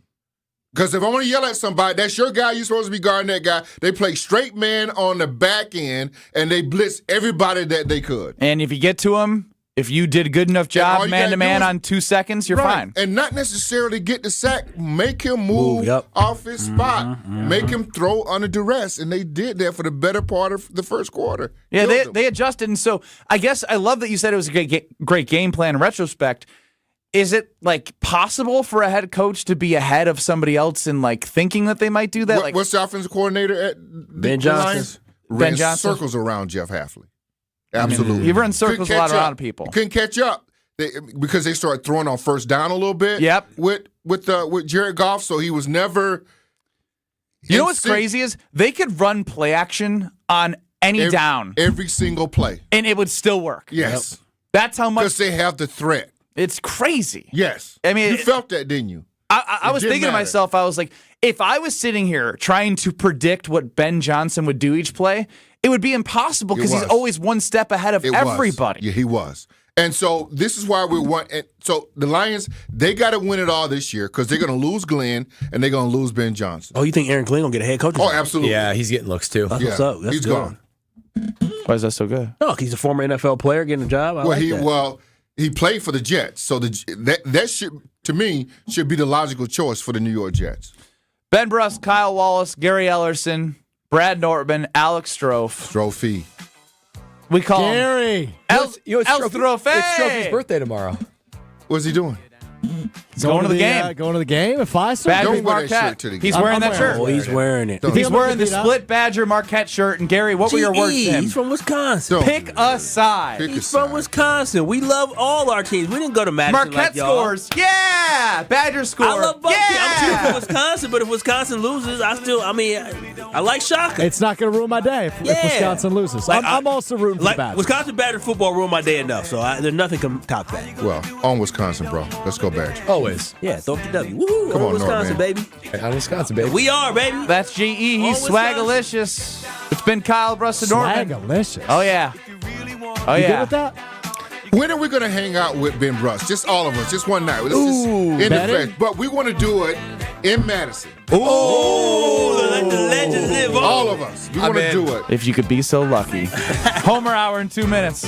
Because if I want to yell at somebody, that's your guy, you're supposed to be guarding that guy. They play straight man on the back end, and they blitz everybody that they could. And if you get to him, if you did a good enough job man-to-man on 2 seconds, you're fine. And not necessarily get the sack. Make him move off his spot. Make him throw under duress. And they did that for the better part of the first quarter. Yeah, they adjusted. And so I guess I love that you said it was a great game plan in retrospect. Is it like possible for a head coach to be ahead of somebody else in like thinking that they might do that? What's the offensive coordinator at Ben Johnson? Ran circles around Jeff Hafley. Absolutely. I mean, he runs circles a lot of people. Couldn't catch up because they started throwing on first down a little bit. With Jared Goff, so he was never. You know what's crazy is they could run play action on any down, every single play, and it would still work. Yes, that's how much because they have the threat. It's crazy. Yes. I mean, you felt that, didn't you? I was thinking to myself, I was like, if I was sitting here trying to predict what Ben Johnson would do each play, it would be impossible because he's always one step ahead of everybody. Yeah, he was. And so this is why we want. So the Lions, they got to win it all this year because they're going to lose Glenn and they're going to lose Ben Johnson. Oh, you think Aaron Glenn going to get a head coach? Oh, absolutely. Yeah, he's getting looks too. That's what's up. That's he's good. gone. Why is that so good? No, he's a former NFL player getting a job. He played for the Jets, so that should, to me, should be the logical choice for the New York Jets. Ben Brust, Kyle Wallace, Gary Ellerson, Brad Nortman, Alex Strophy. We call Gary. him El Strophe. It's Trophy's birthday tomorrow. What's he doing? He's going to the game. Going to the game at Pfizer? Badger Marquette. He's wearing that shirt. Oh, he's wearing it. He's wearing the split Badger Marquette shirt. And Gary, what were your words to him? He's from Wisconsin. Pick a side. He's from Wisconsin. We love all our teams. We didn't go to Madison Marquette like y'all. scores. Yeah. Badger scores. I love both. Yeah. I'm cheering for Wisconsin, but if Wisconsin loses, I like Shaka. It's not going to ruin my day if Wisconsin loses. I'm also rooting for the Badgers. Wisconsin Badger football ruined my day enough, so there's nothing can top that. Well, on Wisconsin, bro. Let's go Badgers. Always. Yeah, throw up the W. Woohoo! Come on, Wisconsin, Nortman. baby. I'm Wisconsin, baby. We are, baby. That's GE. He's swagalicious. It's been Kyle Brust and Nortman. Swagalicious. Oh, yeah. Oh, You yeah. good with that? When are we going to hang out with Ben Brust? Just all of us, just one night. Let's just in the flesh. But we want to do it in Madison. Let the legend live on. All of us. We want to do it. If you could be so lucky. Homer Hour in 2 minutes.